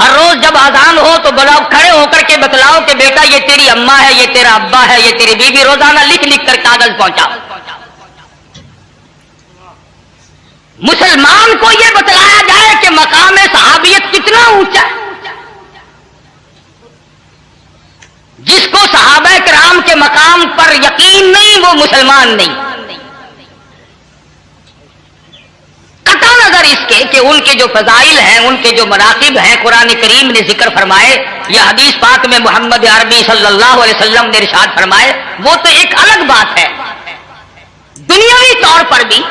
ہر روز جب اذان ہو تو بلاؤ کھڑے ہو کر کے بتلاؤ کہ بیٹا یہ تیری اماں ہے، یہ تیرا ابا ہے، یہ تیری بیوی، روزانہ لکھ لکھ کر کاغذ پہنچاؤ۔ مسلمان کو یہ بتلایا جائے کہ مقام صحابیت کتنا اونچا ہے۔ جس کو صحابہ کرام کے مقام پر یقین نہیں وہ مسلمان نہیں۔ قطع نظر اس کے کہ ان کے جو فضائل ہیں، ان کے جو مناقب ہیں، قرآن کریم نے ذکر فرمائے یا حدیث پاک میں محمد عربی صلی اللہ علیہ وسلم نے ارشاد فرمائے، وہ تو ایک الگ بات ہے۔ دنیاوی طور پر بھی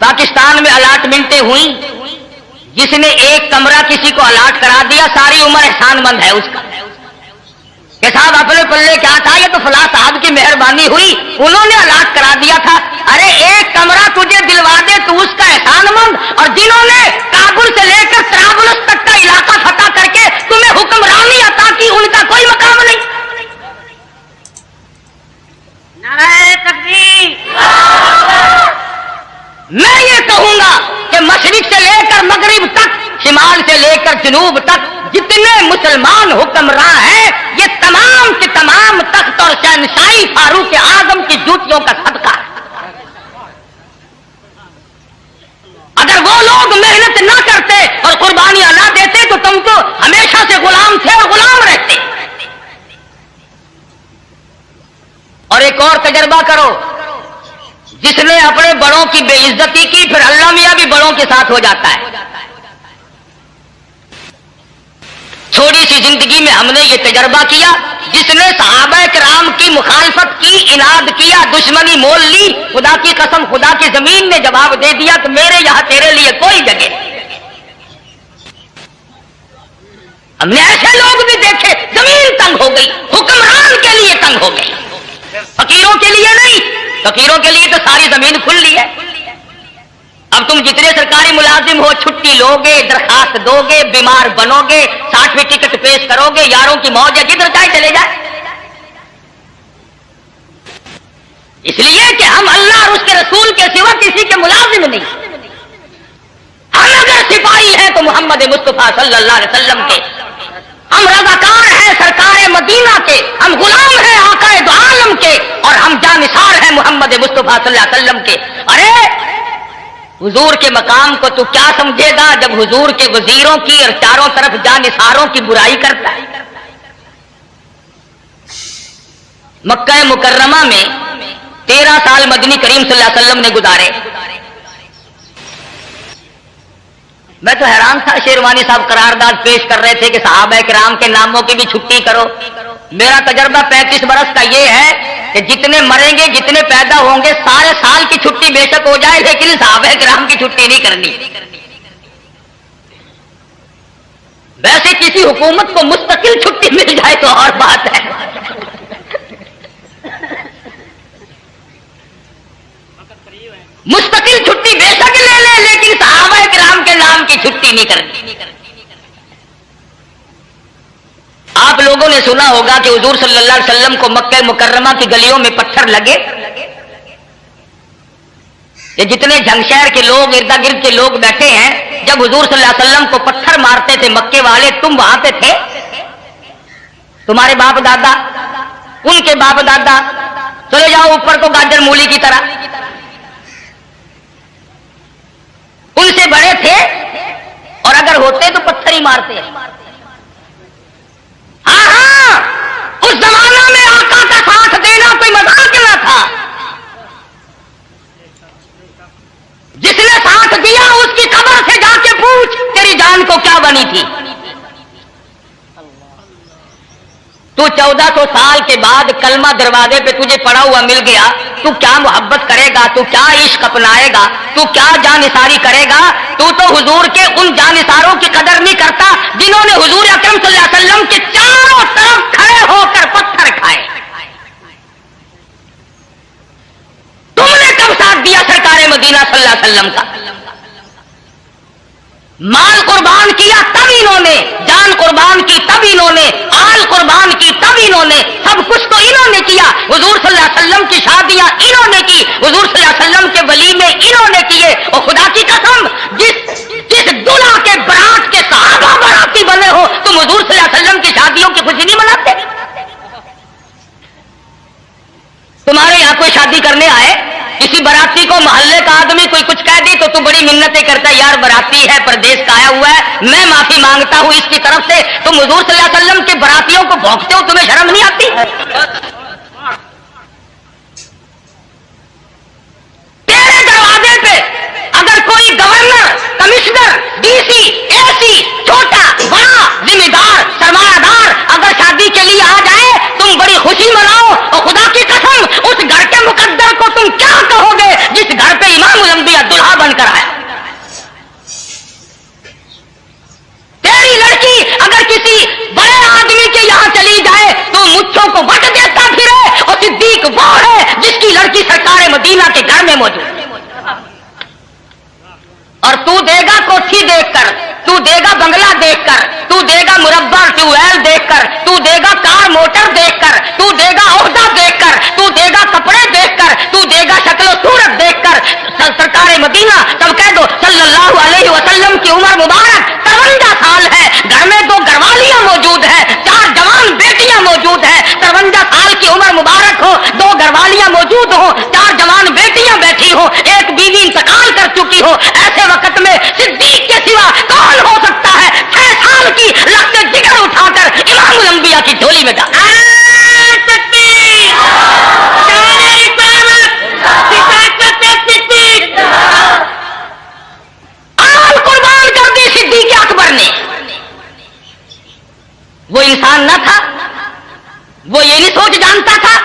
پاکستان میں الاٹمنٹیں ہوئیں، جس نے ایک کمرہ کسی کو الاٹ کرا دیا ساری عمر احسان مند ہے اس کا کہ صاحب اپنے پلے کیا تھا، یہ تو فلاں صاحب کی مہربانی ہوئی، انہوں نے الاٹ کرا دیا تھا۔ ارے ایک کمرہ تجھے دلوا دے تو اس کا احسان مند، اور جنہوں نے کابل سے لے کر طرابلس تک کا علاقہ فتح کر کے تمہیں حکمرانی عطا کی، ان کا کوئی مقام نہیں۔ نعرہ تکبیر۔ میں یہ کہوں گا کہ مشرق سے لے کر مغرب تک، شمال سے لے کر جنوب تک جتنے مسلمان حکمراں ہیں، یہ تمام کے تمام تخت اور شہنشاہی فاروق اعظم کی جوتیوں کا صدقہ ہے۔ اگر وہ لوگ محنت نہ کرتے اور قربانیاں نہ دیتے تو تم تو ہمیشہ سے غلام تھے اور غلام رہتے۔ اور ایک اور تجربہ کرو، جس نے اپنے بڑوں کی بے عزتی کی پھر اللہ میاں بھی بڑوں کے ساتھ ہو جاتا ہے۔ تھوڑی سی زندگی میں ہم نے یہ تجربہ کیا، جس نے صحابہ کرام کی مخالفت کی، اناد کیا، دشمنی مول لی، خدا کی قسم خدا کی زمین نے جواب دے دیا کہ میرے یہاں تیرے لیے کوئی جگہ نہیں۔ ہم نے ایسے لوگ بھی دیکھے زمین تنگ ہو گئی، حکمران کے لیے تنگ ہو گئی، فقیروں کے لیے نہیں۔ فقیروں کے لیے تو ساری زمین کھلی ہے۔ اب تم جتنے سرکاری ملازم ہو چھٹی لوگے، درخواست دو گے، بیمار بنو گے، 60ویں ٹکٹ پیش کرو گے، یاروں کی موج ہے، جدھر چاہے چلے جائے۔ اس لیے کہ ہم اللہ اور اس کے رسول کے سوا کسی کے ملازم نہیں۔ ہم اگر سپاہی ہیں تو محمد مصطفیٰ صلی اللہ علیہ وسلم کے، ہم رضاکار ہیں سرکار مدینہ کے، ہم غلام ہیں آقا دو عالم کے، اور ہم جانثار ہیں محمد مصطفیٰ صلی اللہ علیہ وسلم کے۔ ارے حضور کے مقام کو تو کیا سمجھے گا جب حضور کے وزیروں کی اور چاروں طرف جانثاروں کی برائی کرتا ہے۔ مکہ مکرمہ میں 13 سال مدنی کریم صلی اللہ علیہ وسلم نے گزارے۔ میں تو حیران تھا، شیروانی صاحب قرارداد پیش کر رہے تھے کہ صحابہ کرام کے ناموں کی بھی چھٹی کرو۔ میرا تجربہ 35 برس کا یہ ہے کہ جتنے مریں گے، جتنے پیدا ہوں گے، سارے سال کی چھٹی بے شک ہو جائے لیکن صحابہ کرام کی چھٹی نہیں کرنی۔ ویسے کسی حکومت کو مستقل چھٹی مل جائے تو اور بات ہے۔ مستقل چھٹی بے شک لے لے لیکن صحابہ کرام کے نام کی چھٹی نہیں کرنی۔ آپ لوگوں نے سنا ہوگا کہ حضور صلی اللہ علیہ وسلم کو مکہ مکرمہ کی گلیوں میں پتھر لگے، یہ جتنے جھنگ شہر کے لوگ، ارد گرد کے لوگ بیٹھے ہیں، جب حضور صلی اللہ علیہ وسلم کو پتھر مارتے تھے مکے والے، تم وہاں پہ تھے؟ تمہارے باپ دادا، ان کے باپ دادا، چلے جاؤ اوپر کو گاجر مولی کی طرح، ان سے بڑے تھے، اور اگر ہوتے تو پتھر ہی مارتے۔ ہاں ہاں، اس زمانہ میں آقا کا ساتھ دینا کوئی مذاق نہ تھا۔ جس نے ساتھ دیا اس کی قبر سے جا کے پوچھ تیری جان کو کیا بنی تھی۔ تو 1400 سال کے بعد کلمہ دروازے پہ تجھے پڑا ہوا مل گیا، تو کیا محبت کرے گا، تو کیا عشق اپنائے گا، تو کیا جانثاری کرے گا؟ تو حضور کے ان جانثاروں کی قدر نہیں کرتا جنہوں نے حضور اکرم صلی اللہ علیہ وسلم کے چاروں طرف کھڑے ہو کر پتھر کھائے۔ تم نے کب ساتھ دیا سرکار مدینہ صلی اللہ علیہ وسلم کا؟ مال قربان کیا تب انہوں نے، جان قربان کی تب انہوں نے، آل قربان کی تب انہوں نے، سب کچھ تو انہوں نے کیا۔ حضور صلی اللہ علیہ وسلم کی شادیاں انہوں نے کی، حضور صلی اللہ علیہ وسلم کے ولیمے انہوں نے کیے، اور خدا کی قسم جس دلہا کے शादियों की खुशी नहीं मनाते? तुम्हारे यहां कोई शादी करने आए, किसी बराती को मोहल्ले का आदमी कोई कुछ कह दी तो तू बड़ी मिन्नतें करता है, यार बराती है, परदेश का आया हुआ है, मैं माफी मांगता हूं इसकी तरफ से। तुम हुजूर सल्लल्लाहु अलैहि वसल्लम के बरातियों को भौंकते हो, तुम्हें शर्म नहीं आती? तेरे दरवाजे पे अगर कोई गवर्नर, कमिश्नर, डीसी, एसी, छोटा बड़ा जिम्मेदार सरमायादार अगर शादी के लिए आ जाए, तुम बड़ी खुशी मनाओ, और खुदा की कसम उस घर के मुकद्दर को तुम क्या कहोगे जिस घर पे इमामुल अंबिया दुल्हा बनकर आया? तेरी लड़की अगर किसी बड़े आदमी के यहां चली जाए तो मुच्छों को वट देता फिरे, और सिद्दीक वो है जिसकी लड़की सरकार मदीना के घर में मौजूद। और तू देगा कोठी देखकर, तू देगा बंगला देखकर, तू देगा मुरब्बा ट्यूबवेल देखकर, तू देगा कार मोटर देखकर, तू देगा ओहदा देखकर, तू देगा कपड़े देखकर, तू देगा शक्ल सूरत देखकर। सरकार मदीना, तब कह दो सल्लल्लाहु अलैहि वसल्लम की उम्र मुबारक 53 साल है, घर में 2 घरवालियां मौजूद है, 4 जवान बेटियां मौजूद है। 53 साल की उम्र मुबारक हो, 2 घरवालियां मौजूद हो, 4 जवान बेटियां बैठी हो, एक बीवी इंतकाल कर चुकी हो, ऐसे वक्त में सिद्दीक के सिवा कौन हो सकता है 6 साल की लख्त जिगर उठाकर इमामुल अंबिया की झोली में डाल? आल कुर्बान कर दी सिद्दीक अकबर ने। वो इंसान न था, वो ये नहीं सोच जानता था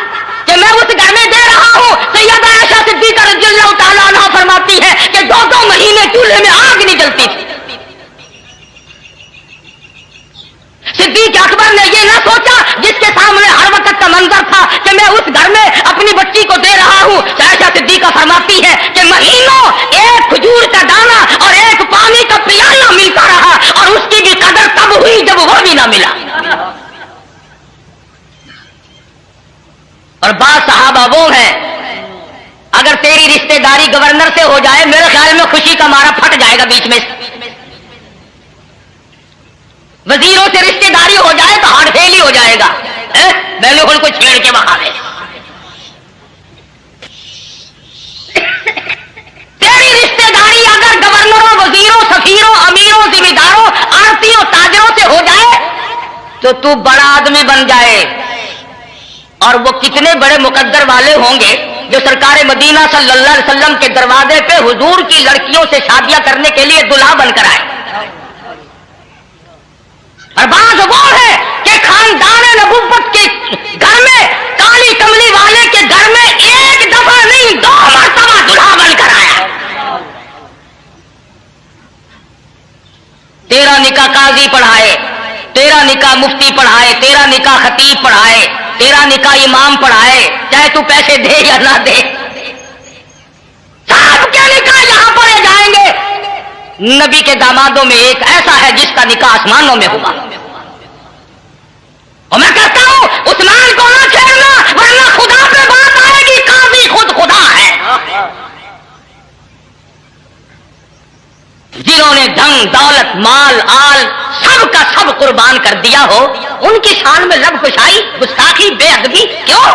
कि मैं उस घर में दे रहा हूं। सैयदा आयशा सिद्दीका रज़ियल्लाहु ताला अन्हा फरमाती है कि 2-2 महीने चूल्हे में आग नहीं जलती थी। सिद्दीक अकबर ने ये ना सोचा, जिसके सामने हर वक्त का मंजर था कि मैं उस घर में अपनी बच्ची को दे रहा हूं। आयशा सिद्दीका फरमाती है कि महीनों एक खजूर का दाना और एक पानी का पियाला मिलता रहा, और उसकी भी कदर तब हुई जब वो भी ना मिला। और बात सहाबा वो है, अगर तेरी रिश्तेदारी गवर्नर से हो जाए, मेरे ख्याल में खुशी का मारा फट जाएगा बीच में। वजीरों से रिश्तेदारी हो जाए तो हार्ट फेल ही हो जाएगा, मैंने उनको छेड़ के बहावे। तेरी रिश्तेदारी अगर गवर्नरों, वजीरों, सफीरों, अमीरों, जिम्मेदारों, आरतियों, ताजरों से हो जाए तो तू बड़ा आदमी बन जाए। और वो कितने बड़े मुकद्दर वाले होंगे जो सरकार मदीना सल्लल्लाहु अलैहि वसल्लम के दरवाजे पे हुजूर की लड़कियों से शादियां करने के लिए दुल्हा बनकर आए। और बात वो है कि खानदान नबुव्वत के घर में, काली कमली वाले के घर में एक दफा नहीं 2 मरतबा दुल्हा बनकर आया। तेरा निकाह काजी पढ़ाए, तेरा निकाह मुफ्ती पढ़ाए, तेरा निकाह खतीब पढ़ाए, तेरा निकाह इमाम पढ़ाए, चाहे तू पैसे दे या ना दे, सबके निकाह यहां पढ़े जाएंगे। नबी के दामादों में एक ऐसा है जिसका निकाह आसमानों में हुआ। और मैं कहता हूं उस्मान को ना छेड़ना, वरना खुदा पे बात आएगी, काजी खुद खुदा है। जिन्होंने धन दौलत माल आल सब का सब कुर्बान कर दिया हो, उनकी शान में लब कुशाई, गुस्ताखी, बेअदबी क्यों?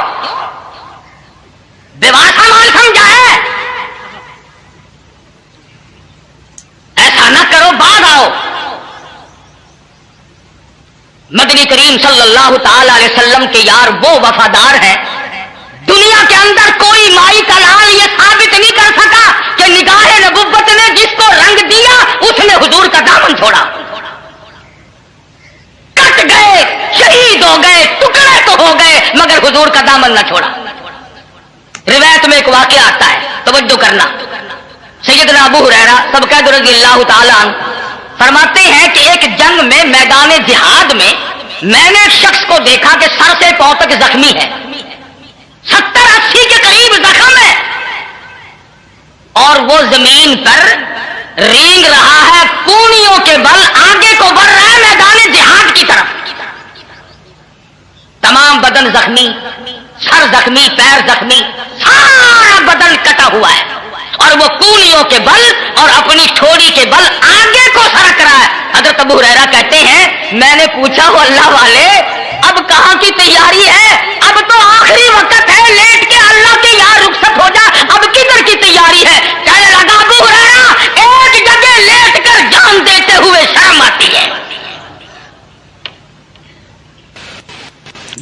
बेवासा माल समझा है? ऐसा न करो, बाद आओ। मदनी करीम सल्लल्लाहु ताला अलैहि वसल्लम के यार वो वफादार है, दुनिया के अंदर कोई माई का लाल ये साबित नहीं कर सका कि निगाहे नबुव्वत ने जिसको रंग दिया उसने हुजूर का दामन छोड़ा। कट गए, शहीद हो गए, टुकड़े तो हो गए, मगर हुजूर का दामन न छोड़ा। रिवायत में एक वाकया आता है, तवज्जो करना। सैयदना अबू हुरैरा सबकैद रज़ियल्लाहु ताला अन्हु फरमाते हैं कि एक जंग में, मैदान जिहाद में, मैंने एक शख्स को देखा कि सर से पांव तक जख्मी है, 70-80 के करीब जख्म है, और वो जमीन पर रेंग रहा है, कूनियों के बल आगे को बढ़ रहा है मैदान जिहाद की तरफ। तमाम बदन जख्मी, सर जख्मी, पैर जख्मी, सारा बदन कटा हुआ है, और वो कूनियों के बल और अपनी ठोड़ी के बल आगे को सरक रहा है। हज़रत अबू हुरैरा कहते हैं میں نے پوچھا وہ اللہ والے اب کہاں کی تیاری ہے؟ اب تو آخری وقت ہے، لیٹ کے اللہ کے یہاں رخصت ہو جا، اب کدھر کی تیاری ہے؟ کہنے لگا ابو ہریرہ ایک جگہ لیٹ کر جان دیتے ہوئے شرم آتی ہے۔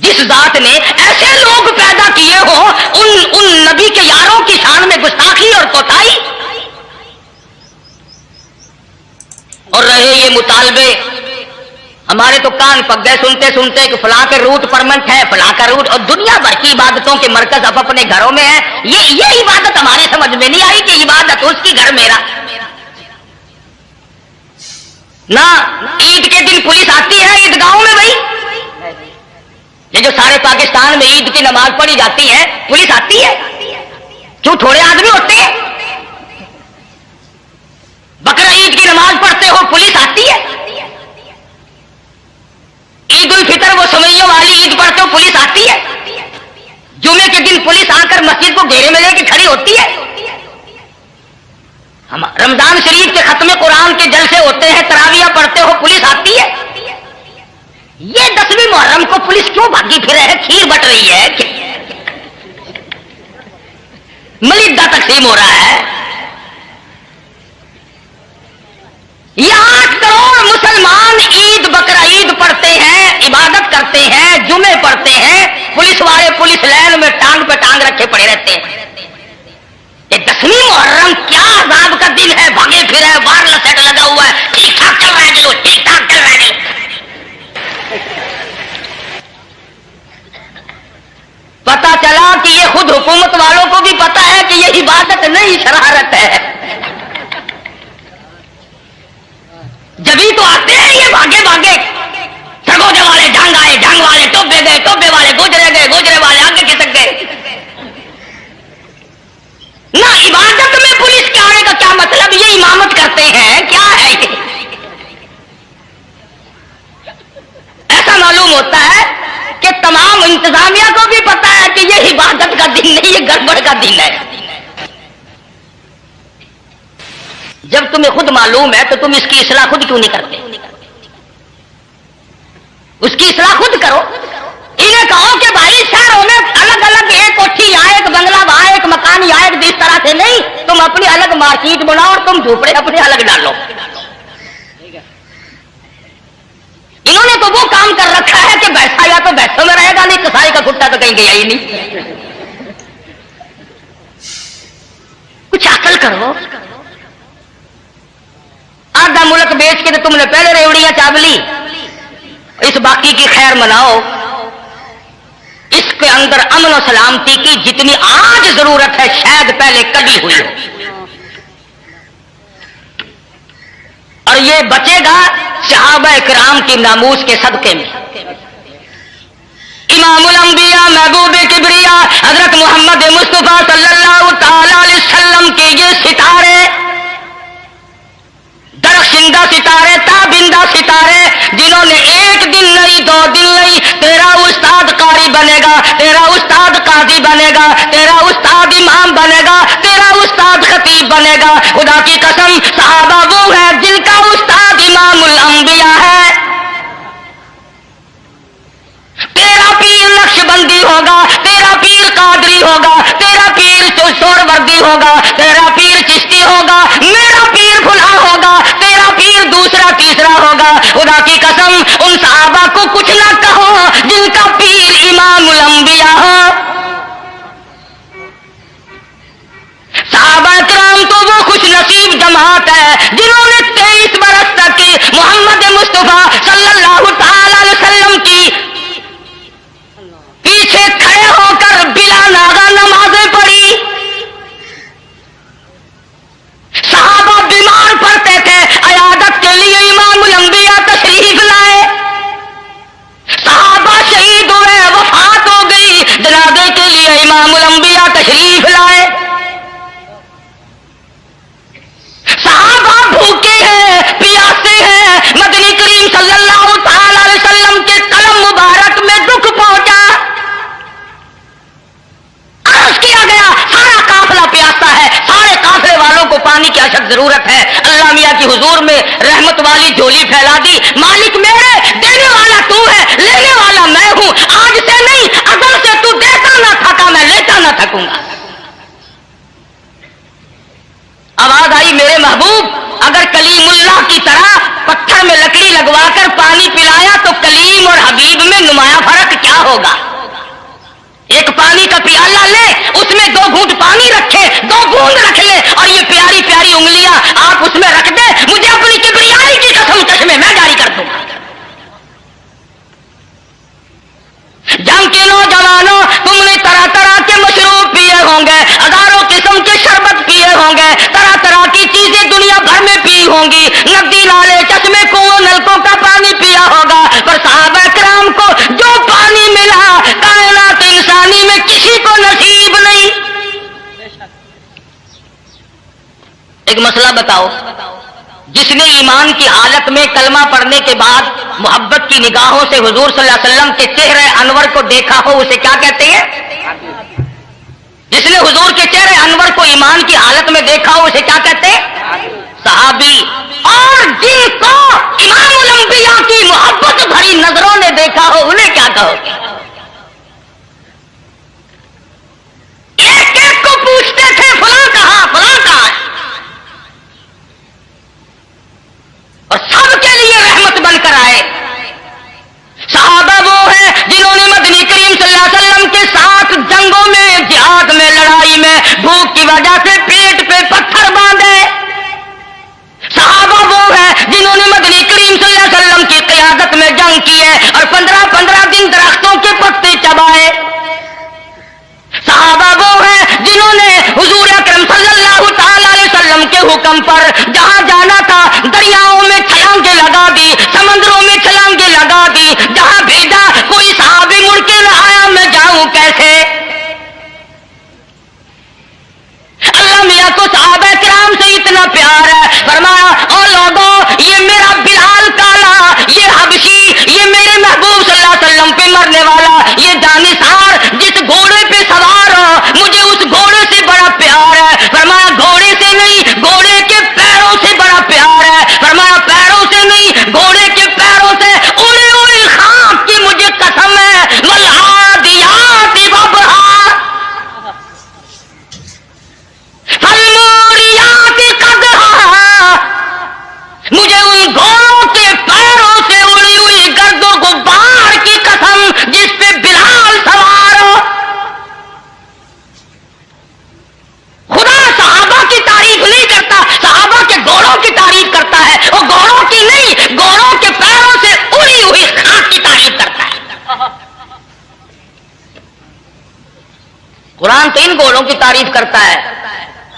جس ذات نے ایسے لوگ پیدا کیے ہوں ان نبی کے یاروں کی شان میں گستاخی اور کوتاہی، اور رہے یہ مطالبے، ہمارے تو کان پک گئے سنتے سنتے کہ فلاں کے روٹ پرمنٹ ہے، فلاں کا روٹ، اور دنیا بھر کی عبادتوں کے مرکز اب اپنے گھروں میں ہے۔ یہ عبادت ہمارے سمجھ میں نہیں آئی کہ عبادت اس کی گھر میرا نہ۔ عید کے دن پولیس آتی ہے عیدگاہوں میں، بھائی یہ جو سارے پاکستان میں عید کی نماز پڑھی جاتی ہے پولیس آتی ہے، کیوں تھوڑے آدمی ہوتے ہیں؟ بقرہ عید کی نماز پڑھتے ہو پولیس آتی ہے، عید الفطر وہ سویوں والی عید پڑھتے ہو پولیس آتی ہے، جمعے کے دن پولیس آ کر مسجد کو گھیرے میں لے کے کھڑی ہوتی ہے، رمضان شریف کے ختم قرآن کے جلسے ہوتے ہیں تراویح پڑھتے ہو پولیس آتی ہے۔ یہ 10ویں محرم کو پولیس کیوں بھاگی پھرے ہے؟ کھیر بٹ رہی ہے، ملیدہ تقسیم ہو رہا ہے، یہ 8 کروڑ مسلمان عید بقرہ عید پڑھتے ہیں، عبادت کرتے ہیں، جمعے پڑھتے ہیں، پولیس والے پولیس لائن میں ٹانگ پہ ٹانگ رکھے پڑے رہتے ہیں۔ یہ 10ویں محرم کیا عذاب کا دن ہے، بھاگے پھرے، وائرلیس سیٹ لگا ہوا ہے، ٹھیک ٹھاک چل رہا ہے جو ٹھیک ٹھاک چل رہا ہے۔ پتا چلا کہ یہ خود حکومت والوں کو بھی پتا ہے کہ یہ عبادت نہیں شرارت ہے، جبھی تو آتے ہیں یہ بھاگے بھاگے، سرگوجے والے ڈھنگ آئے، ڈھنگ والے ٹوبے گئے، ٹوبے والے گوجرے گئے، گوجرے والے آگے کھسک گئے۔ نہ عبادت میں پولیس کے آنے کا کیا مطلب؟ یہ امامت کرتے ہیں، کیا ہے یہ؟ ایسا معلوم ہوتا ہے کہ تمام انتظامیہ کو بھی پتا ہے کہ یہ عبادت کا دن نہیں، یہ گڑبڑ کا دن ہے۔ جب تمہیں خود معلوم ہے تو تم اس کی اصلاح خود کیوں نہیں کرتے؟ اس کی اصلاح خود کرو۔ انہیں کہو کہ بھائی شہروں میں الگ الگ ایک کوٹھی یہاں، ایک بنگلہ وہاں، ایک مکان یہاں، ایک اس طرح سے نہیں، تم اپنی الگ مارکیٹ بناؤ اور تم جھوپڑے اپنے الگ ڈالو۔ انہوں نے تو وہ کام کر رکھا ہے کہ بیٹھا یا تو بیٹھوں میں رہے گا، نہیں کسائی کا کتا تو کہیں گیا ہی نہیں۔ کچھ عقل کرو۔ آدھا ملک بیچ کے تو تم نے پہلے ریوڑیاں چاب لی، اس باقی کی خیر مناؤ۔ اس کے اندر امن و سلامتی کی جتنی آج ضرورت ہے شاید پہلے کبھی ہوئی ہو، اور یہ بچے گا صحابہ کرام کی ناموس کے صدقے میں۔ امام الانبیاء محبوب کبریا حضرت محمد مصطفیٰ صلی اللہ تعالی علیہ وسلم کے یہ ستارے، درخشندہ ستارے، تابندہ ستارے، جنہوں نے ایک دن نہیں، 2 دن نہیں، تیرا استاد قاری بنے گا، تیرا استاد قاضی بنے گا، تیرا استاد امام بنے گا، تیرا استاد خطیب بنے گا۔ خدا کی قسم صحابہ وہ ہے جن کا استاد امام الانبیاء ہے۔ تیرا پیر نقش بندی ہوگا، تیرا پیر قادری ہوگا، تیرا پیر سہروردی ہوگا، تیرا پیر چشتی ہوگا، میرا پیر فلاں ہوگا، تیرا پیر دوسرا تیسرا ہوگا۔ خدا کی قسم ان صحابہ کو کچھ نہ کہو جن کا پیر امام الانبیاء ہو۔ صحابہ کرام تو وہ خوش نصیب جماعت ہے جنہوں نے 23 برس تک محمد مصطفیٰ صلی اللہ تعالی علیہ وسلم کی پیچھے کھڑے ہو کر بلا ناغہ نمازیں پڑھی۔ صحابہ بیمار پڑتے تھے، عیادت کے لیے امام الانبیاء تشریف لائے۔ صحابہ شہید ہوئے، وفات ہو گئی، جنازے کے لیے امام الانبیاء تشریف لائے۔ صحابہ بھوکے ہیں، پیاسے ہیں، مدنی کریم صلی اللہ تعالی علیہ وسلم کے قلم مبارک میں دکھ پہنچا، عرض کیا گیا سارا قافلہ پیاسا ہے، سارے قافلے والوں کو پانی کی اشد ضرورت ہے۔ اللہ میاں کی حضور میں رحمت والی جھولی پھیلا دی، مالک میرے सकूंगा। आवाज आई, मेरे महबूब अगर कलीमुल्लाह की तरह पत्थर में लकड़ी लगवाकर पानी पिलाया तो कलीम और हबीब में नुमाया फर्क क्या होगा? एक पानी का प्याला ले, उसमें 2 घूंट पानी रखे, 2 बूंद रख ले, और ये प्यारी प्यारी उंगलियां आप उसमें रख दे, मुझे अपनी किबरियाई की कसम चश्मे मैं जारी कर दूंगा। जंग के नौजवानों, तुमने तरह तरह के मशरूब पिए होंगे, हजारों किस्म के शरबत पिए होंगे, तरह तरह की चीजें दुनिया भर में पी होंगी, नदी नाले चश्मे कुओं नलकों का पानी पिया होगा, पर सहाबा किराम को जो पानी मिला कायनात इंसानी में किसी को नसीब नहीं। एक मसला बताओ, जिसने ईमान की हालत में कलमा पढ़ने के बाद मोहब्बत की निगाहों से हुजूर सल्लल्लाहु अलैहि वसल्लम के चेहरे अनवर को देखा हो, उसे क्या कहते हैं? जिसने हुजूर के चेहरे अनवर को ईमान की हालत में देखा हो, उसे क्या कहते हैं? सहाबी। और जिनको इमामुल अंबिया की मोहब्बत भरी नजरों ने देखा हो, उन्हें क्या कहोगे? एक एक को पूछते थे, फलां कहां, फलां कहां है, और सबके लिए रहमत बनकर आए। सहाबा वो है जिन्होंने मदनी करीम सल्लल्लाहु अलैहि वसल्लम के साथ जंगों में, जिहाद में, लड़ाई में भूख की वजह से पेट पे पत्थर बांधे। सहाबा वो है जिन्होंने मदनी करीम सल्लल्लाहु अलैहि वसल्लम की क़ियादत में जंग की है और 15-15 दिन दरख्तों के पत्ते चबाए। सहाबा वो है जिन्होंने हुजूर अकरम सल्लल्लाहु ताला अलैहि वसल्लम के हुक्म पर जहां जाना था दरियाओं में छलांगे लगा दी, समंदरों में छलांगे लगा दी, जहां भेजा कोई सहाबी मुड़ के न आया, मैं जाऊं कैसे? अल्लाह मियां को सहाबा किराम से इतना प्यार है, फरमाया ओ लोगों, ये मेरा बिलाल काला, ये हबशी, ये मेरे महबूब सल्लल्लाहु अलैहि वसल्लम पे मरने वाला, ये जानिसार जिस घोड़े पे सवार हो, मुझे उस घोड़े से बड़ा प्यार है। फरमाया घोड़े से नहीं, घोड़े के पैरों से बड़ा प्यार है। फरमाया पैरों से नहीं, घोड़े के पैरों से। उड़ी उड़ी खाक की मुझे कसम है, वल्हादियाति ज़बहा, फल्मुरियाति क़दहा, मुझे उन घोड़ों के पैरों से उड़ी हुई गर्दो गुब्बार की कसम जिस पे बिलाल सवार हो। खुदा सहाबा की तारीफ नहीं करता, सहाबा के घोड़ों की तारीफ करता है, और घोड़ों की नहीं, घोड़ों के पैरों से उड़ी हुई खाक की तारीफ करता है। कुरान तो इन घोड़ों की तारीफ करता है।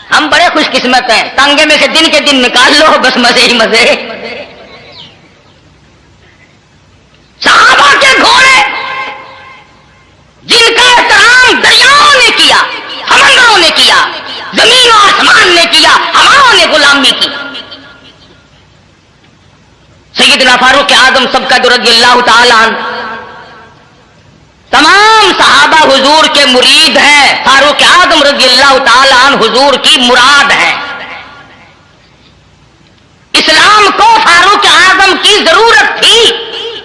हम बड़े खुशकिस्मत हैं, तांगे में से दिन के दिन निकाल लो, बस मजे ही मजे। सहाबा के घोड़े जिनका एहतराम दरियाओं ने किया, समंदरों ने किया, जमीन और आसमान ने किया, हवाओं ने गुलामी की। सैयदना फारूक आजम सबका रज़ियल्लाहु ताला अन्हु, तमाम सहाबा हुजूर के मुरीद हैं, फारूक आजम रज़ियल्लाहु ताला अन्हु हुजूर की मुराद है। इस्लाम को फारूक आजम की जरूरत थी।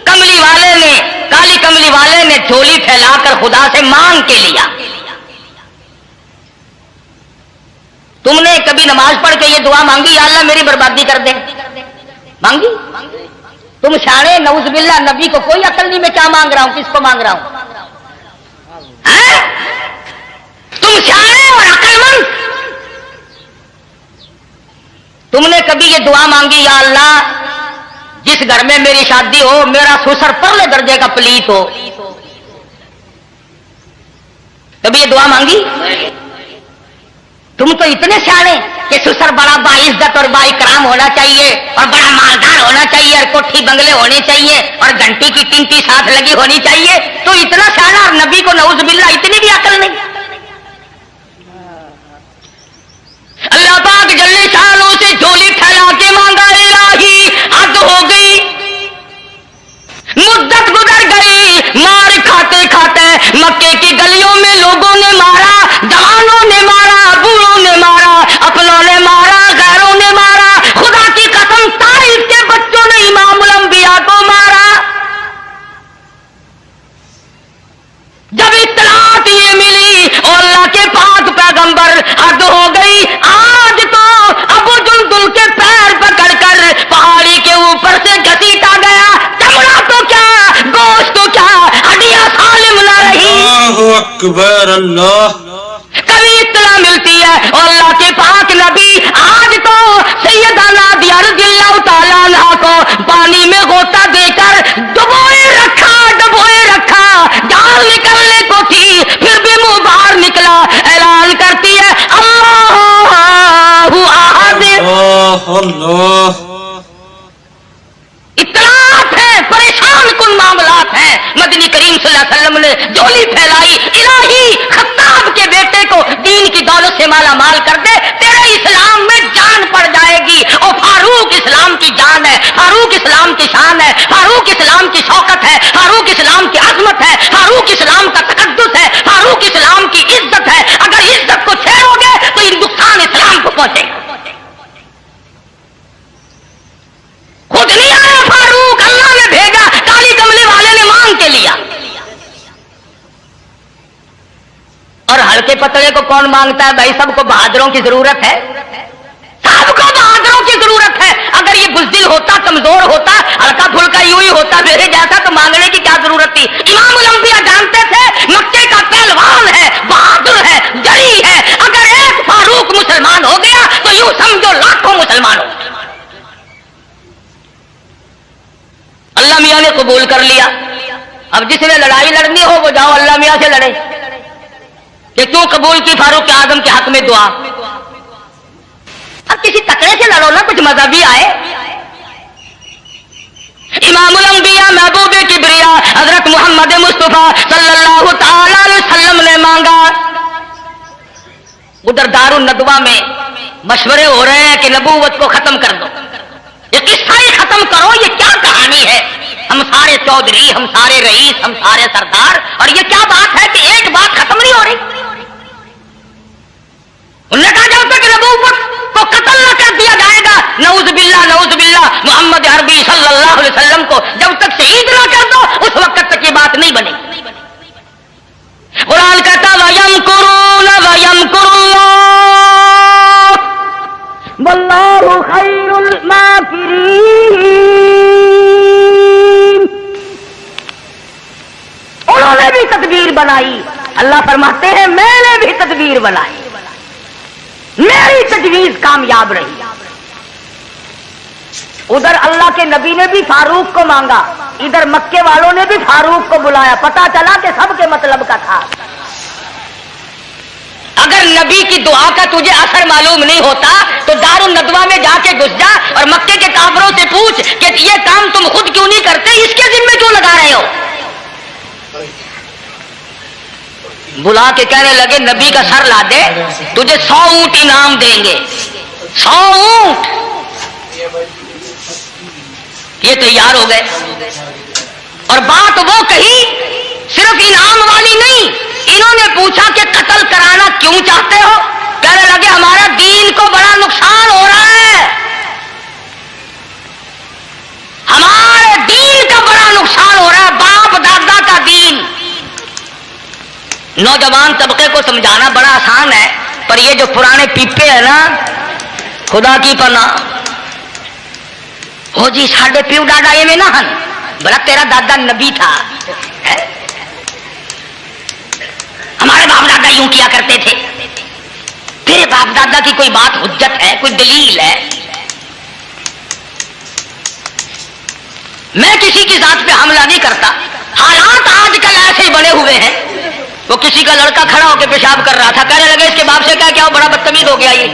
कमली वाले ने, काली कमली वाले ने झोली फैलाकर खुदा से मांग के लिया। तुमने कभी नमाज पढ़ के ये दुआ मांगी, या अल्लाह मेरी बर्बादी कर दे? मांगी? तुम शाने नऊज़ुबिल्लाह, नबी को कोई अकल नहीं, मैं क्या मांग रहा हूं, किसको मांग रहा हूं? तुम शाने और अकलमंद, तुमने कभी ये दुआ मांगी, या अल्लाह जिस घर में मेरी शादी हो मेरा ससुर परले दर्जे का पलीत हो? कभी ये दुआ मांगी? तुम तो इतने सियाने कि ससुर बड़ा बाइज्जत और बाइकराम होना चाहिए, और बड़ा मालदार होना चाहिए, और कोठी बंगले होने चाहिए, और घंटी की टिंटी साथ लगी होनी चाहिए। तो इतना सियाना, और नबी को नऊज़ुबिल्लाह इतनी भी अकल नहीं। अल्लाह पाक जल्ले शानों से झोली फैला के मांगा, इलाही हद हो गई, मुद्दत गुजर गई, मार खाते खाते मक्के की गलियों में लोगों ने मारा, जवानों ने मारा, बूढ़ों ने मारा, अपनों ने मारा, गैरों ने मारा, खुदा की कसम तारीफ के बच्चों ने इमामुल अंबिया को मारा। जब इत्तलात ये मिली और अल्लाह के اکبر اللہ. کبھی اطلاع ملتی ہے اور اللہ کے پاک نبی آج تو سیدنا رضی اللہ تعالیٰ عنہ کو پانی میں غوطہ دے کر ڈبوئے رکھا جان نکلنے کو تھی پھر بھی منہ باہر نکلا. اعلان کرتی ہے اللہ احد. اللہ. اطلاعات ہیں، پریشان کن معاملات ہیں. مدنی کریم صلی اللہ علیہ وسلم نے جولی پھیلائی، الہی خطاب کے بیٹے کو دین کی دولت سے مالا مال کر دے، تیرے اسلام میں جان پڑ جائے گی. اور فاروق اسلام کی جان ہے، فاروق اسلام کی شان ہے، فاروق اسلام کی شوکت ہے، فاروق اسلام کی عظمت ہے، فاروق اسلام کا تقدس ہے، فاروق اسلام کی عزت ہے. اگر عزت کو چھیڑو گے تو ہندوستان اسلام کو پہنچے گا. خود نہیں آیا فاروق، اللہ نے بھیجا، کالی کملی والے نے مانگ کے لیا. اور ہلکے پتلے کو کون مانگتا ہے بھائی؟ سب کو بہادروں کی ضرورت ہے، سب کو بہادروں کی ضرورت ہے. اگر یہ بزدل ہوتا، کمزور ہوتا، ہلکا پھلکا یوں ہی ہوتا میرے جیسا تو مانگنے کی کیا ضرورت تھی؟ امام الانبیاء جانتے تھے مکے کا پہلوان ہے، بہادر ہے، جری ہے. اگر ایک فاروق مسلمان ہو گیا تو یوں سمجھو لاکھوں مسلمان ہو. اللہ میاں نے قبول کر لیا. اب جس نے لڑائی لڑنی ہو وہ جاؤ اللہ میاں سے لڑے کہ کیوں قبول کی فاروق اعظم کے حق میں دعا. اب کسی تکڑے سے لڑو نا، کچھ مزہ بھی آئے. امام الانبیاء محبوب کبریا حضرت محمد مصطفیٰ صلی اللہ تعالی علیہ وسلم نے مانگا. ادھر دار الندوہ میں مشورے ہو رہے ہیں کہ نبوت کو ختم کر دو، یہ قصہ ہی ختم کرو. یہ کیا کہانی ہے؟ ہم سارے چودھری، ہم سارے رئیس، ہم سارے سردار، اور یہ کیا بات ہے کہ ایک بات ختم نہیں ہو رہی؟ انہوں نے کہا جب تک نبوت کو قتل نہ کر دیا جائے گا، نعوذ باللہ محمد عربی صلی اللہ علیہ وسلم کو جب تک شہید نہ کر دو اس وقت تک یہ بات نہیں بنے. قرآن کہتا وَيَمْكُرُونَ وَيَمْكُرُ اللَّهُ وَاللَّهُ خَيْرُ الْمَاكِرِينَ. انہوں نے بھی تدبیر بنائی. اللہ فرماتے ہیں میں نے بھی تدبیر بنائی، میری تجویز کامیاب رہی. ادھر اللہ کے نبی نے بھی فاروق کو مانگا، ادھر مکے والوں نے بھی فاروق کو بلایا. پتا چلا کہ سب کے مطلب کا تھا. اگر نبی کی دعا کا تجھے اثر معلوم نہیں ہوتا تو دار الندوہ میں جا کے گھس جا اور مکے کے کافروں سے پوچھ کہ یہ کام تم خود کیوں نہیں کرتے، اس کے ذمہ کیوں لگا رہے ہو. بلا کے کہنے لگے نبی کا سر لا دے، تجھے 100 اونٹ انعام دیں گے. 100 اونٹ. یہ تیار ہو گئے اور بات وہ کہی صرف انعام والی نہیں. انہوں نے پوچھا کہ قتل کرانا کیوں چاہتے ہو؟ کہنے لگے ہمارا دین کو بڑا نقصان ہو رہا ہے، ہمارے دین کا بڑا نقصان ہو رہا ہے، باپ دادا کا دین. نوجوان طبقے کو سمجھانا بڑا آسان ہے، پر یہ جو پرانے پیپے ہیں نا، خدا کی پناہ ہو جی ساڈے پیو ڈاڈا یہ میں نہ ہن، بڑا تیرا دادا نبی تھا، ہمارے باپ دادا یوں کیا کرتے تھے. تیرے باپ دادا کی کوئی بات حجت ہے، کوئی دلیل ہے؟ میں کسی کی ذات پہ حملہ نہیں کرتا. حالات آج کل ایسے ہی بنے ہوئے ہیں. وہ کسی کا لڑکا کھڑا ہو کے پیشاب کر رہا تھا، کہنے لگے اس کے باپ سے کیا وہ بڑا بدتمیز ہو گیا، یہ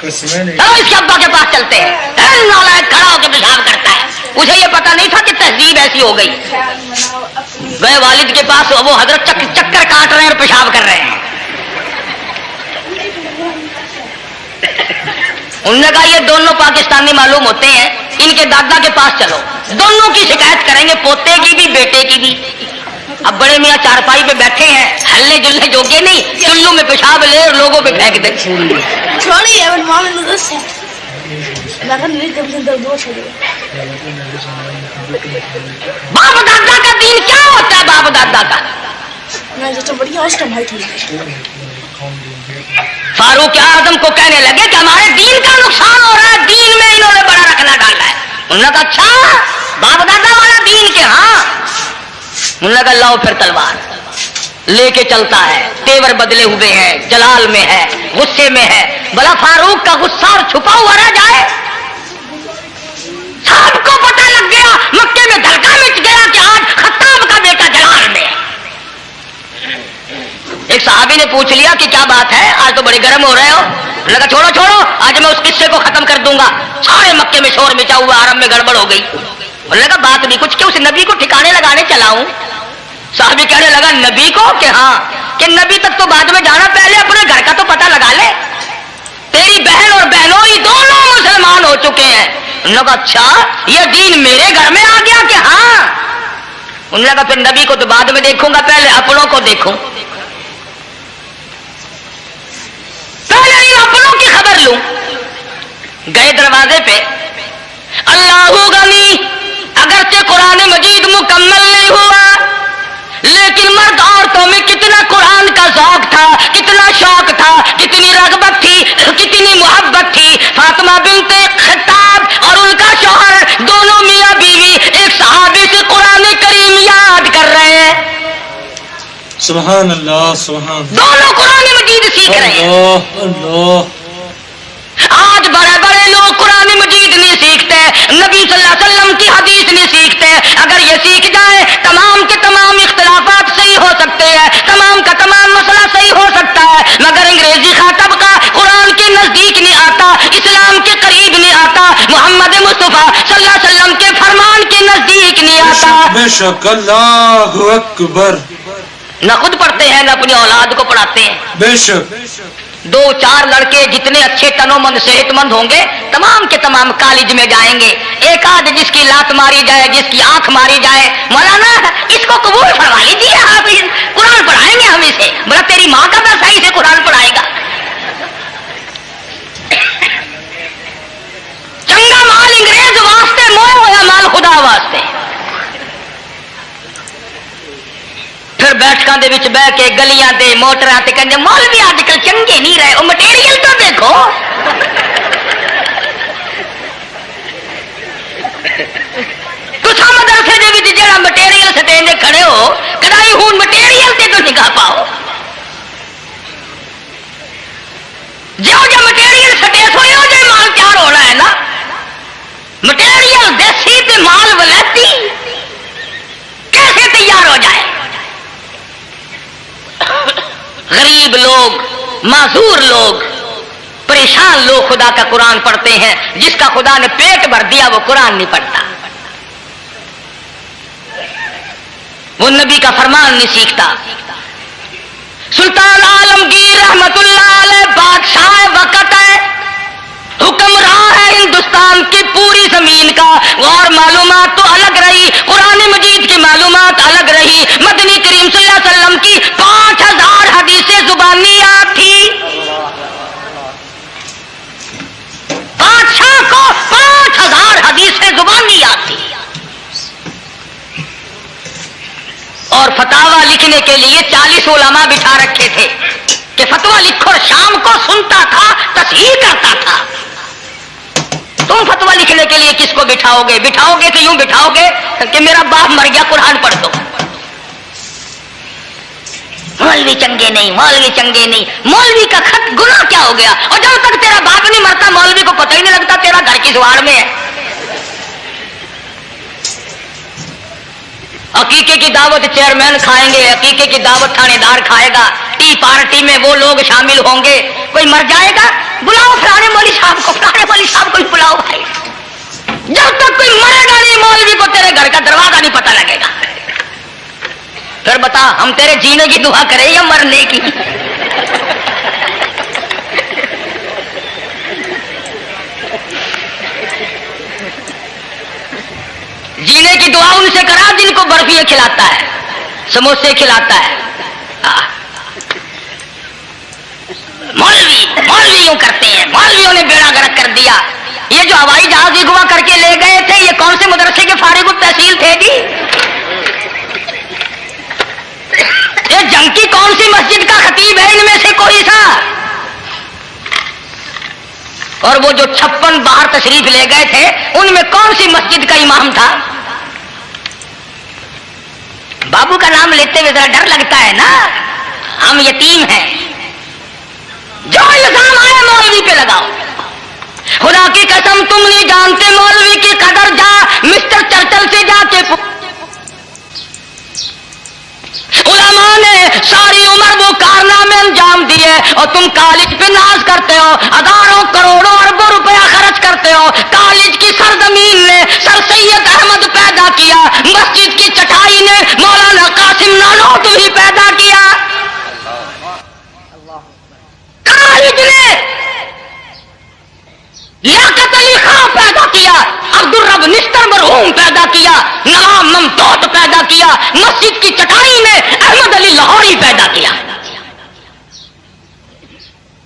چلو اس کے ابا کے پاس چلتے ہیں. نالائق کھڑا ہو کے پیشاب کرتا ہے. اسے یہ پتا نہیں تھا کہ تہذیب ایسی ہو گئی. گئے والد کے پاس، وہ حضرت چکر کاٹ رہے ہیں اور پیشاب کر رہے ہیں. انہوں نے کہا یہ دونوں پاکستانی معلوم ہوتے ہیں، ان کے دادا کے پاس چلو، دونوں کی شکایت کریں گے، پوتے کی بھی بیٹے کی بھی. اب بڑے میاں چارپائی پہ بیٹھے ہیں، ہلنے جلنے جوگے نہیں، چلو میں پیشاب لے اور لوگوں پہ پھینک دے. باپ دادا کا دین کیا ہوتا ہے؟ باپ دادا کا فاروق اعظم کو کہنے لگے کہ ہمارے دین کا نقصان ہو رہا ہے، دین میں انہوں نے بڑا رکھنا ڈالا ہے. انہوں نے کہا اچھا باپ دادا والا دین کے؟ ہاں. انہوں نے کہا لاؤ پھر تلوار. लेके चलता है, तेवर बदले हुए हैं, जलाल में है, गुस्से में है। भला फारूक का गुस्सा और छुपा हुआ रह जाए? सबको पता लग गया, मक्के में धड़का मच गया कि आज खत्ताब का बेटा जलाल में है। एक साहबी ने पूछ लिया कि क्या बात है, आज तो बड़े गर्म हो रहे हो। लगा छोड़ो छोड़ो, आज मैं उस किस्से को खत्म कर दूंगा। सारे मक्के में शोर मचा हुआ, आरंभ में गड़बड़ हो गई। लगा बात भी कुछ कि उस नबी को ठिकाने लगाने चला हूं। साहबी कहने लगा नबी को कि हाँ, कि नबी तक तो बाद में जाना, पहले अपने घर का तो पता लगा ले। तेरी बहन और बहनोई दोनों मुसलमान हो चुके हैं। उन्होंने कहा अच्छा, ये दीन मेरे घर में आ गया कि हाँ। उन्होंने कहा फिर नबी को तो बाद में देखूंगा, पहले अपनों को देखूं, पहले इन अपनों की खबर लूं। गए दरवाजे पे, अल्लाहु गनी, अगरचे कुरान मजीद मुकम्मल नहीं हुआ, लेकिन मर्द औरतों में कितना कुरान का ज़ौक़ था, कितना शौक था, कितनी रग़बत थी, कितनी मोहब्बत थी। फातिमा बिन्ते खत्ताब और उनका शौहर दोनों मियां बीवी एक सहाबी से कुरान करीम याद कर रहे हैं। सुभान अल्लाह, सुभान। दोनों कुरान मजीद सीख रहे हैं। अल्लाह। आज बड़े बड़े लोग कुरान मजीद नहीं सीखते, नबी सल्लल्लाहु अलैहि वसल्लम की हदीस नहीं सीखते। अगर ये सीख जाए, तमाम के तमाम इख्तिलाफात सही हो सकते हैं, तमाम का तमाम मसला सही हो सकता है। मगर अंग्रेजी खातब का कुरान के नजदीक नहीं आता, इस्लाम के करीब नहीं आता, मोहम्मद मुस्तफा सल्लल्लाहु अलैहि वसल्लम के फरमान के नजदीक नहीं आता। बेशक, अल्लाहु अकबर। न खुद पढ़ते हैं, न अपनी औलाद को पढ़ाते हैं। बेशक। दो चार लड़के जितने अच्छे तनोमंद सेहतमंद होंगे, तमाम के तमाम कॉलेज में जाएंगे। एक आध जिसकी लात मारी जाए, जिसकी आंख मारी जाए, मौलाना इसको कबूल फरमा लीजिए, आप कुरान पढ़ाएंगे हम इसे। बोला तेरी माँ का पैसा इसे कुरान पढ़ाएगा। चंगा माल अंग्रेज वास्ते, मोह होया माल खुदा वास्ते। फिर बैठकों के विच बह के गलियां ते मोटरां ते कहंदे मौलवी आजकल चंगे नहीं रहे, मटेरियल तो देखो। तुसा मदरसे दे विच जेड़ा मटेरियल सटेंदे खड़े हो, कदाई हुण मटेरियल ते तो निगाह पाओ। जो जो मटेरियल सटे सो यो जो माल तैयार होना है ना। मटेरियल देसी ते माल वलैती कैसे तैयार हो जाए? गरीब लोग, माजूर लोग, परेशान लोग खुदा का कुरान पढ़ते हैं। जिसका खुदा ने पेट भर दिया वो कुरान नहीं पढ़ता, वो नबी का फरमान नहीं सीखता। सुल्तान आलमगीर रहमतुल्लाह अलैह बादशाह वक्त है, हुक्मरान है हिंदुस्तान की पूरी जमीन का। और मालूमात तो अलग रही, कुरान मजीद की मालूमात अलग रही। मदनी करीम सल्लल्लाहु अलैहि वसल्लम की 5000 हदीसें जुबानियात थी। बादशाह को 5000 हदीसें जुबानियात थी। और फतावा लिखने के लिए 40 उलमा बिठा रखे थे कि फतवा लिखो। शाम को सुनता था, तस्हीह करता था। तुम फतवा लिखने के लिए किसको बिठाओगे? बिठाओगे तो यूं बिठाओगे कि मेरा बाप मर गया, कुरान पढ़ दो। मौलवी चंगे नहीं, मौलवी चंगे नहीं। मौलवी का खत गुनाह क्या हो गया? और जब तक तेरा बाप नहीं मरता, मौलवी को पता ही नहीं लगता तेरा घर किस वार में है। अकीके की दावत चेयरमैन खाएंगे, अकीके की दावत थानेदार खाएगा, टी पार्टी में वो लोग शामिल होंगे। कोई मर जाएगा, बुलाओ फलाने मौलवी साहब को, फलाने मौलवी साहब को बुलाओ भाई। जब तक कोई मरेगा नहीं, मौलवी को तेरे घर का दरवाजा नहीं पता लगेगा। फिर बता, हम तेरे जीने की दुआ करें या मरने की? जीने की दुआ उनसे करा जिनको बर्फियां खिलाता है, समोसे खिलाता है। मौलवी यूं करते हैं, मौलवियों ने बेड़ा गर्क कर दिया। ये जो हवाई जहाज अगवा करके ले गए थे, ये कौन से मदरसे के फारिग तहसील थे जी? ये जंग की कौन सी मस्जिद का खतीब है इनमें से कोई सा? और वो जो 56 बाहर तशरीफ ले गए थे, उनमें कौन सी मस्जिद का इमाम था? बाबू का नाम लेते हुए जरा डर लगता है ना, हम यतीम हैं। जो इल्जाम आए मौलवी पे लगाओ। खुदा की कसम तुम नहीं जानते मौलवी की कदर, जा मिस्टर चर्चल से जाके उलमा ने सारी उम्र वो कारनामे अंजाम दिए और तुम कॉलेज पे नाज करते हो, हजारों करोड़ों अरबों रुपया खर्च करते हो। कॉलेज की सरजमीन ने सर सैयद अहमद पैदा किया, मस्जिद की चटाई ने मौलाना कासिम नानोतवी पैदा किया, कॉलेज ने लियाकत अली खां पैदा किया, अब्दुल रब निस्तर मरहूम पैदा किया, नवाब ममदूद पैदा किया, मस्जिद की चटाई में अहमद अली लाहौरी पैदा किया,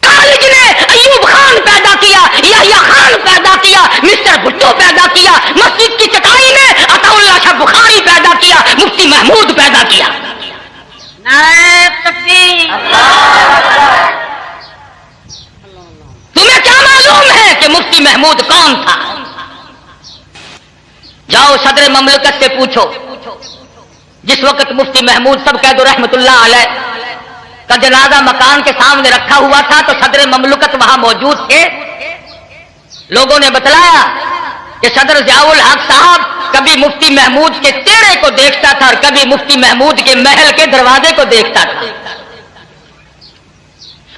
कॉलेज ने अयूब खान पैदा किया, याह्या खान पैदा किया, मिस्टर भुट्टो पैदा किया, मस्जिद की चटाई ने अताउल्लाह शाह बुखारी पैदा किया, मुफ्ती महमूद पैदा किया। नारे तकबीर। तुम्हें क्या मालूम है कि मुफ्ती महमूद कौन था? जाओ सदर ममलकत से पूछो। जिस वक्त मुफ्ती महमूद सब कह दो रहमतुल्लाह अलैह का जनाजा मकान के सामने रखा हुआ था तो सदर ममलकत वहां मौजूद थे। लोगों ने बतलाया कि सदर ज़ियाउल हक साहब कभी मुफ्ती महमूद के चेहरे को देखता था और कभी मुफ्ती महमूद के महल के दरवाजे को देखता था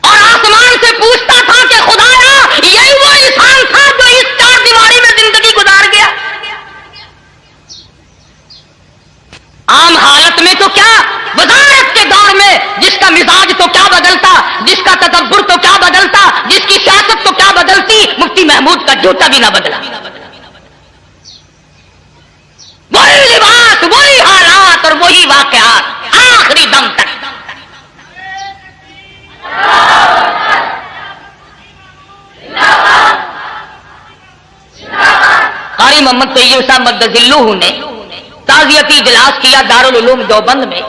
और आसमान से पूछता था कि खुदाया यही वो इंसान था जो इस चार दीवारी में जिंदगी गुजार गया। आम हालत में तो क्या, वज़ारत के दौर में जिसका मिजाज तो क्या बदलता, जिसका तदब्बुर तो क्या बदलता, जिसकी सियासत तो क्या बदलती, मुफ्ती महमूद का जूता भी ना बदला। वही लिबास, वही हालात और वही वाकयात आखिरी दम तक। कारी मोहम्मद तैयब साहब मद्दजिल्लुहु ने ताज़ियती इजलास किया दारुल उलूम देवबंद में,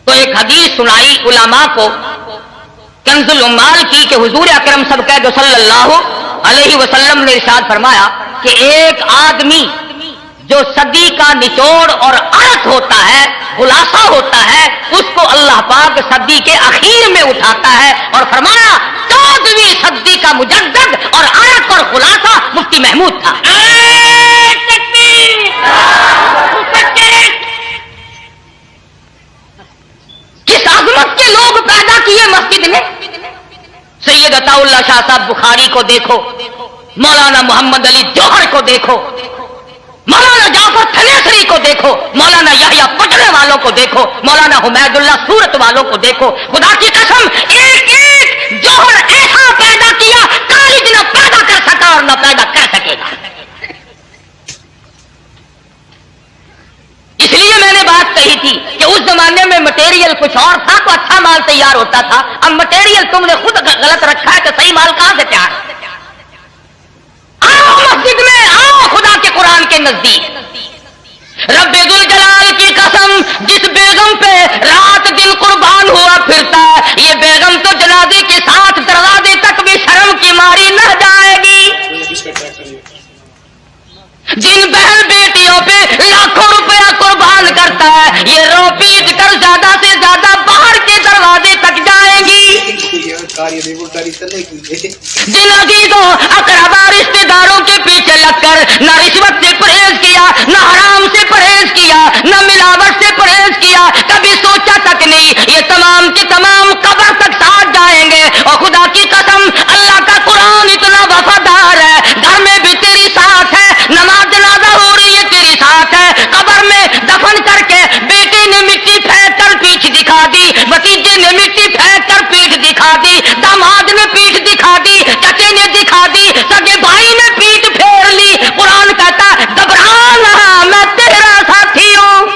तो एक हदीस सुनाई उलमा को कंजुल उम्माल की कि हुजूर अकरम सल्लल्लाहु अलैहि वसल्लम ने इरशाद फरमाया कि एक आदमी जो सदी का निचोड़ और अर्थ होता है, खुलासा होता है, उसको अल्लाह पाक सदी के आखिर में उठाता है और फरमाया 14वीं सदी का मुजद्दद और अर्थ और खुलासा मुफ्ती महमूद था। किस अजमत के लोग पैदा किए मस्जिद ने। सैयद अताउल्लाह शाह साहब बुखारी को देखो, मौलाना मोहम्मद अली जौहर को देखो, मौलाना जाफर थनेसरी को देखो, मौलाना याह्या पटने वालों को देखो, मौलाना हुमैदुल्लाह सूरत वालों को देखो। खुदा की कसम एक एक जौहर ऐसा पैदा किया कॉलेज न पैदा कर सका और न पैदा कर सकेगा। इसलिए मैंने बात कही थी कि उस जमाने में मटेरियल कुछ और था तो अच्छा माल तैयार होता था। अब मटेरियल तुमने खुद गलत रखा है तो सही माल कहां से तैयार? आओ मस्जिद में, आओ खुदा के कुरान के नजदीक। रब्बे दुल जलाल की कसम, जिस बेगम पे रात दिन कुर्बान हुआ फिरता है, ये बेगम तो जनाजे के साथ दरवाजे तक भी शर्म की मारी न जाएगी। जिन बहन बेटियों पे लाखों रुपया कुर्बान करता है, ये रो पीट कर ज्यादा से ज्यादा बाहर के दरवाजे तक जाएगी। जिन अजीजों अकरबा रिश्तेदारों के पीछे लगकर न रिश्वत से परहेज किया, न हराम से परहेज किया, न मिलावट से परहेज किया, कभी सोचा तक नहीं, ये तमाम के तमाम कब्र तक साथ जाएंगे। और खुदा की कसम अल्लाह का कुरान इतना वफादार है, घर में भी तेरी साथ है, नमाज जनाजा हो रही है तेरी साथ है, कब्र में दफन करके बेटे ने मिट्टी फेंक कर पीठ दिखा दी, भतीजे ने मिट्टी फेंक कर पीठ दिखा दी, दामाद ने पीठ दिखा दी, चचे ने दिखा दी, सगे भाई ने पीठ फेर ली। कुरान कहता घबराना मैं तेरा साथी हूं।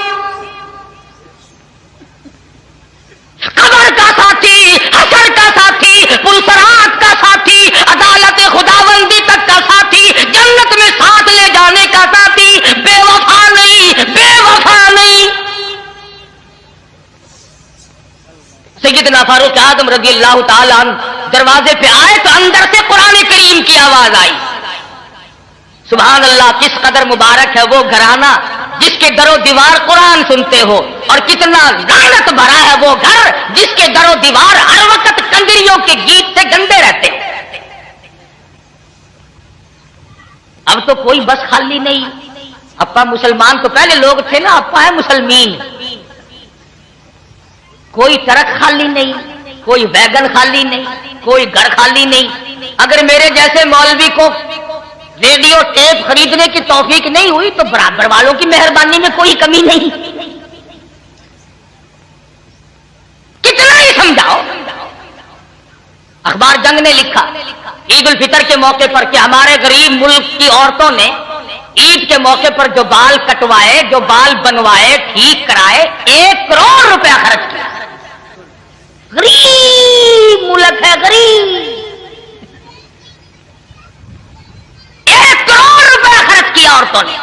कब्र का साथी, हशर का साथी, पुलसरात का साथी, अदालत खुदाबंदी तक का साथी, जन्नत में साथ ले जाने का साथी, बेवफा नहीं, बेवफा नहीं। सैयदना फारूक आजम रज़ियल्लाहु ताला अन्हु दरवाजे पे आए तो अंदर से कुरान करीम की आवाज आई। सुभान अल्लाह, किस कदर मुबारक है वो घराना جس کے در و دیوار قرآن سنتے ہو، اور کتنا لعنت بھرا ہے وہ گھر جس کے در و دیوار ہر وقت کنجریوں کے گیت سے گندے رہتے ہیں۔ اب تو کوئی بس خالی نہیں، اپا مسلمان تو پہلے لوگ تھے نا، اپا ہے مسلمین۔ کوئی ٹرک خالی نہیں، کوئی ویگن خالی نہیں، کوئی گھر خالی نہیں۔ اگر میرے جیسے مولوی کو ریڈیو ٹیپ خریدنے کی توفیق نہیں ہوئی تو برابر والوں کی مہربانی میں کوئی کمی نہیں۔ کتنا ہی سمجھاؤ۔ اخبار جنگ نے لکھا عید الفطر کے موقع پر کہ ہمارے غریب ملک کی عورتوں نے عید کے موقع پر جو بال کٹوائے، جو بال بنوائے، ٹھیک کرائے، 1 کروڑ روپیہ خرچ کیا۔ غریب ملک ہے، غریب، 1 کروڑ روپیہ خرچ کیا عورتوں نے۔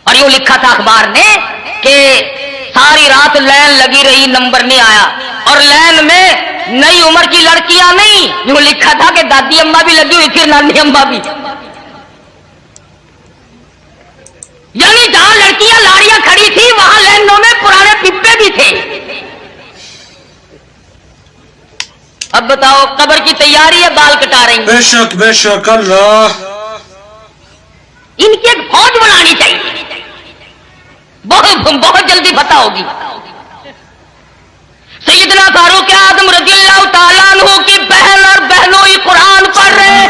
اور یوں لکھا تھا اخبار نے کہ ساری رات لائن لگی رہی، نمبر نہیں آیا، اور لائن میں نئی عمر کی لڑکیاں نہیں، یوں لکھا تھا کہ دادی اماں بھی لگی ہوئی تھی، نانی اماں بھی، یعنی جہاں لڑکیاں لاڑیاں کھڑی تھی وہاں لائنوں میں پرانے پپے بھی تھے۔ اب بتاؤ قبر کی تیاری ہے، بال کٹا رہی ہیں۔ بے شک اللہ، ان کی ایک فوج بنانی چاہیے، بہت جلدی فتح ہوگی۔ سیدنا فاروق اعظم رضی اللہ تعالیٰ عنہ کی بہن اور بہنوئی قرآن پڑھ رہے،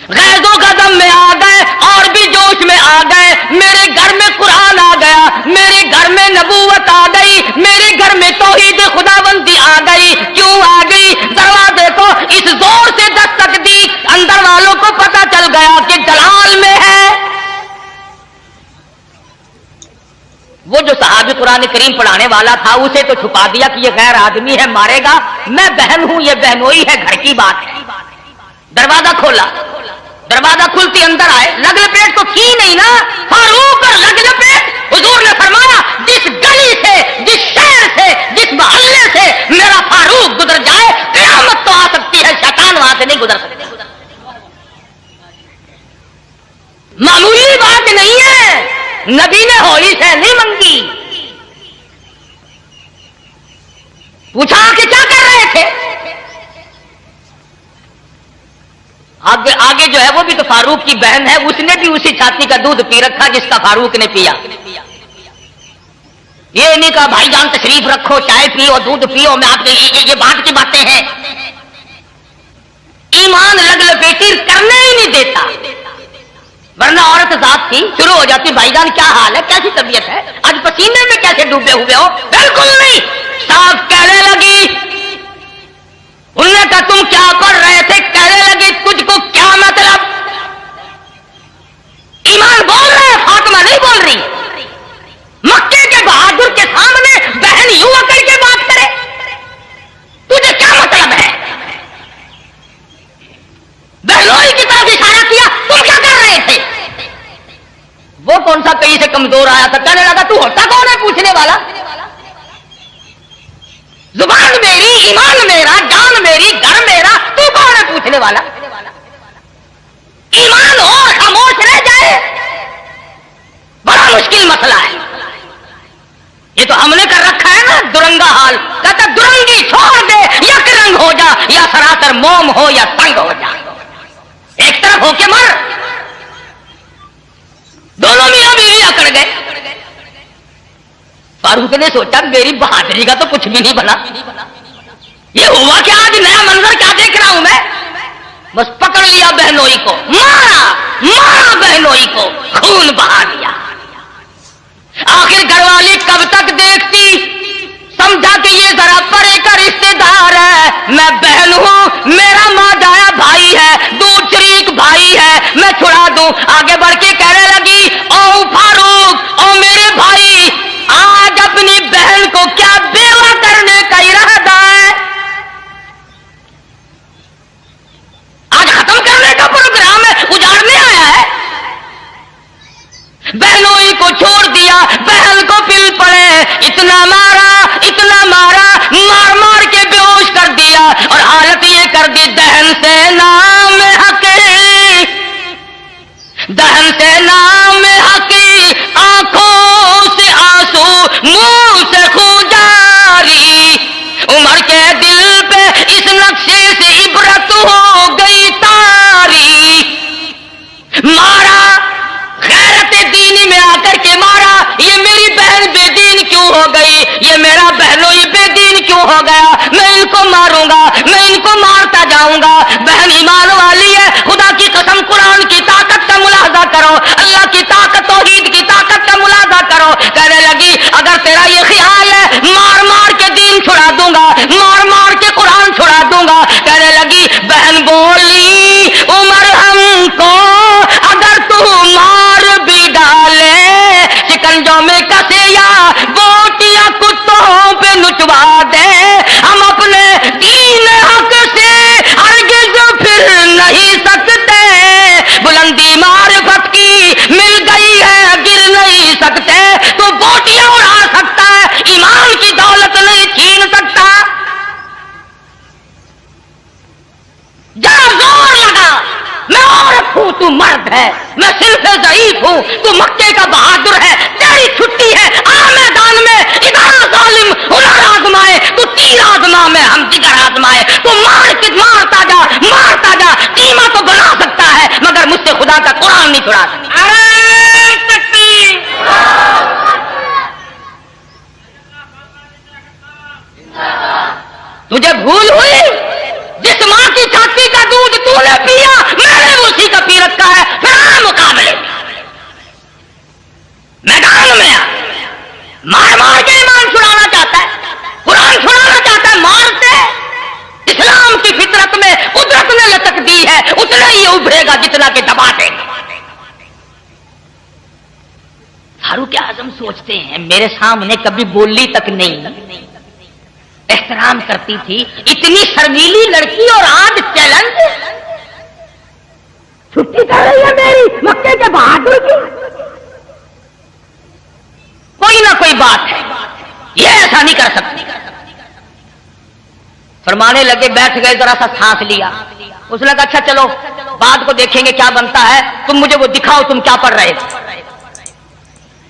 غیظ و غضب میں آ گئے اور بھی جوش میں آ گئے۔ میرے گھر میں قرآن آ گیا، میرے گھر میں نبوت آ گئی، میرے گھر میں توحید خداوندی آ گئی۔ کیوں آ گئی؟ دروازے کو اس زور سے دستک دی، اندر والوں کو پتہ چل گیا کہ جلال میں ہے۔ وہ جو صحابی قرآن کریم پڑھانے والا تھا اسے تو چھپا دیا کہ یہ غیر آدمی ہے، مارے گا، میں بہن ہوں، یہ بہنوئی ہے، گھر کی بات ہے۔ دروازہ کھولا، دروازہ کھلتی اندر آئے، لگ لپیٹ تو کی نہیں نا، فاروق اور لگ لپیٹ۔ حضور نے فرمایا جس گلی سے، جس شہر سے، جس محلے سے میرا فاروق گزر جائے قیامت تو آ سکتی ہے، شیطان وہاں سے نہیں گزر سکتے۔ معمولی بات نہیں ہے، نبی نے ہولی سے نہیں منگی۔ پوچھا کہ کیا کر رہے تھے؟ آگے جو ہے وہ بھی تو فاروق کی بہن ہے، اس نے بھی اسی چھاتی کا دودھ پی رکھا جس کا فاروق نے پیا۔ یہ نہیں کہا بھائی جان تشریف رکھو، چائے پیو، دودھ پیو، میں آپ یہ بات کی باتیں ہیں۔ ایمان لگ لپیٹی کرنے ہی نہیں دیتا، ورنہ عورت ذات تھی شروع ہو جاتی، بھائی جان کیا حال ہے، کیسی طبیعت ہے، آج پسینے میں کیسے ڈوبے ہوئے ہو؟ بالکل نہیں، صاف کہنے لگی۔ انہوں نے کہا تم کیا کر رہے تھے؟ کہنے لگی تجھ کو کیا مطلب؟ ایمان بول رہے ہیں، فاطمہ نہیں بول رہی۔ مکے کے بہادر کے سامنے بہن یوں اکڑ کے بات کرے، تجھے کیا مطلب ہے؟ بہنوئی کی طرف اشارہ کیا، تم کیا کر رہے تھے؟ وہ کون سا کہیں سے کمزور آیا تھا، کہنے لگا تو ہوتا کون ہے پوچھنے والا؟ زبان میری، ایمان میرا، جان میری، گھر میرا، تو کون ہے پوچھنے والا؟ ایمان ہو خاموش رہ جائے، بڑا مشکل مسئلہ ہے۔ یہ تو ہم نے کر رکھا ہے نا درنگا حال، کہتا درنگی چھوڑ دے، یک رنگ ہو جا، یا سراسر موم ہو یا سنگ ہو جا، ایک طرف ہو کے مر۔ دونوں میاں بیوی اکڑ گئے۔ فاروق نے سوچا میری بہادری کا تو کچھ بھی نہیں بنا، یہ ہوا کیا، آج نیا منظر کیا دیکھ رہا ہوں میں؟ بس پکڑ لیا بہنوئی کو، مارا بہنوئی کو، خون بہا دیا۔ آخر گھر والی کب تک دیکھتی، سمجھا کہ یہ ذرا پرے کا رشتے دار ہے، میں بہن ہوں، میرا ماں جایا بھائی ہے، دودھ شریک بھائی ہے، میں چھڑا دوں۔ آگے بڑھ کے کہنے لگی او فاروق، او میرے بھائی، آج اپنی بہن کو کیا بیوہ کرنے کا ارادہ ہے؟ آج ختم کرنے کا پروگرام ہے، اجاڑنے آیا ہے؟ بہنوئی کو چھوڑ دیا، بہن کو پل پڑے، اتنا مارا، مار مار کے بے ہوش کر دیا، اور حالت یہ کر دی دہن سے نام حقی، دہن سے نام حقی، ہو گئی، یہ میرا بہنوئی بے دین کیوں ہو گیا، میں ان کو ماروں گا، میں ان کو مارتا جاؤں گا۔ بہن ایمان والی ہے، خدا کی قسم قرآن کی طاقت کا ملاحظہ کرو، اللہ کی طاقت توحید کی طاقت کا ملاحظہ کرو۔ کہنے لگی اگر تیرا یہ خیال ہے مار مار کے دین چھڑا دوں گا، مار مار کے قرآن چھڑا دوں گا۔ کہنے لگی بہن بولی عمر ہم کو اگر تو مار بھی ڈالے، شکنجوں میں کسے یا بوٹیاں کتوں پہ نچوا دے، ہم اپنے دین حق سے ہرگز پھر نہیں سکتے، بلندی معرفت کی مل گئی ہے گر نہیں سکتے، تو بوٹیاں اڑا سکتا ہے ایمان کی دولت نہیں چھین سکتا۔ جا زور لگا، میں عورت ہوں تو مرد ہے، میں صرف ضعیف ہوں تو مکے کا بہادر ہے، تیری چھٹی ہے آ میدان میں، ادھر ظالم ہنر آزمائے تو تیر آزما میں ہم جگر آزمائے، تو مارتا جا مارتا جا، قیمہ تو بنا سکتا ہے مگر مجھ سے خدا کا قرآن نہیں چھڑا سکتا۔ تجھے بھول ہوئی؟ جس ماں کی چھاتی کا دودھ تو نے پیا میں نے اسی کا پی رکھا ہے، پھر مقابلے میدان میں مار مار کے ایمان چھڑانا چاہتا ہے، قرآن چھڑانا چاہتا ہے، مارتے اسلام کی فطرت میں قدرت نے لٹک دی ہے، اتنا ہی ابھرے گا جتنا کہ دبا دے گا۔ فاروق اعظم سوچتے ہیں میرے سامنے کبھی بولی تک نہیں، احترام کرتی تھی، اتنی شرمیلی لڑکی اور آج چیلنج، چھٹی کر رہی ہے میری مکے کے بہادر کی، کوئی نہ کوئی بات ہے، یہ ایسا نہیں کر سکتی۔ فرمانے لگے، بیٹھ گئے، ذرا سا سانس لیا، اس نے کہا اچھا چلو بعد کو دیکھیں گے کیا بنتا ہے، تم مجھے وہ دکھاؤ تم کیا پڑھ رہے تھے،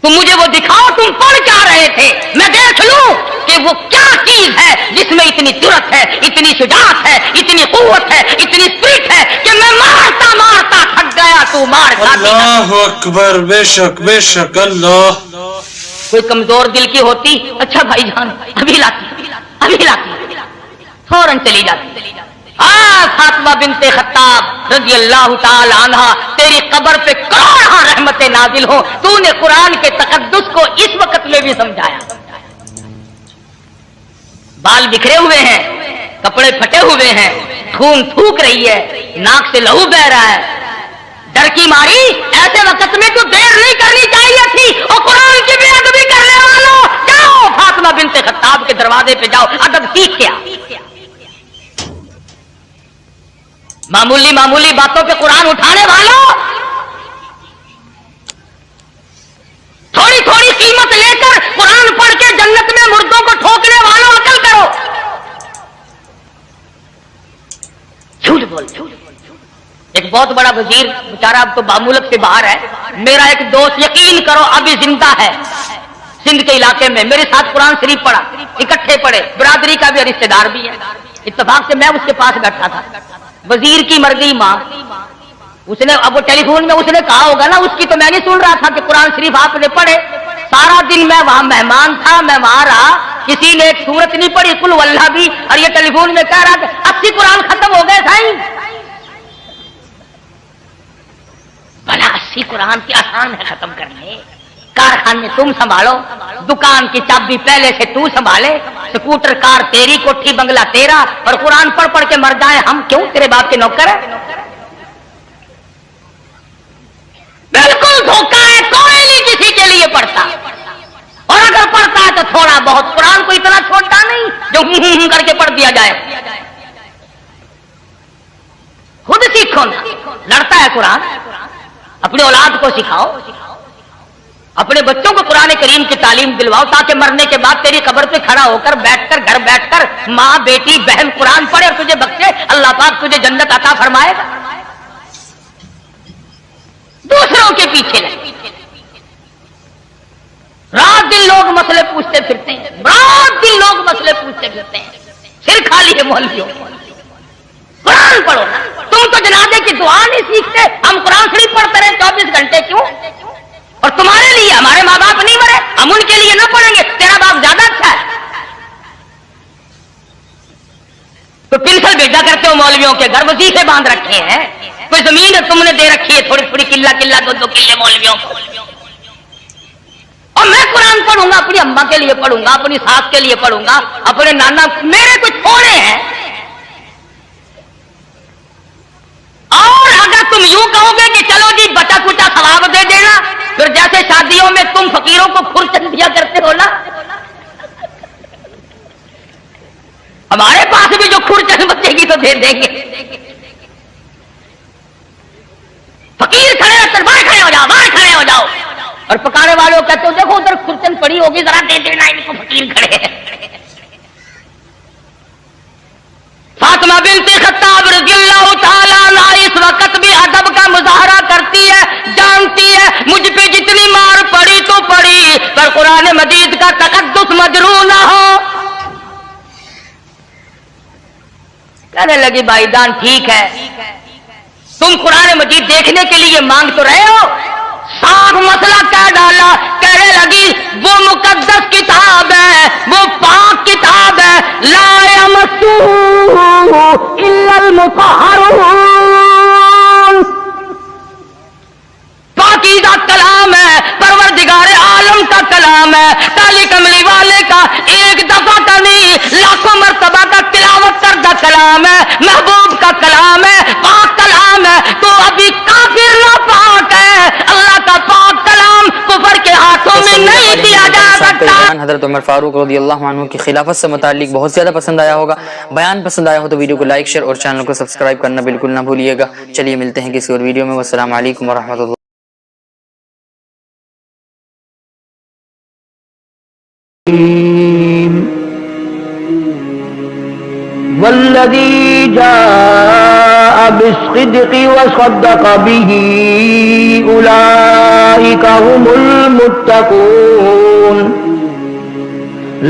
تم مجھے وہ دکھاؤ تم پڑھ کیا رہے تھے، میں دیکھ لوں کہ وہ کیا چیز ہے جس میں اتنی جرأت ہے، اتنی شجاعت ہے، اتنی قوت ہے، اتنی اسپرٹ ہے کہ میں مارتا مارتا تھک گیا تو مار کھاتی۔ اللہ اکبر، بے شک بے شک اللہ۔ کوئی کمزور دل کی ہوتی اچھا بھائی جان ابھی لاتی فوراً چلی جاتی۔ فاطمہ بنت خطاب رضی اللہ تعالی عنہ، تیری قبر پہ کروڑوں رحمتیں نازل ہو، تو نے قرآن کے تقدس کو اس وقت میں بھی سمجھایا۔ بال بکھرے ہوئے ہیں، کپڑے پھٹے ہوئے ہیں، خون تھوک رہی ہے، ناک سے لہو بہ رہا ہے، ڈر کی ماری ایسے وقت میں تو دیر نہیں کرنی چاہیے تھی، اور قرآن کی بے ادبی کرنے والوں جاؤ فاطمہ بنت خطاب کے دروازے پہ جاؤ، ادب سیکھ کے آؤ۔ معمولی معمولی باتوں پہ قرآن اٹھانے والوں، تھوڑی تھوڑی قیمت لے کر قرآن پڑھ کے جنت میں مردوں کو ٹھوکنے والوں عقل کرو۔ جھوٹ بول، ایک بہت بڑا وزیر بیچارہ اب تو باملک سے باہر ہے، میرا ایک دوست یقین کرو ابھی زندہ ہے سندھ کے علاقے میں، میرے ساتھ قرآن شریف پڑھا، اکٹھے پڑھے، برادری کا بھی رشتے دار بھی ہے، اتفاق سے میں اس کے پاس بیٹھا تھا، وزیر کی مر گئی ماں، اس نے اب وہ ٹیلی فون میں اس نے کہا ہوگا نا، اس کی تو میں نہیں سن رہا تھا کہ قرآن شریف آپ نے پڑھے، سارا دن میں وہاں مہمان تھا، میں وہاں رہا، کسی نے ایک سورت نہیں پڑھی قل واللہ بھی، اور یہ ٹیلی فون میں کہہ رہا کہ 80 قرآن ختم ہو گئے سائیں۔ بھلا 80 قرآن کی آسان ہے ختم کرنے، کارخانے تم سنبھالو، دکان کی چابی پہلے سے تو سنبھالے، سکوٹر کار تیری، کوٹھی بنگلہ تیرا، اور قرآن پڑھ پڑھ کے مر جائیں ہم کیوں تیرے باپ کے نوکر ہیں؟ بالکل دھوکہ ہے، کوئی نہیں کسی کے لیے پڑھتا، اور اگر پڑھتا ہے تو تھوڑا بہت، قرآن کو اتنا چھوٹا نہیں جو کر کے پڑھ دیا جائے۔ خود سیکھو نا، لڑتا ہے قرآن، اپنے اولاد کو سکھاؤ، اپنے بچوں کو قرآن کریم کی تعلیم دلواؤ، تاکہ مرنے کے بعد تیری قبر پہ کھڑا ہو کر بیٹھ کر گھر بیٹھ کر ماں بیٹی بہن قرآن پڑھے اور تجھے بخشے، اللہ پاک تجھے جنت عطا فرمائے گا۔ دوسروں کے پیچھے لگے، رات دن لوگ مسئلے پوچھتے پھرتے ہیں، رات دن لوگ مسئلے پوچھتے پھرتے ہیں، سر خالی ہے مولویوں، قرآن پڑھو نا، تم تو جنازے کی دعا نہیں سیکھتے، ہم قرآن شریف پڑھتے رہے 24 گھنٹے کیوں؟ اور تمہارے لیے ہمارے ماں باپ نہیں مرے، हम उनके लिए ना पढ़ेंगे, तेरा बाप ज्यादा अच्छा है। तो पिंसल भेजा करते हो मौलवियों के घर, वजीफे बांध रखे हैं, कोई जमीन तुमने दे रखी है थोड़ी थोड़ी, किल्ला किल्ला 2-2 किल्ले मौलवियों को। और मैं कुरान पढ़ूंगा, अपनी अम्मा के लिए पढ़ूंगा, अपनी सास के लिए पढ़ूंगा, अपने नाना, मेरे कुछ थोड़े हैं। और अगर तुम यूं कहोगे कि चलो जी बचा कुचा सवाब दे देना, फिर जैसे शादियों में तुम फकीरों को खुरचन दिया करते हो ना, हमारे पास भी जो खुरचन बचेगी तो दे देंगे। फकीर खड़े हो, बाहर खड़े हो जाओ, बाहर खड़े हो जाओ, और पकाने वालों कहते हो देखो उधर खुरचन पड़ी होगी, जरा दे देना इनको, फकीर खड़े हैं। फातिमा बिनते खत्ताब रज़ियल्लाहु ताला अन्हा इस वक्त भी अदब का मुजाहरा करती है, जानती है मुझ पे जितनी मार पड़ी तो पड़ी, पर कुरान मजीद का तकद्दुस मजरू ना हो। कहने लगी भाईजान ठीक है, तुम कुरान मजीद देखने के लिए मांग तो रहे हो, साफ मसला क्या डाला। कहने लगी वो मुकद्दस किताब है, वो पाक किताब है, ला यमस्सुहु इल्लल मुतहहरून, पाकीज़ा कलाम है, परवरदिगार आलम का कलाम है, काली कमली वाले का एक दफा का नहीं लाखों मर्तबा का तिलावत करदा कलाम है, महबूब का कलाम है, पाक कलाम है। तो अभी काफिर ना पाक है, अल्लाह का पाक कलाम कुफर के हाथों में नहीं दिया जा सकता। हज़रत उमर फारूक रज़ियल्लाहु अन्हु की खिलाफत से मुतालिक बहुत ज़्यादा पसंद आया होगा। बयान पसंद आया हो तो वीडियो को लाइक शेयर और चैनल को सब्सक्राइब करना बिल्कुल ना भूलिएगा। चलिए मिलते हैं किसी और वीडियो में। वस्सलामु अलैकुम वरहमतुल्लाह। वल्लज़ी जाअ बिस्सिद्क़ि वसद्दक़ बिही उलाइका हुमुल मुत्तक़ून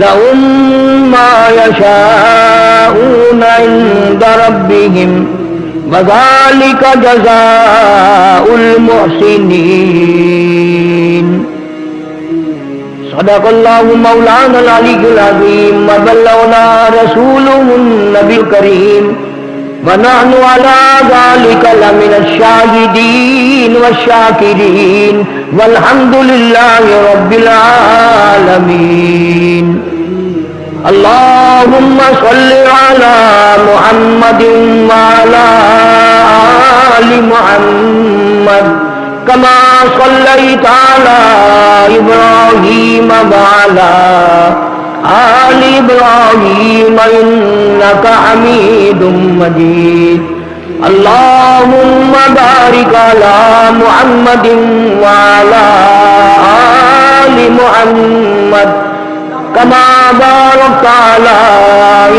लहुम मा यशाऊन इंदा रब्बिहिम वज़ालिका जज़ाउल मुहसिनीन। सदक़ल्लाहु मौलानल अलीयुल अज़ीम व बल्लगना रसूलुहुन नबील करीम व नहनु अला ज़ालिका लमिनश शाहिदीन वश्शाकिरीन वल्हम्दुलिल्लाहि रब्बिल आलमीन। अल्लाहुम्मा सल्लि अला मुहम्मदिन व अला आलि मुहम्मद कमा सल्लैता अला इब्राहीम व अला आलि इब्राहीम इन्नका हमीदुम मजीद। अल्लाहुम्मा बारिक अला मुहम्मदिन व अला आलि मुहम्मद कमा बारकता अला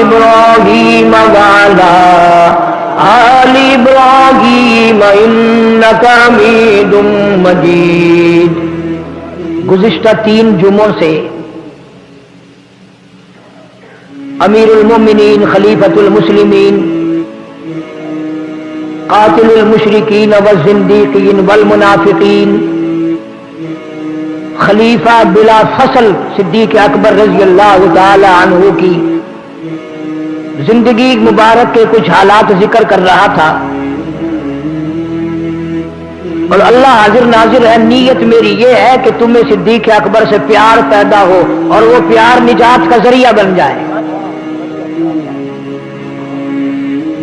इब्राहीम व अला आलि इब्राहीम इन्नका हमीदुम मजीद। गुज़िश्ता 3 जुमों से अमीरुल मोमिनीन खलीफतुल मुस्लिमीन कातिलुल मुशरिकीन व ज़िंदीक़ीन वल मुनाफ़िक़ीन खलीफा बिला फसल सिद्दीक़ अकबर रज़ियल्लाहु ताला अन्हु की जिंदगी मुबारक के कुछ हालात जिक्र कर रहा था। और अल्लाह हाजिर नाजिर है, नीयत मेरी ये है कि तुम्हें सिद्दीक़ अकबर से प्यार पैदा हो और वो प्यार निजात का जरिया बन जाए।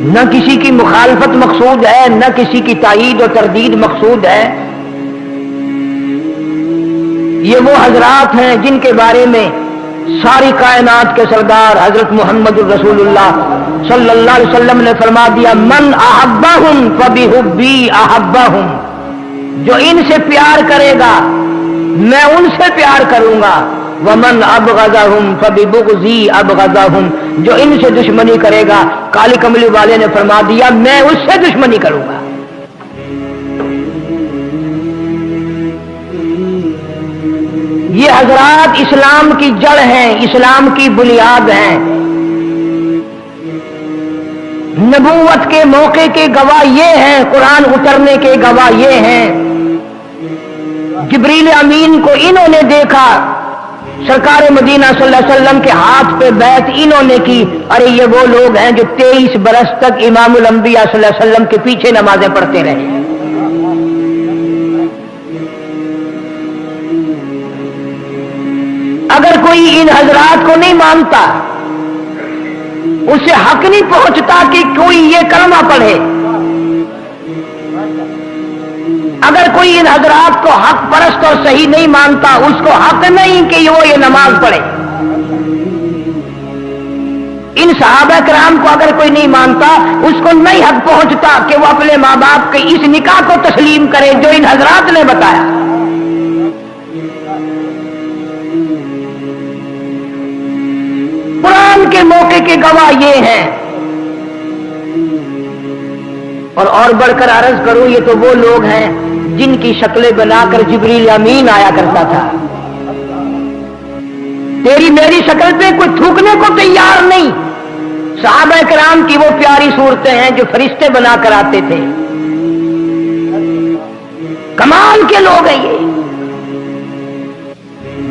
न किसी की मुखालफत मकसूद है, न किसी की तायीद और तरदीद मकसूद है। ये वो हजरात हैं जिनके बारे में सारी कायनात के सरदार हजरत मोहम्मद रसूलुल्लाह सल्लल्लाहु अलैहि वसल्लम ने फरमा दिया, मन अहब्बहुम फबिहुब्बी अहब्बहुम, जो इनसे प्यार करेगा मैं उनसे प्यार करूंगा। वमन अबग़ज़हुम फबिबुग़ज़ी अबग़ज़हुम, जो इनसे दुश्मनी करेगा, काली कमली वाले ने फरमा दिया, मैं उससे दुश्मनी करूंगा। ये हजरात इस्लाम की जड़ हैं, इस्लाम की बुनियाद हैं। नबूवत के मौके के गवाह ये हैं, कुरान उतरने के गवाह ये हैं। जिब्रील अमीन को इन्होंने देखा सरकार मदीना सल्लल्लाहु अलैहि वसल्लम के हाथ पे बैत इन्होंने की। अरे ये वो लोग हैं जो 23 बरस तक इमामुल अंबिया सल्लल्लाहु अलैहि वसल्लम के पीछे नमाजें पढ़ते रहे। अगर कोई इन हजरात को नहीं मानता, उसे हक नहीं पहुंचता कि कोई ये कलमा पढ़े। अगर कोई इन हजरात को हक परस्त और सही नहीं मानता, उसको हक नहीं कि वो ये नमाज पढ़े। इन सहाबा कराम को अगर कोई नहीं मानता, उसको नहीं हक पहुंचता कि वो अपने माँ बाप के इस निकाह को तस्लीम करे जो इन हजरात ने बताया। कुरान के मौके के गवाह ये हैं। और बढ़कर अर्ज करूं, ये तो वो लोग हैं जिनकी शक्लें बनाकर जिब्रील अमीन आया करता था। तेरी मेरी शक्ल पे कोई थूकने को तैयार नहीं। सहाबा किराम की वो प्यारी सूरतें हैं जो फरिश्ते बनाकर आते थे। कमाल के लोग हैं ये।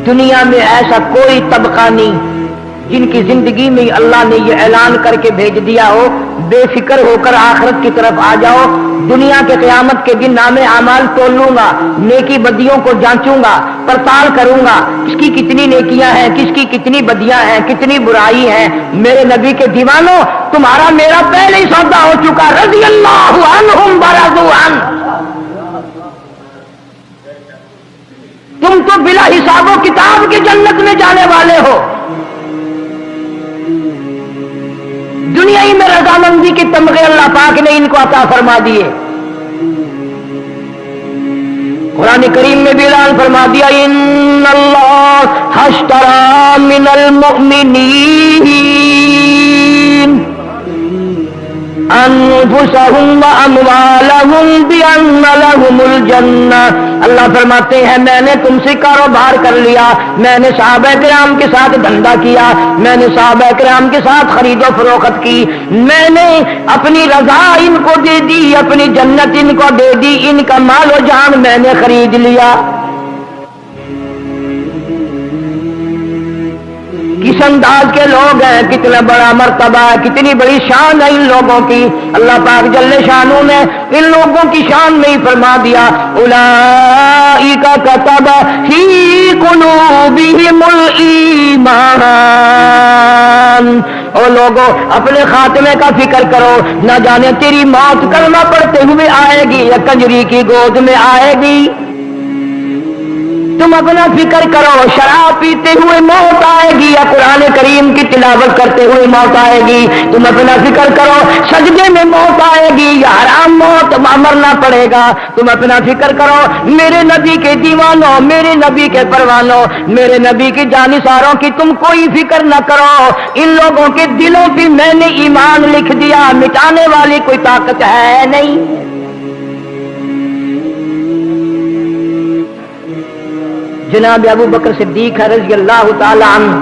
दुनिया में ऐसा कोई तबका नहीं जिनकी जिंदगी में अल्लाह ने ये ऐलान करके भेज दिया हो, बेफिक्र होकर आखिरत की तरफ आ जाओ। दुनिया के क़यामत के दिन नामे आमाल तोल लूंगा, नेकी बदियों को जांचूंगा, पड़ताल करूंगा, किसकी कितनी नेकियां हैं, किसकी कितनी बदियां हैं, कितनी बुराई है। मेरे नबी के दीवानों, तुम्हारा मेरा पहले ही सौदा हो चुका। रज़ी अल्लाहु अन्हुम वरज़ू अन। तुम तो बिला हिसाबो किताब के जन्नत में जाने वाले हो। दुनिया ही में रजामंदी के तमगे अल्लाह पाक ने इनको अता फरमा दिए। कुरान करीम में भी ऐलान फरमा दिया, इन्नल्लाह हश्तरा मिनल मुमिनीन अनफुसहुम व अमवालहुम बिअन्न लहुमुल जन्नह। अल्लाह फरमाते हैं, मैंने तुमसे कारोबार कर लिया, मैंने सहाबा किराम के साथ धंधा किया, मैंने सहाबा किराम के साथ खरीदो फरोख्त की, मैंने अपनी रजा इनको दे दी, अपनी जन्नत इनको दे दी, इनका मालो जान मैंने खरीद लिया। किस अंदाज के लोग हैं, कितना बड़ा मर्तबा है, कितनी बड़ी शान है इन लोगों की। अल्लाह पाक जल्ले शानू ने इन लोगों की शान में ही फरमा दिया, उलाइका कतब फी कुलूबिहिमुल ईमान। ओ लोगों, अपने खात्मे का फिक्र करो, न जाने तेरी मौत कलमा पढ़ते हुए आएगी या कंजरी की गोद में आएगी। तुम अपना फिक्र करो, शराब पीते हुए मौत आएगी या कुरान करीम की तिलावत करते हुए मौत आएगी। तुम अपना फिक्र करो, सजदे में मौत आएगी या हराम मौत मरना पड़ेगा। तुम अपना फिक्र करो, मेरे नबी के दीवानों, मेरे नबी के परवानों, मेरे नबी की जानिसारों की तुम कोई फिक्र न करो। इन लोगों के दिलों पे मैंने ईमान लिख दिया, मिटाने वाली कोई ताकत है नहीं। जनाब अबू बकर सिद्दीक रज़ी अल्लाह ताला अन्हु,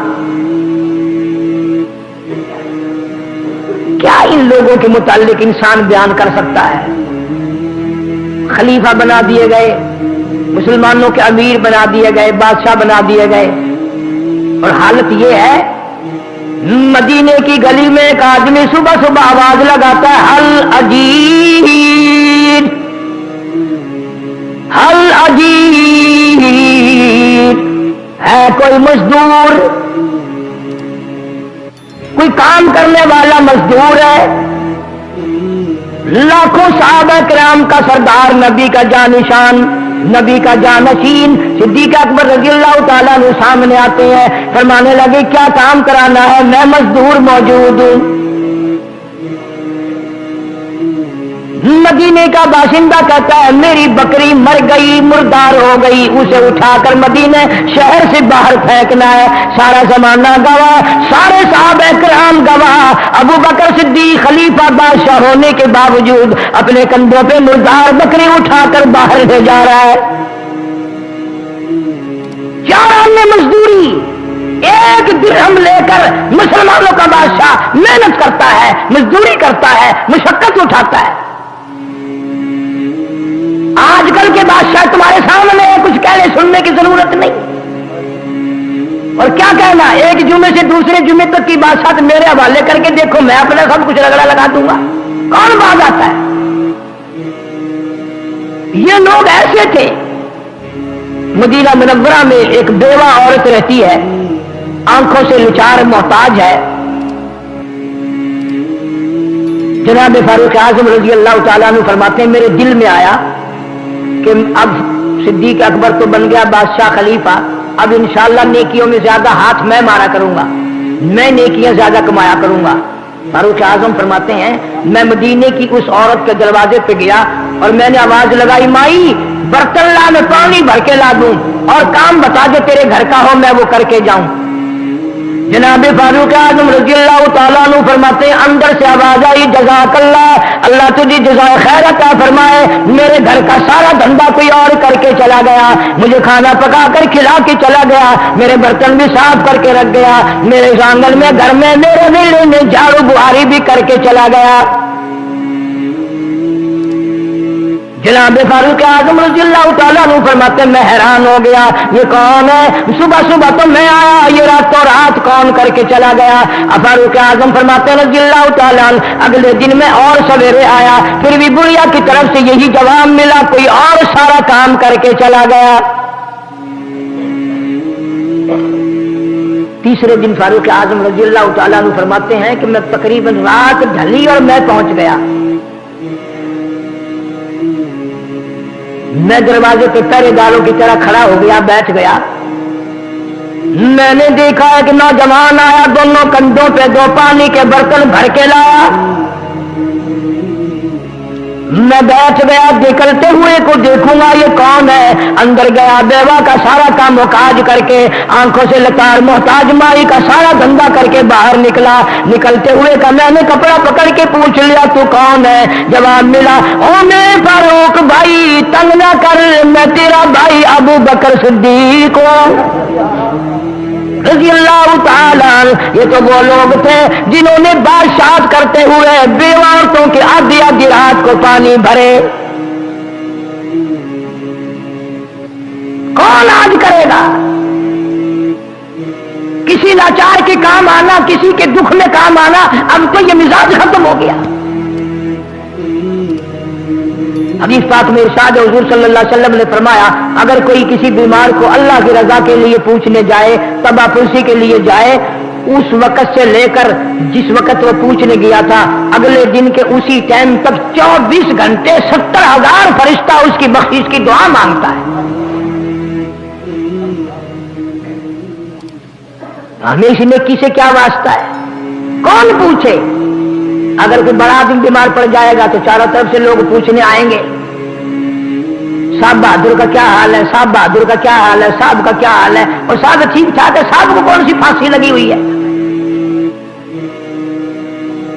क्या इन लोगों के मुताल्लिक इंसान बयान कर सकता है। खलीफा बना दिए गए, मुसलमानों के अमीर बना दिए गए, बादशाह बना दिए गए, और हालत ये है, मदीने की गली में एक आदमी सुबह सुबह आवाज लगाता है, हल अजीर हल अजीर, है कोई मजदूर, कोई काम करने वाला मजदूर है। लाखों सहाबा किराम का सरदार, नबी का जानिशान, नबी का जानशीन सिद्दीक अकबर रज़ियल्लाहु ताला अन्हु सामने आते हैं, फरमाने लगे, क्या काम कराना है? मैं मजदूर मौजूद हूं। मदीने का बाशिंदा कहता है, मेरी बकरी मर गई, मुर्दार हो गई, उसे उठाकर मदीने शहर से बाहर फेंकना है। सारा जमाना गवाह, सारे साहबे किराम गवाह, अबू बकर सिद्दीक खलीफा बादशाह होने के बावजूद अपने कंधों पे मुर्दार बकरी उठाकर बाहर ले जा रहा है। 4 आने मजदूरी, 1 दिरहम लेकर मुसलमानों का बादशाह मेहनत करता है, मजदूरी करता है, मुशक्कत उठाता है। आजकल के बादशाह तुम्हारे सामने है, कुछ कहने सुनने की जरूरत नहीं। और क्या कहना, एक जुमे से दूसरे जुमे तक की बात साथ मेरे हवाले करके देखो, मैं अपना सब कुछ रगड़ा लगा दूंगा। कौन बात आता है? ये लोग ऐसे थे। मदीना मुनव्वरा में एक बेवा औरत रहती है, आंखों से लुचार मोहताज है। जनाब फारूक आजम रजी अल्लाह तआला अन्हु फरमाते हैं, मेरे दिल में आया कि अब सिद्दीक अकबर तो बन गया बादशाह खलीफा, अब इंशाअल्लाह नेकियों में ज्यादा हाथ मैं मारा करूंगा, मैं नेकियां ज्यादा कमाया करूंगा। फारूक आजम फरमाते हैं, मैं मदीने की उस औरत के दरवाजे पे गया और मैंने आवाज लगाई, माई बर्तन ला, मैं पानी भर के ला दूं, और काम बता जो तेरे घर का हो, मैं वो करके जाऊं। जनाब फारूक आजम रजी अल्लाह तआला अन्हु फरमाते हैं, अंदर से आवाज आई, जज़ाकल्लाह, अल्लाह तुझे जज़ाए खैर अता फरमाए, मेरे घर का सारा धंधा कोई और करके चला गया, मुझे खाना पका कर खिला के चला गया, मेरे बर्तन भी साफ करके रख गया, मेरे आंगन में घर में मेरे बेटे ने झाड़ू बुहारी भी करके चला गया। जनाब फारूक आजम रज़ी अल्लाह तआला अन्हु फरमाते, मैं हैरान हो गया, ये कौन है? सुबह सुबह तो मैं आया, ये रातों रात कौन करके चला गया? फारूक आजम फरमाते रज़ी अल्लाह तआला अन्हु, अगले दिन मैं और सवेरे आया, फिर भी बुढ़िया की तरफ से यही जवाब मिला, कोई और सारा काम करके चला गया। तीसरे दिन फारूक आजम रज़ी अल्लाह तआला अन्हु फरमाते हैं कि मैं तकरीबन रात ढली और मैं पहुंच गया। मैं दरवाजे पे पहरेदारों की तरह खड़ा हो गया, बैठ गया। मैंने देखा है कि नौजवान आया, दोनों कंधों पे दो पानी के बर्तन भर के लाया। मैं बैठ गया, निकलते हुए को देखूंगा ये कौन है। अंदर गया, बेवा का सारा काम काज करके, आंखों से लतार मोहताज माई का सारा धंधा करके बाहर निकला। निकलते हुए का मैंने कपड़ा पकड़ के पूछ लिया, तू कौन है? जवाब मिला, ओ मेरे फारूक भाई, तंग ना कर, मैं तेरा भाई अबू बकर सिद्दीक हूं रज़ी अल्लाह तआला। ये तो वो लोग थे जिन्होंने बादशाह करते हुए बेवा औरतों के आधी आधी रात को पानी भरे। कौन आज करेगा? किसी लाचार के काम आना, किसी के दुख में काम आना, अब तो ये मिजाज खत्म हो गया। हदीस पाक में इरशाद है, हुजूर सल्लल्लाहु अलैहि वसल्लम ने फरमाया, अगर कोई किसी बीमार को अल्लाह की रजा के लिए पूछने जाए, तबापुरसी के लिए जाए, उस वक्त से लेकर जिस वक्त वो पूछने गया था, अगले दिन के उसी टाइम तक 24 घंटे 70,000 फरिश्ता उसकी बख्शिश की दुआ मांगता है। हमें इस नेकी से क्या वास्ता है? कौन पूछे? अगर कोई बड़ा आदमी बीमार पड़ जाएगा तो चारों तरफ से लोग पूछने आएंगे, साहब बहादुर का क्या हाल है, साहब बहादुर का क्या हाल है, साहब का क्या हाल है, और साहब ठीक ठाक है, साहब को कौन सी फांसी लगी हुई है?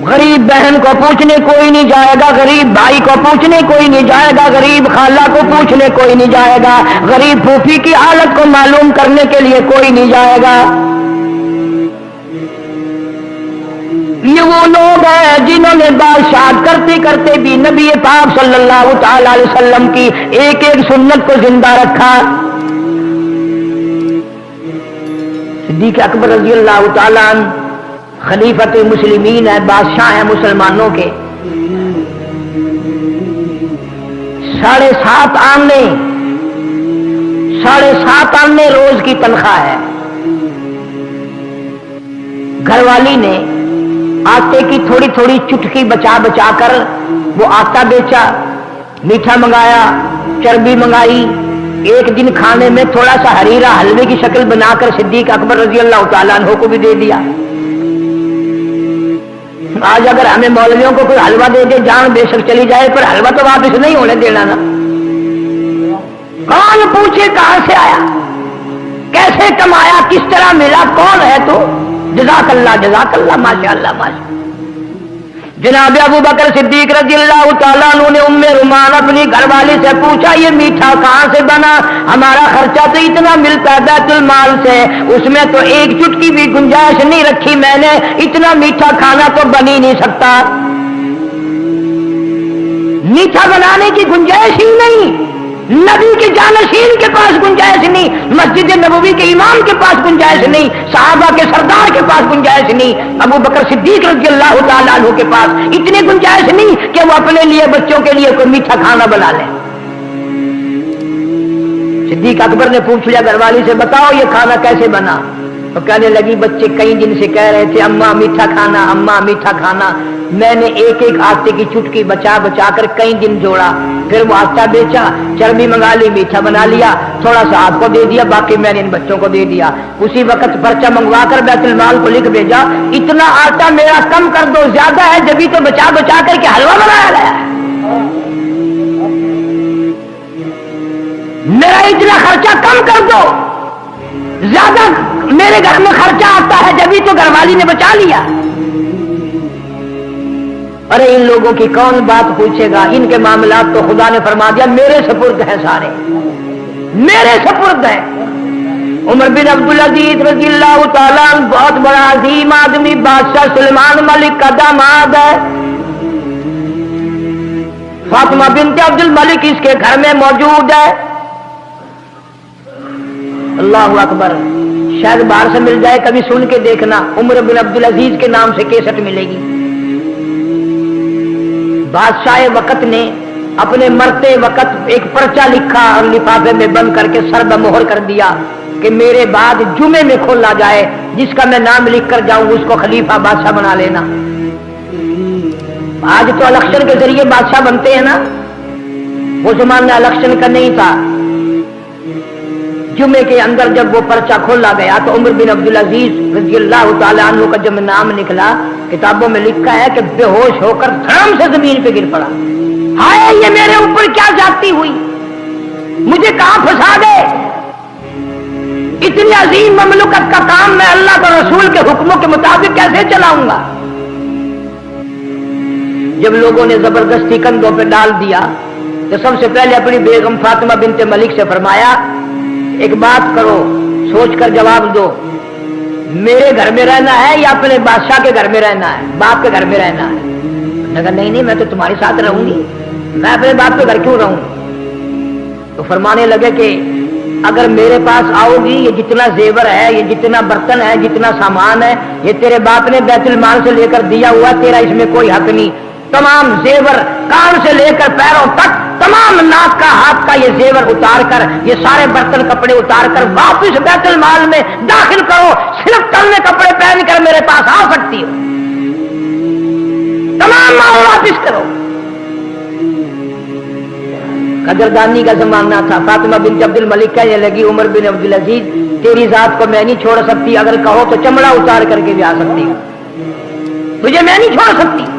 गरीब बहन को पूछने कोई नहीं जाएगा, गरीब भाई को पूछने कोई नहीं जाएगा, गरीब खाला को पूछने कोई नहीं जाएगा, गरीब फूफी की हालत को मालूम करने के लिए कोई नहीं जाएगा। ये वो लोग हैं जिन्होंने बादशाह करते करते भी नबी पाक सल्लल्लाहु ताला अलैहि वसल्लम की एक एक सुन्नत को जिंदा रखा। सिद्दीक अकबर रज़ी अल्लाह ताला अन्हु खलीफत मुस्लिमीन है, बादशाह है मुसलमानों के। 7.5 आने रोज की तनख्वाह है। घरवाली ने आटे की थोड़ी थोड़ी चुटकी बचा बचा कर वो आटा बेचा, मीठा मंगाया, चर्बी मंगाई। एक दिन खाने में थोड़ा सा हरीरा हलवे की शक्ल बनाकर सिद्दीक अकबर रज़ी अल्लाह ताला अन्हु को भी दे दिया। आज अगर हमें मौलवियों को कोई हलवा दे दे, जान बेशक चली जाए, पर हलवा तो वापस नहीं होने देना ना। कौन पूछे कहां से आया, कैसे कमाया, किस तरह मिला, कौन है तू? जज़ाकल्लाह जज़ाकल्लाह, माशाअल्लाह माशा। जनाब अबू बकर सिद्दीक रज़ियल्लाहु ताला अन्हु ने उम्मे रुमान अपनी घरवाली से पूछा, ये मीठा कहां से बना? हमारा खर्चा तो इतना मिलता है बैतुल माल से, उसमें तो एक चुटकी भी गुंजाइश नहीं रखी मैंने, इतना मीठा खाना तो बन ही नहीं सकता। मीठा बनाने की गुंजाइश ही नहीं, नबी के जानशीन के पास गुंजाइश नहीं, मस्जिद मस्जिद नबवी के इमाम के पास गुंजाइश नहीं, सहाबा के सरदार के पास गुंजाइश नहीं, अबू बकर सिद्दीक रज़ियल्लाहु ताला अन्हु के पास इतनी गुंजाइश नहीं कि वो अपने लिए बच्चों के लिए कोई मीठा खाना बना ले। सिद्दीक अकबर ने पूछ लिया घरवाली से, बताओ ये खाना कैसे बना? तो कहने लगी, बच्चे कई दिन से कह रहे थे अम्मा मीठा खाना, अम्मा मीठा खाना। मैंने एक एक आटे की चुटकी बचा बचा कर कई दिन जोड़ा, फिर वो आटा बेचा, चर्बी मंगा ली, मीठा बना लिया, थोड़ा सा आपको दे दिया, बाकी मैंने इन बच्चों को दे दिया। उसी वक्त पर्चा मंगवा कर बैतुल माल को लिख भेजा, इतना आटा मेरा कम कर दो, ज्यादा है जब तो बचा बचा करके हलवा बनाया गया है। मेरा इतना खर्चा कम कर दो, ज्यादा मेरे घर में खर्चा आता है जब तो घरवाली ने बचा लिया। अरे इन लोगों की कौन बात पूछेगा, इनके मामलात तो खुदा ने फरमा दिया मेरे सपुर्द हैं, सारे मेरे सपुर्द हैं। उमर बिन अब्दुल अजीज रज़ियल्लाहु ताला बहुत बड़ा अजीम आदमी, बादशाह सुलेमान मलिक का दामाद है। फातिमा बिनते अब्दुल मलिक इसके घर में मौजूद है। अल्लाहु अकबर, शायद बाहर से मिल जाए, कभी सुन के देखना, उमर बिन अब्दुल अजीज के नाम से केसट मिलेगी। बादशाह वक्त ने अपने मरते वक्त एक पर्चा लिखा और लिफाफे में बंद करके सर पर मोहर कर दिया कि मेरे बाद जुमे में खोला जाए, जिसका मैं नाम लिख कर जाऊं उसको खलीफा बादशाह बना लेना। आज तो इलेक्शन के जरिए बादशाह बनते हैं ना, वो जमाना इलेक्शन का नहीं था। जुमे के अंदर जब वो पर्चा खोला गया तो उमर बिन अब्दुल अजीज रज़ियल्लाहु ताला अन्हु का जब नाम निकला, किताबों में लिखा है कि बेहोश होकर धड़म से जमीन पे गिर पड़ा। हाय ये मेरे ऊपर क्या जाती हुई, मुझे कहां फंसा गए? इतनी अजीम ममलुकत का काम मैं अल्लाह और रसूल के हुक्मों के मुताबिक कैसे चलाऊंगा? जब लोगों ने जबरदस्ती कंधों पे डाल दिया तो सबसे पहले अपनी बेगम फातिमा बिनते मलिक से फरमाया, एक बात करो, सोच कर जवाब दो, मेरे घर में रहना है या अपने बादशाह के घर में रहना है, बाप के घर में रहना है? उसने कहा नहीं नहीं, मैं तो तुम्हारे साथ रहूंगी, मैं अपने बाप के घर क्यों रहूं? तो फरमाने लगे कि अगर मेरे पास आओगी, ये जितना जेवर है, ये जितना बर्तन है, जितना सामान है, ये तेरे बाप ने बैतुल माल से लेकर दिया हुआ, तेरा इसमें कोई हक नहीं। तमाम जेवर कान से लेकर पैरों तक, तमाम नाक का हाथ का ये जेवर उतार कर, ये सारे बर्तन कपड़े उतार कर वापिस बैतुल माल में दाखिल करो, सिर्फ तलने कपड़े पहन कर मेरे पास आ सकती हो, तमाम माल वापिस करो। कदरदानी का जमाना था। फातिमा बिन अब्दुल मलिक कहने लगी, उमर बिन अब्दुल अजीज तेरी जात को मैं नहीं छोड़ सकती, अगर कहो तो चमड़ा उतार करके भी आ सकती हूं, तुझे मैं नहीं छोड़ सकती।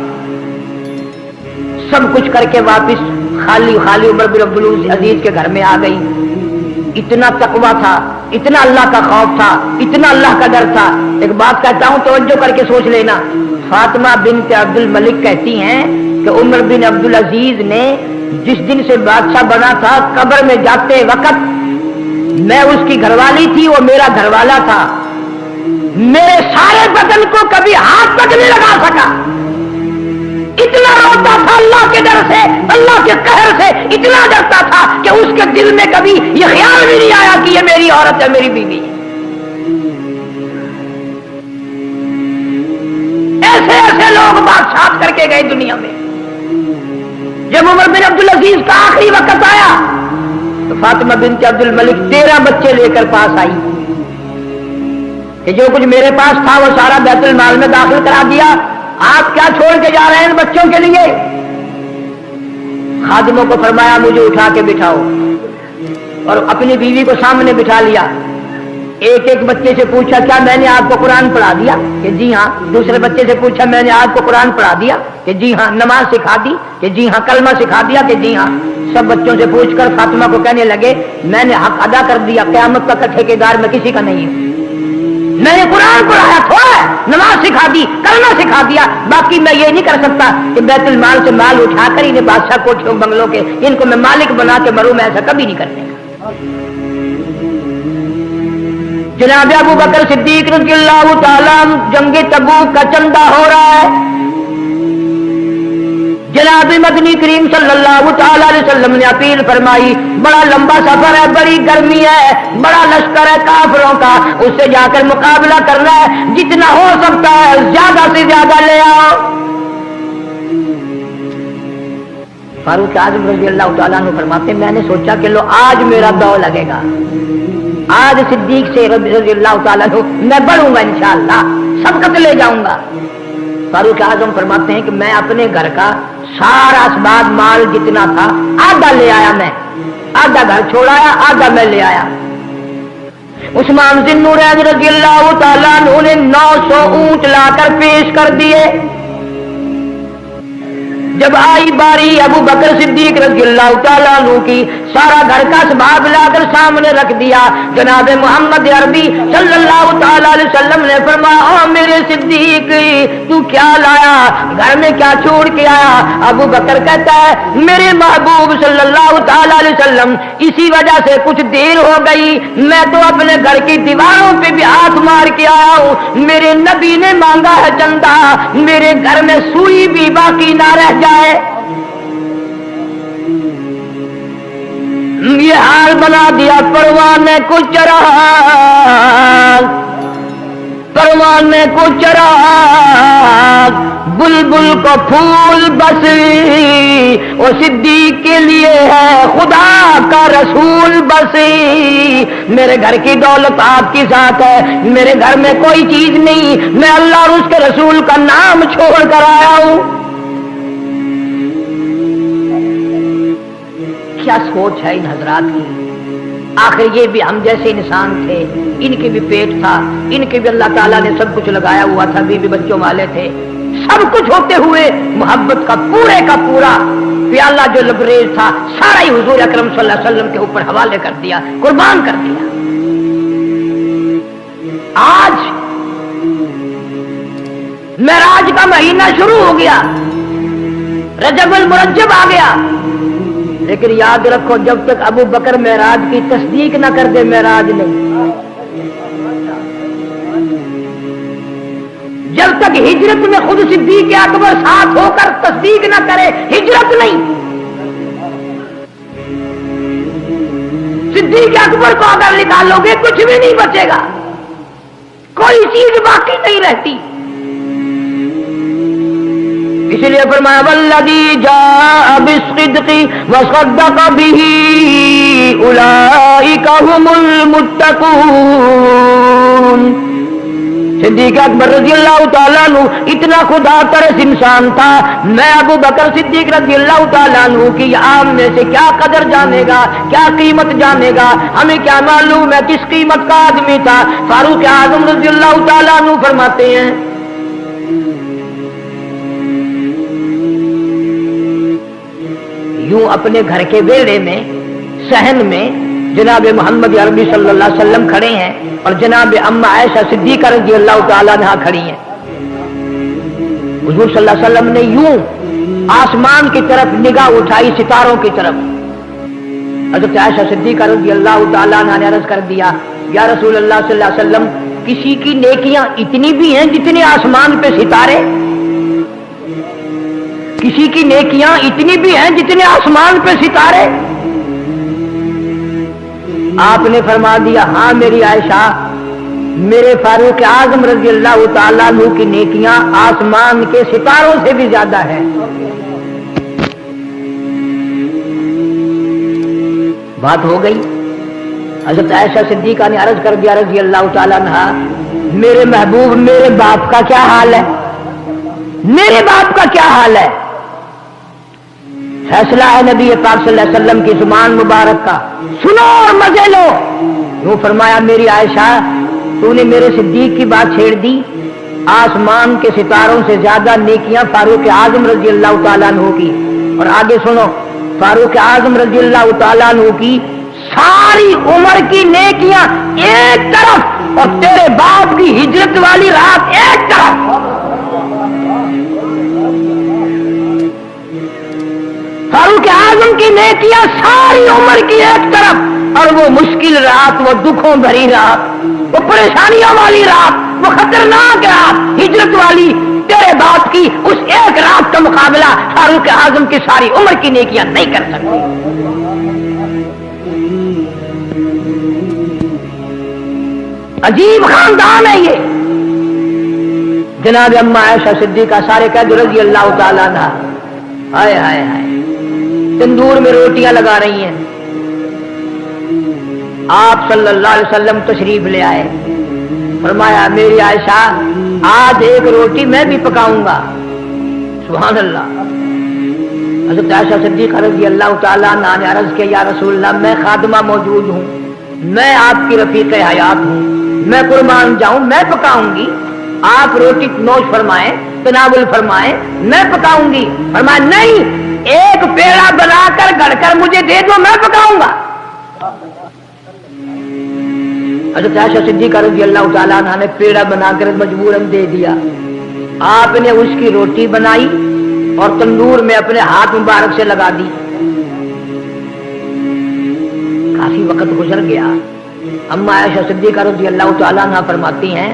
सब कुछ करके वापिस खाली खाली उमर बिन अब्दुल अजीज के घर में आ गई। इतना तकवा था, इतना अल्लाह का खौफ था, इतना अल्लाह का डर था। एक बात कहता हूं, तवज्जो करके सोच लेना। फातिमा बिनत अब्दुल मलिक कहती हैं कि उमर बिन अब्दुल अजीज ने जिस दिन से बादशाह बना था, कब्र में जाते वक्त मैं उसकी घरवाली थी, वो मेरा घरवाला था, मेरे सारे बदन को कभी हाथ तक नहीं लगा सका। इतना रोता था अल्लाह के डर से, अल्लाह के कहर से इतना डरता था कि उसके दिल में कभी ये ख्याल भी नहीं आया कि ये मेरी औरत है, मेरी बीवी है। ऐसे ऐसे लोग बादशाह करके गए दुनिया में। जब उमर बिन अब्दुल अजीज का आखिरी वक्त आया तो फातिमा बिनत अब्दुल मलिक 13 बच्चे लेकर पास आई कि जो कुछ मेरे पास था वो सारा बैतुल माल में दाखिल करा दिया, आप क्या छोड़ के जा रहे हैं इन बच्चों के लिए? खादिमों को फरमाया मुझे उठा के बिठाओ, और अपनी बीवी को सामने बिठा लिया। एक एक बच्चे से पूछा, क्या मैंने आपको कुरान पढ़ा दिया? कि जी हाँ। दूसरे बच्चे से पूछा, मैंने आपको कुरान पढ़ा दिया? कि जी हाँ। नमाज सिखा दी? कि जी हाँ। कलमा सिखा दिया? कि जी हाँ। सब बच्चों से पूछकर फातिमा को कहने लगे, मैंने हक अदा कर दिया, क़यामत तक का ठेकेदार मैं किसी का नहीं हूं। मैंने कुरान पढ़ाया, थोड़ा नमाज सिखा दी, कलमा सिखा दिया, बाकी मैं ये नहीं कर सकता कि बैतुल माल से माल उठाकर इन्हें बादशाह कोठियों बंगलों के इनको मैं मालिक बना के मरूं, मैं ऐसा कभी नहीं करने का। जनाब अबू बकर सिद्दीक रज़ियल्लाहु ताला, जंग तबूक का चंदा हो रहा है, जनाब मदनी करीम सल्लल्लाहु ताला अलैहि वसल्लम ने अपील फरमाई, बड़ा लंबा सफर है, बड़ी गर्मी है, बड़ा लश्कर है काफिरों का, उससे जाकर मुकाबला करना है, जितना हो सकता है ज्यादा से ज्यादा ले आओ। फारूक आजम रजी अल्लाह ताला अन्हु फरमाते, मैंने सोचा कि लो आज मेरा दौर लगेगा, आज सिद्दीक से रजी अल्लाह ताला अन्हु मैं बढ़ूंगा, इंशाअल्लाह सबकत ले जाऊंगा। फारूक आजम फरमाते हैं कि मैं अपने घर का सारा असबाब माल जितना था आधा ले आया, मैं आधा घर छोड़ाया, आधा मैं ले आया। उस्मान ज़िन्नुरैन रज़ी अल्लाह ताला अन्हु ने 900 ऊंट लाकर पेश कर दिए। जब आई बारी अबू बकर सिद्दीक रज़ी अल्लाह ताला अन्हु की, सारा घर का असबाब लाकर सामने रख दिया। जनाब मोहम्मद अरबी सल्लल्लाहु ताला अलैहि वसल्लम ने फरमाया, ओ मेरे सिद्दीक तू क्या लाया, घर में क्या छोड़ के आया? अबू बकर कहता है, मेरे महबूब सल्लल्लाहु ताला अलैहि वसल्लम इसी वजह से कुछ देर हो गई, मैं तो अपने घर की दीवारों पे भी हाथ मार के आया हूँ, मेरे नबी ने मांगा है चंदा, मेरे घर में सुई भी बाकी ना रह जाए। ये हाल बना दिया परवाने को चराग, परवाने को चराग, बुलबुल को फूल बसी, वो सिद्दीक के लिए है खुदा का रसूल बसी। मेरे घर की दौलत आपके साथ है, मेरे घर में कोई चीज नहीं, मैं अल्लाह और उसके रसूल का नाम छोड़ कर आया हूं। क्या सोच है इन हजरात की। आखिर ये भी हम जैसे इंसान थे, इनके भी पेट था, इनके भी अल्लाह ताला ने सब कुछ लगाया हुआ था, बीवी बच्चों वाले थे, सब कुछ होते हुए मोहब्बत का पूरा प्याला जो लबरेज था सारा ही हुजूर अकरम सल्लल्लाहु अलैहि वसल्लम के ऊपर हवाले कर दिया, कुर्बान कर दिया। आज मेराज का महीना शुरू हो गया, रजबुल मुरज्जब आ गया, लेकिन याद रखो जब तक अबू बकर मेराज की तस्दीक न कर दे, मेराज नहीं। जब तक हिजरत में खुद सिद्दीक अकबर साथ होकर तस्दीक न करे, हिजरत नहीं। सिद्दीक अकबर को अगर निकालोगे कुछ भी नहीं बचेगा, कोई चीज बाकी नहीं रहती। इसलिए फरमाया, वल्लज़ी जाअ बिस्सिद्क़ि वसद्दक़ बिही उलाइका हुमुल मुत्तक़ून। सिद्दीक अकबर रज़ी अल्लाह ताला अन्हु इतना खुदा तरस इंसान था, मैं अबू बकर सिद्दीक रज़ी अल्लाह ताला अन्हु की आम में से क्या कदर जानेगा, क्या कीमत जानेगा, हमें क्या मालूम है किस कीमत का आदमी था। फारूक आज़म रज़ी अल्लाह ताला अन्हु फरमाते हैं, यूं अपने घर के वेड़े में, सहन में जनाब मोहम्मद अरबी सल्लल्लाहु अलैहि वसल्लम खड़े हैं और जनाब अम्मा आयशा सिद्दीका रज़ी अल्लाह ताला अन्हा खड़ी हैं। हुजूर सल्लल्लाहु अलैहि वसल्लम ने यूं आसमान की तरफ निगाह उठाई, सितारों की तरफ। हज़रत आयशा सिद्दीका रज़ी अल्लाह ताला अन्हा ने अर्ज कर दिया, या रसूल अल्लाह सल्लल्लाहु अलैहि वसल्लम, किसी की नेकियां इतनी भी हैं जितने आसमान पे सितारे, किसी की नेकियां इतनी भी हैं जितने आसमान पे सितारे। आपने फरमा दिया, हाँ मेरी आयशा, मेरे फारूक आजम रज़ी अल्लाह ताला अन्हु की नेकियां आसमान के सितारों से भी ज्यादा है। बात हो गई। हज़रत आयशा सिद्दीका ने अर्ज कर दिया रज़ी अल्लाह ताला अन्हा, मेरे महबूब, मेरे बाप का क्या हाल है, मेरे बाप का क्या हाल है? फैसला है नबी पाक सल्लल्लाहु अलैहि वसल्लम की जुबान मुबारक का, सुनो और मजे लो। यूं फरमाया, मेरी आयशा, तूने मेरे सिद्दीक की बात छेड़ दी, आसमान के सितारों से ज्यादा नेकियां फारूक आजम रज़ी अल्लाह ताला अन्हु की। और आगे सुनो, फारूक आजम रज़ी अल्लाह ताला अन्हु की सारी उम्र की नेकियां एक तरफ और तेरे बाप की हिजरत वाली रात एक तरफ। फारूक आजम की नेकियां सारी उम्र की एक तरफ और वो मुश्किल रात, वो दुखों भरी रात, वो परेशानियों वाली रात, वो खतरनाक रात, हिजरत वाली तेरे बात की उस एक रात का मुकाबला फारूक आजम की सारी उम्र की नेकियां नहीं कर सकती। अजीब खानदान है ये। जनाब अम्मा आयशा सिद्दीका सारे कह दो रज़ी अल्लाह ताला अन्हा, हाय हाय हाय, तंदूर में रोटियां लगा रही हैं। आप सल्लल्लाहु अलैहि वसल्लम तशरीफ ले आए, फरमाया मेरी आयशा आज एक रोटी मैं भी पकाऊंगा। सुभान अल्लाह। हज़रत आयशा सिद्दीक़ा रज़ी अल्लाह ताला अन्हा ने अर्ज़ किया, या रसूल अल्लाह मैं खादिमा मौजूद हूँ, मैं आपकी रफीक़ हयात हूँ, मैं कुर्बान जाऊं, मैं पकाऊंगी, आप रोटी नोश फरमाएं, तनावुल फरमाएं, मैं पकाऊंगी। फरमाया नहीं, एक पेड़ा बनाकर गढ़कर मुझे दे दो, मैं पकाऊंगा। हज़रत आयशा सिद्दीक़ा रज़ी अल्लाह ताला अन्हा ने पेड़ा बनाकर मजबूरन दे दिया। आपने उसकी रोटी बनाई और तंदूर में अपने हाथ मुबारक से लगा दी। काफी वक्त गुजर गया। अम्मा आयशा सिद्दीक़ा रज़ी अल्लाह ताला अन्हा फरमाती हैं,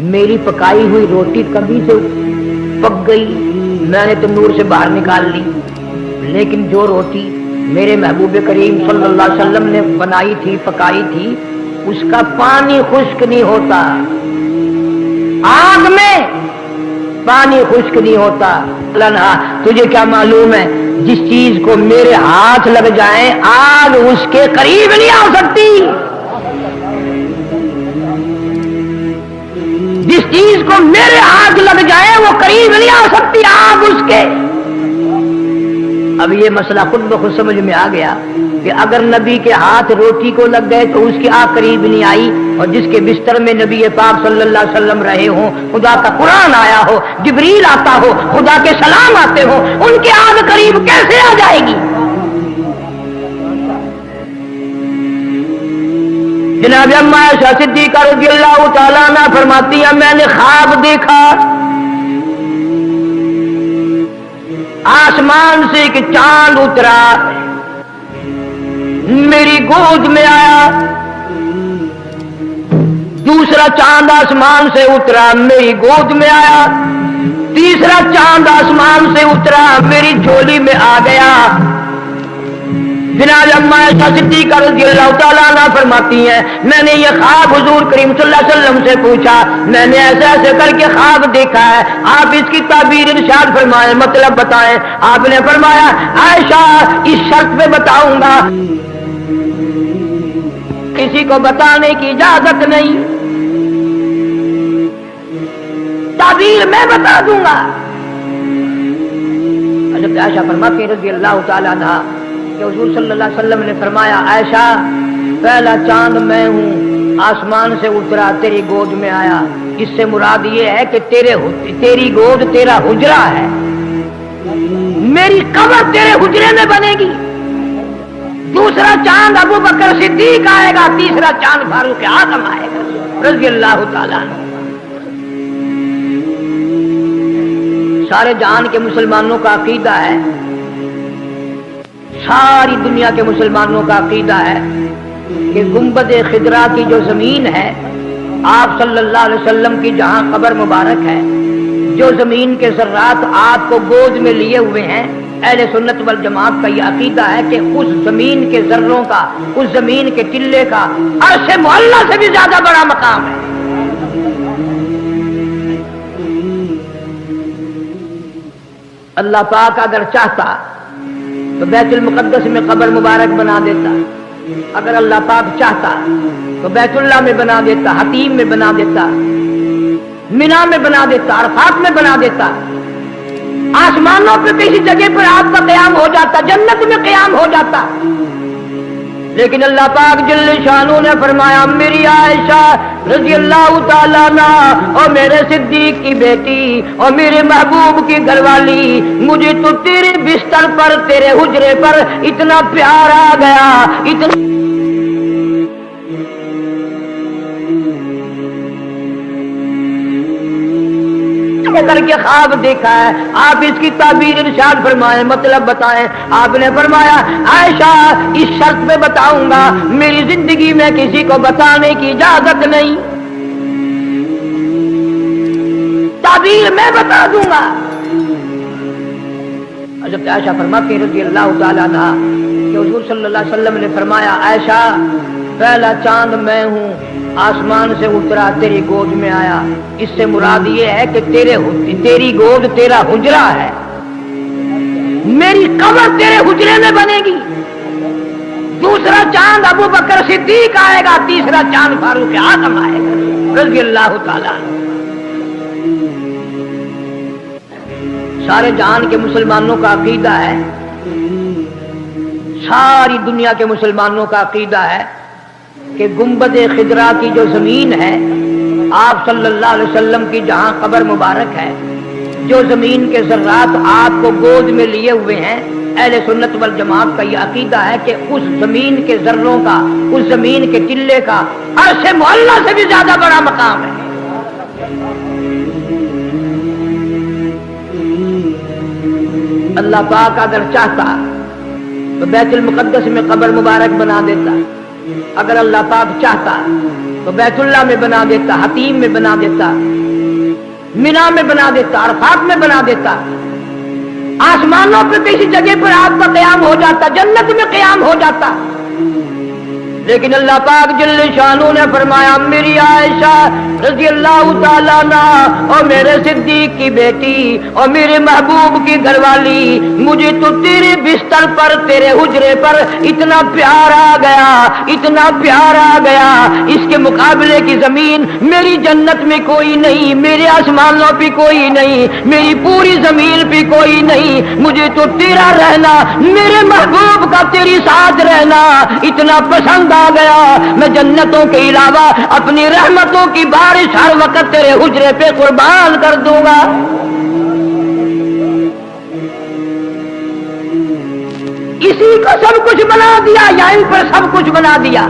मेरी पकाई हुई रोटी कभी से पक गई, मैंने तंदूर से बाहर निकाल ली, लेकिन जो रोटी मेरे महबूब करीम सल्लल्लाहु अलैहि वसल्लम ने बनाई थी, पकाई थी, उसका पानी खुश्क नहीं होता। आग में पानी खुश्क नहीं होता। लन्हा, तुझे क्या मालूम है, जिस चीज को मेरे हाथ लग जाए आग उसके करीब नहीं आ सकती। जिस चीज को मेरे हाथ लग जाए वो करीब नहीं आ सकती आग उसके। अब ये मसला खुद ब खुद समझ में आ गया कि अगर नबी के हाथ रोटी को लग गए तो उसकी आग करीब नहीं आई, और जिसके बिस्तर में नबी पाक सल्लल्लाहु अलैहि वसल्लम रहे हों, खुदा का कुरान आया हो, जिब्रील आता हो, खुदा के सलाम आते हो, उनकी आग करीब कैसे आ जाएगी। जनाब अम्मा आयशा सिद्दीक़ा रज़ियल्लाहु ताला अन्हा फरमाती हैं, मैंने ख्वाब देखा, आसमान से एक चांद उतरा, मेरी गोद में आया, दूसरा चांद आसमान से उतरा, मेरी गोद में आया, तीसरा चांद आसमान से उतरा, मेरी झोली में आ गया। जनाब अम्मा आयशा सिद्दीक़ा रज़ियल्लाहु ताला अन्हा फरमाती हैं, मैंने ये ख्वाब हुजूर करीम सल्लल्लाहु अलैहि वसल्लम से पूछा, मैंने ऐसे ऐसे करके ख्वाब देखा है, आप इसकी ताबीर इरशाद फरमाएं, मतलब बताएं। आपने फरमाया, आयशा इस शर्त पे बताऊंगा, किसी को बताने की इजाजत नहीं, ताबीर मैं बता दूंगा। हज़रत आयशा फरमाती हैं रज़ियल्लाहु ताला अन्हा कि हुजूर सल्लल्लाहु अलैहि वसल्लम ने फरमाया, आयशा पहला चांद मैं हूँ, आसमान से उतरा, तेरी गोद में आया। इससे मुराद ये है कि तेरी गोद तेरा हुजरा है, मेरी कब्र तेरे हुजरे में बनेगी। दूसरा चांद अबू बकर सिद्दीक आएगा, तीसरा चांद फारूक आजम आएगा रज़ियल्लाहु ताला अन्हु। सारे जहान के मुसलमानों का अकीदा है, सारी दुनिया के मुसलमानों का अकीदा है कि गुंबद खिदरा की जो जमीन है, आप सल्लल्लाहु अलैहि वसल्लम की जहां कब्र मुबारक है, जो जमीन के ज़र्रात आपको गोद में लिए हुए हैं, अहले सुन्नत वल जमात का यह अकीदा है कि उस जमीन के जर्रों का, उस जमीन के टिल्ले का अर्श मुअल्ला से भी ज्यादा बड़ा मकाम है। अल्लाह पाक अगर चाहता तो बैतुल मुक़द्दस में कब्र मुबारक बना देता, अगर अल्लाह पाक चाहता तो बैतुल्लाह में बना देता, हतीम में बना देता, मिना में बना देता, अरफात में बना देता, आसमानों पे किसी जगह पर आपका क़याम हो जाता, जन्नत में क़याम हो जाता। लेकिन अल्लाह पाक जल्ले शानू ने फरमाया, मेरी आयशा रज़ियल्लाहु ताला अन्हा और मेरे सिद्दीक की बेटी और मेरे महबूब की घरवाली, मुझे तो तेरे बिस्तर पर, तेरे हुजरे पर इतना प्यार आ गया, इतना करके ख्वाब देखा है। आप इसकी ताबीर इरशाद फरमाएं, मतलब बताएं। आपने फरमाया, आयशा इस शर्त पे बताऊंगा, मेरी जिंदगी में किसी को बताने की इजाजत नहीं, ताबीर मैं बता दूंगा। हज़रत आयशा फरमाती हैं रज़ी अल्लाह ताला अन्हा कि हुज़ूर सल्लल्लाहु अलैहि वसल्लम ने फरमाया, आयशा पहला चांद मैं हूँ, आसमान से उतरा तेरी गोद में आया। इससे मुराद ये है कि तेरी गोद तेरा हुजरा है, मेरी कब्र तेरे हुजरे में बनेगी। दूसरा चांद अबू बकर सिद्दीक आएगा, तीसरा चांद फारूक आज़म आएगा रज़ी अल्लाह ताला। सारे जहान के मुसलमानों का अकीदा है, सारी दुनिया के मुसलमानों का अकीदा है कि गुंबद खिदरा की जो जमीन है, आप सल्लल्लाहु अलैहि वसल्लम की जहां कब्र मुबारक है, जो जमीन के जर्रात आपको गोद में लिए हुए हैं, अहले सुन्नत वल जमात का यह अकीदा है कि उस जमीन के जर्रों का, उस जमीन के टिल्ले का अर्श मुअल्ला से भी ज्यादा बड़ा मकाम है। अल्लाह पाक अगर चाहता तो बैतुल मुक़द्दस में कब्र मुबारक बना देता, अगर अल्लाह पाक चाहता तो बैतुल्लाह में बना देता, हतीम में बना देता, मिना में बना देता, अरफात में बना देता, आसमानों पे किसी जगह पर आपका क़याम हो जाता, जन्नत में क़याम हो जाता। लेकिन अल्लाह पाक जल्ल शानू ने फरमाया, मेरी आयशा रज़ी अल्लाह ताला अन्हा और मेरे सिद्दीक की बेटी और मेरे महबूब की घरवाली, मुझे तो तेरे बिस्तर पर, तेरे हुजरे पर इतना प्यार आ गया, इतना प्यार आ गया, इसके मुकाबले की जमीन मेरी जन्नत में कोई नहीं, मेरे आसमानों पे कोई नहीं, मेरी पूरी जमीन पे कोई नहीं। मुझे तो तेरा रहना, मेरे महबूब का तेरी साथ रहना इतना पसंद आ गया, मैं जन्नतों के अलावा अपनी रहमतों की बारिश हर वक्त तेरे हुजरे पे कुर्बान कर दूंगा। इसी को सब कुछ बना दिया, यहीं पर सब कुछ बना दिया।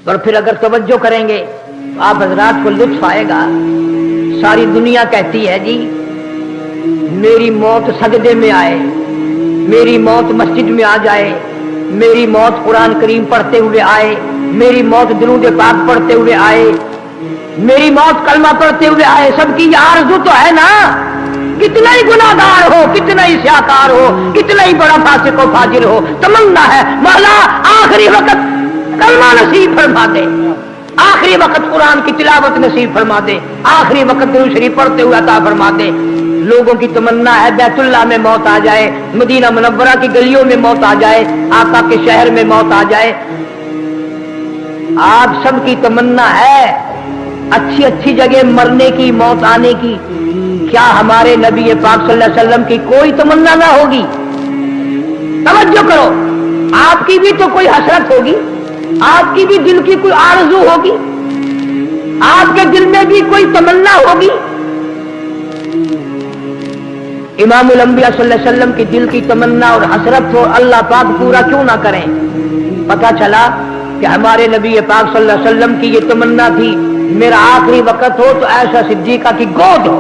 और फिर अगर तवज्जो करेंगे तो आप हजरात को लुत्फ आएगा। सारी दुनिया कहती है जी मेरी मौत सजदे में आए, मेरी मौत मस्जिद में आ जाए, मेरी मौत कुरान करीम पढ़ते हुए आए, मेरी मौत दुरूद पाक पढ़ते हुए आए, मेरी मौत कलमा पढ़ते हुए आए। सबकी ये आरज़ू तो है ना, कितना ही गुनाहगार हो, कितना ही स्याकार हो, कितना ही बड़ा फासिक हो, फाजिर हो, तमन्ना है मौला आखिरी वक्त कलमा नसीब फरमा दे, आखिरी वक्त कुरान की तिलावत नसीब फरमा दे, आखिरी वक्त दुरूद शरीफ पढ़ते हुए अता फरमा दे। लोगों की तमन्ना है बैतुल्लाह में मौत आ जाए, मदीना मुनव्वरा की गलियों में मौत आ जाए, आका के शहर में मौत आ जाए। आप सबकी तमन्ना है अच्छी अच्छी जगह मरने की, मौत आने की। क्या हमारे नबी पाक सल्लल्लाहु अलैहि वसल्लम की कोई तमन्ना ना होगी? तवज्जो करो, आपकी भी तो कोई हसरत होगी, आपकी भी दिल की कोई आरज़ू होगी, आपके दिल में भी कोई तमन्ना होगी। इमामुल अंबिया सल्लल्लाहु अलैहि वसल्लम की दिल की तमन्ना और हसरत हो, अल्लाह पाक पूरा क्यों ना करें? पता चला कि हमारे नबी पाक सल्लल्लाहु अलैहि वसल्लम की ये तमन्ना थी मेरा आखिरी वक्त हो तो ऐसा सिद्दीका की गोद हो,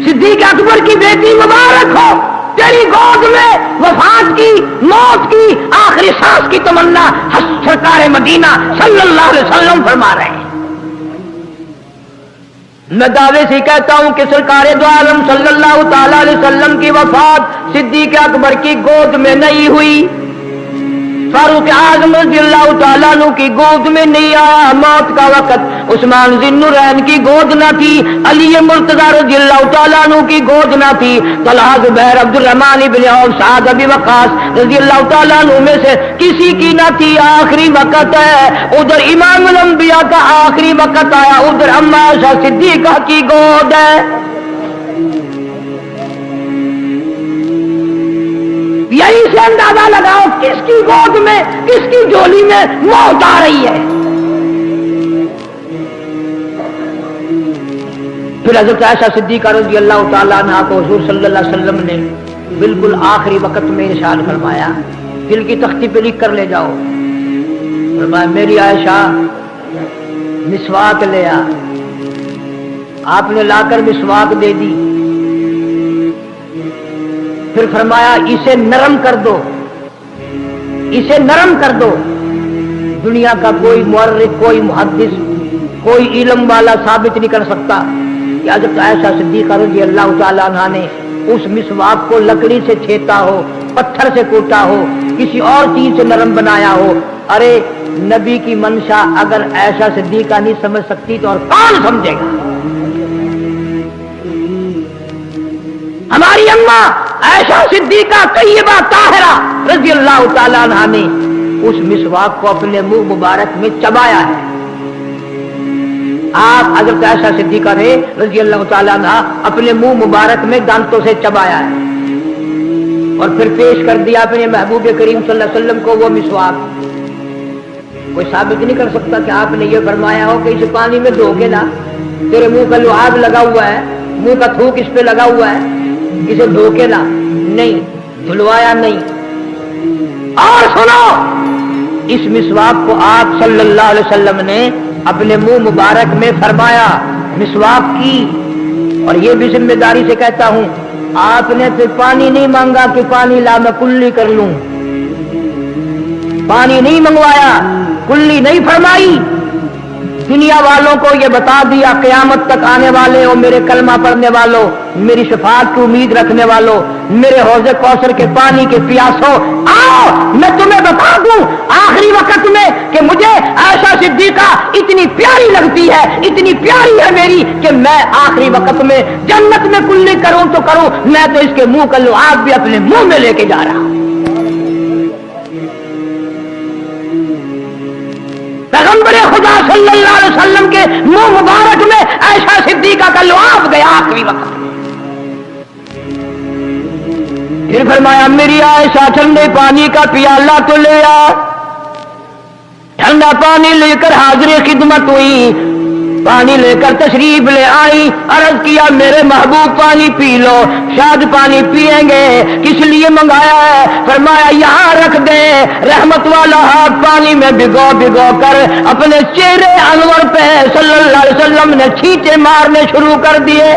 सिद्दीक अकबर की बेटी मुबारक हो, तेरी गोद में वफात की, मौत की, आखिरी सांस की तमन्ना सरकार मदीना सल्लल्लाहु अलैहि वसल्लम फरमा रहे हैं। मैं दावे से कहता हूं कि सरकार दो आलम सल्लल्लाहु ताला अलैहि वसल्लम की वफात सिद्दीक अकबर की गोद में नहीं हुई, फारूक आज़म रज़ियल्लाहु ताला अन्हु की गोद में नहीं आया। मौत का वक्त उस्मान ज़िन्नुरैन की गोद न थी, अली मुर्तज़ा रज़ियल्लाहु ताला अन्हु की गोद न थी, Talha Zubair Abdurrahman ibn Auf Saad Abi Waqqas रज़ियल्लाहु ताला अन्हु में से किसी की न थी। आखिरी वक्त है, उधर इमामुल अंबिया का आखिरी वक्त आया, उधर अम्मा आयशा सिद्दीक़ा की गोद है। यही से अंदाजा लगाओ किसकी गोद में, किसकी झोली में मौत आ रही है। फिर हज़रत आयशा सिद्दीक़ा रज़ियल्लाहु ताला अन्हा को हुज़ूर सल्लल्लाहु अलैहि वसल्लम ने बिल्कुल आखिरी वक्त में इरशाद फरमाया, दिल की तख्ती पे लिख कर ले जाओ। फरमाया मेरी आयशा मिसवाक ले आ। आपने लाकर मिसवाक दे दी। फिर फरमाया इसे नरम कर दो, इसे नरम कर दो। दुनिया का कोई मुअर्रिख, कोई मुहद्दिस, कोई इल्म वाला साबित नहीं कर सकता कि हज़रत आयशा सिद्दीक़ा रज़ियल्लाहु ताला अन्हा ने उस मिसवाक को लकड़ी से छेदा हो, पत्थर से कूटा हो, किसी और चीज से नरम बनाया हो। अरे नबी की मंशा अगर आयशा सिद्दीक़ा नहीं समझ सकती तो और कौन समझेगा? हमारी अम्मा आयशा सिद्दीक़ा तय्यबा ताहिरा रज़ियल्लाहु ताला अन्हा ने उस मिसवाक को अपने मुंह मुबारक में चबाया है। आप हज़रत आयशा सिद्दीक़ा ने रज़ियल्लाहु ताला अन्हा अपने मुंह मुबारक में दांतों से चबाया है और फिर पेश कर दिया अपने महबूब करीम सल्लल्लाहु अलैहि वसल्लम को वो मिसवाक। कोई साबित नहीं कर सकता कि आपने ये फरमाया हो कि इस पानी में धो के ना, तेरे मुंह का लुआब लगा हुआ है, मुंह का थूक इस पे लगा हुआ है, इसे धो के ला। नहीं, धुलवाया नहीं। और सुनो, इस मिसवाक को आप सल्लल्लाहु अलैहि वसल्लम ने अपने मुंह मुबारक में फरमाया, मिसवाक की। और ये भी जिम्मेदारी से कहता हूं, आपने फिर पानी नहीं मांगा कि पानी ला मैं कुल्ली कर लूं, पानी नहीं मंगवाया, कुल्ली नहीं फरमाई। दुनिया वालों को ये बता दिया, क़यामत तक आने वाले हो मेरे कलमा पढ़ने वालों, मेरी शफाअत की उम्मीद रखने वालों, मेरे हौज़े कौसर के पानी के प्यासों, आओ मैं तुम्हें बता दूं आखिरी वक्त में कि मुझे आयशा सिद्दीक़ा इतनी प्यारी लगती है, इतनी प्यारी है मेरी कि मैं आखिरी वक्त में जन्नत में कुल्ली करूं तो करूं, मैं तो इसके मुंह का लुआब भी अपने मुंह में लेके जा रहा हूं। पैगंबर खुदा सल्लल्लाहु अलैहि वसल्लम के मुंह मुबारक में आयशा सिद्दीक़ा का लुआब गया आखिरी वक्त। फिर फरमाया, मेरी आयशा ठंडे पानी का पियाला तो ले आ। ठंडा पानी लेकर हाजिर खिदमत हुई, पानी लेकर तशरीफ ले आई। अर्ज किया, मेरे महबूब पानी पी लो। शायद पानी पिएंगे, किस लिए मंगाया है? फरमाया, यहाँ रख दे। रहमत वाला हाथ पानी में भिगो भिगो कर अपने चेहरे अनवर पे सल्लल्लाहु अलैहि वसल्लम ने छींटे मारने शुरू कर दिए।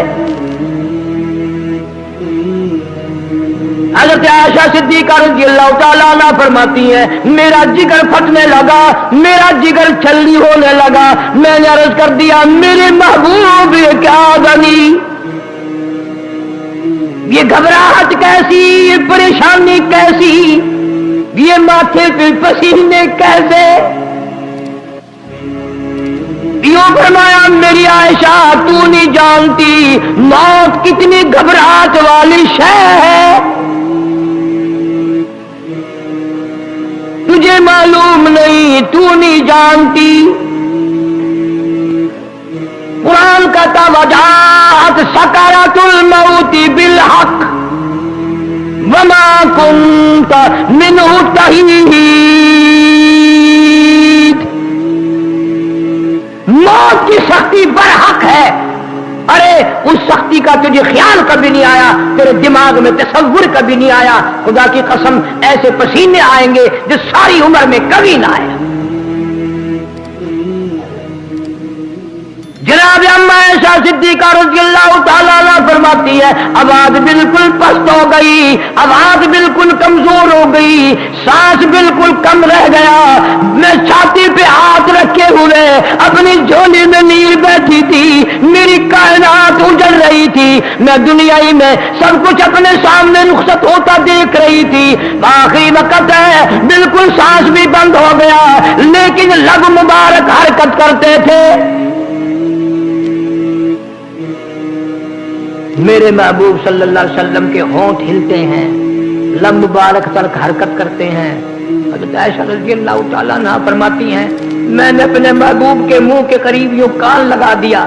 हज़रत आयशा सिद्दीक़ा रज़ियल्लाहु ताला अन्हा फरमाती है, मेरा जिगर फटने लगा, मेरा जिगर छल्ली होने लगा। मैंने अर्ज कर दिया, मेरे महबूब ये क्या बनी, ये घबराहट कैसी, ये परेशानी कैसी, ये माथे पे पसीने कैसे? यूं फरमाया, मेरी आयशा तू नहीं जानती मौत कितनी घबराहट वाली शय है, तुझे मालूम नहीं, तू नहीं जानती। कुरान कहता, वजात सकरातुल मौती बिल हक वमा कुंत मिन्हु तहीद। मौत की सख्ती बरहक है। अरे उस सख्ती का तुझे ख्याल कभी नहीं आया, तेरे दिमाग में तसव्वुर कभी नहीं आया। खुदा की कसम, ऐसे पसीने आएंगे जो सारी उम्र में कभी ना आया। जनाब अम्मा आयशा सिद्दीक़ा रज़ियल्लाहु ताला अन्हा फरमाती है, आवाज बिल्कुल पस्त हो गई, आवाज बिल्कुल कमजोर हो गई, सांस बिल्कुल कम रह गया। मैं छाती पे हाथ रखे हुए अपनी झोली में नील बैठी थी, मेरी कायनात उजड़ रही थी, मैं दुनियाई में सब कुछ अपने सामने रुखसत होता देख रही थी। आखिरी वक्त है, बिल्कुल सांस भी बंद हो गया, लेकिन लब मुबारक हरकत करते थे। मेरे महबूब सल्लल्लाहु अलैहि वसल्लम के होंठ हिलते हैं, लब मुबारक तर्क हरकत करते हैं। हज़रत आयशा रज़ियल्लाहु ताला अन्हा फरमाती हैं, मैंने अपने महबूब के मुंह के करीब यूं कान लगा दिया,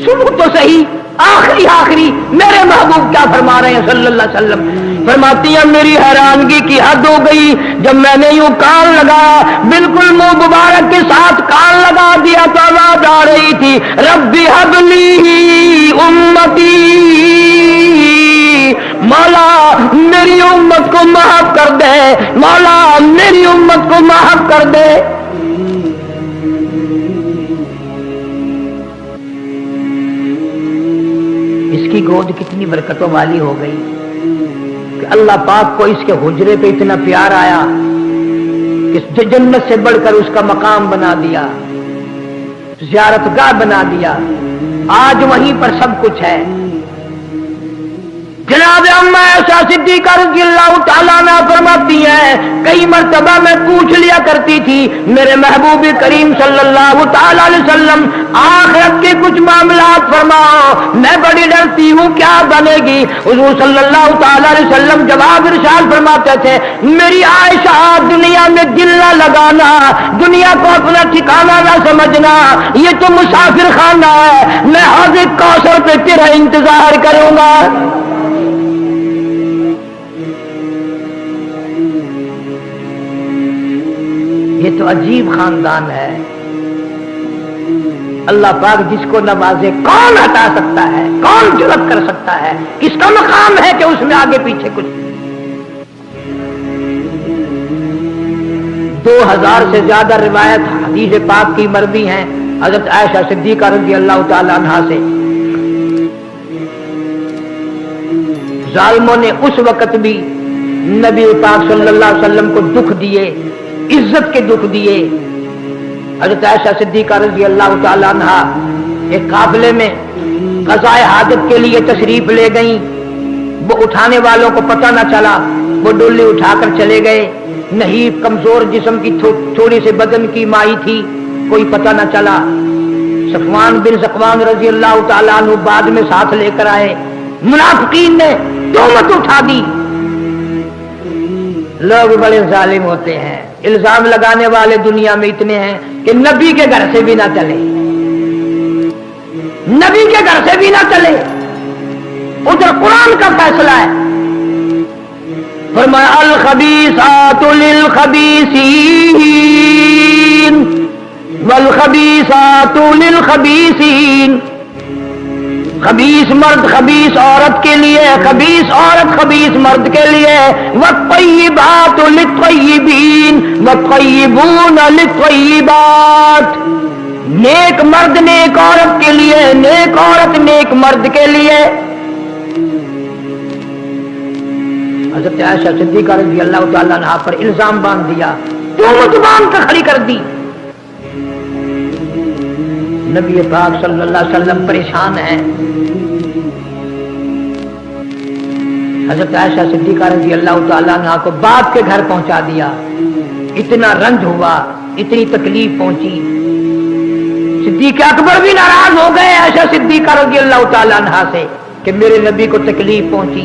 सुनो तो सही आखिरी मेरे महबूब क्या फरमा रहे हैं सल्लल्लाहु अलैहि वसल्लम। फरमाती है, मेरी हैरानगी की हद हो गई जब मैंने यूं कान लगाया, बिल्कुल मुंह मुबारक के साथ कान लगा दिया तो आवाज आ रही थी, रब्बी हबली उम्मती, मौला मेरी उम्मत को माफ कर दे, मौला मेरी उम्मत को माफ कर दे। इसकी गोद कितनी बरकतों वाली हो गई कि अल्लाह पाक को इसके हुजरे पे इतना प्यार आया कि जन्नत से बढ़कर उसका मकाम बना दिया, ज़ियारतगाह बना दिया। आज वहीं पर सब कुछ है। जनाब अम्मा आयशा सिद्दीक़ा रज़ियल्लाहु ताला अन्हा फरमाती हैं, कई मर्तबा मैं पूछ लिया करती थी मेरे महबूब करीम सल्लल्लाहु ताला अलैहि वसल्लम आखिरत के कुछ मामलात फरमाओ, मैं बड़ी डरती हूँ क्या बनेगी। हुज़ूर सल्लल्लाहु ताला अलैहि वसल्लम जवाब इरशाद फरमाते थे, मेरी आयशा दुनिया में दिल न लगाना, दुनिया को अपना ठिकाना न समझना, ये तो मुसाफिर खाना है, मैं हौज़ कौसर पे तेरा इंतजार करूंगा। ये तो अजीब खानदान है। अल्लाह पाक जिसको नवाजे कौन हटा सकता है, कौन जुर्रत कर सकता है, किसका मकाम है कि उसमें आगे पीछे कुछ। 2000 से ज्यादा रिवायत हदीस पाक की मरवी हैं हजरत आयशा सिद्दीक़ा रज़ियल्लाहु ताला अन्हा से। जालिमों ने उस वक्त भी नबी पाक सल्लल्लाहु अलैहि वसल्लम को दुख दिए, इज्जत के दुख दिए। हज़रत आयशा सिद्दीक़ा रज़ियल्लाहु ताला अन्हा एक काफिले में क़ज़ाए हाजत के लिए तशरीफ ले गईं। वो उठाने वालों को पता न चला, वो डोली उठाकर चले गए। नहीब कमजोर जिस्म की थोड़ी से बदन की माई थी, कोई पता न चला। सफ़वान बिन ज़कवान रज़ियल्लाहु ताला अन्हु बाद में साथ लेकर आए। मुनाफिकीन ने तोहमत उठा दी। लोग बड़े जालिम होते हैं, इल्जाम लगाने वाले दुनिया में इतने हैं कि नबी के घर से भी ना चले, नबी के घर से भी ना चले। उधर कुरान का फैसला है, फरमाया अल खबीसातु लिल खबीसीन वल खबीसातु लिल खबीसीन। खबीस मर्द खबीस औरत के लिए, खबीस औरत खबीस मर्द के लिए। वत्तय्यिबातु लित्तय्यिबीन वत्तय्यिबून लित्तय्यिबात। नेक मर्द नेक औरत के लिए, नेक औरत नेक मर्द के लिए। हज़रत आयशा सिद्दीक़ा रज़ियल्लाहु ताला अन्हा पर इल्जाम बांध दिया, तोहमत बांध कर खड़ी कर दी। नबी पाक सल्लल्लाहु अलैहि वसल्लम परेशान है। हज़रत आयशा सिद्दीक़ा रज़ियल्लाहु ताला अन्हा को बाप के घर पहुंचा दिया। इतना रंज हुआ, इतनी तकलीफ पहुंची। सिद्दीक़ अकबर भी नाराज हो गए आयशा सिद्दीक़ा रज़ियल्लाहु ताला अन्हा से कि मेरे नबी को तकलीफ पहुंची।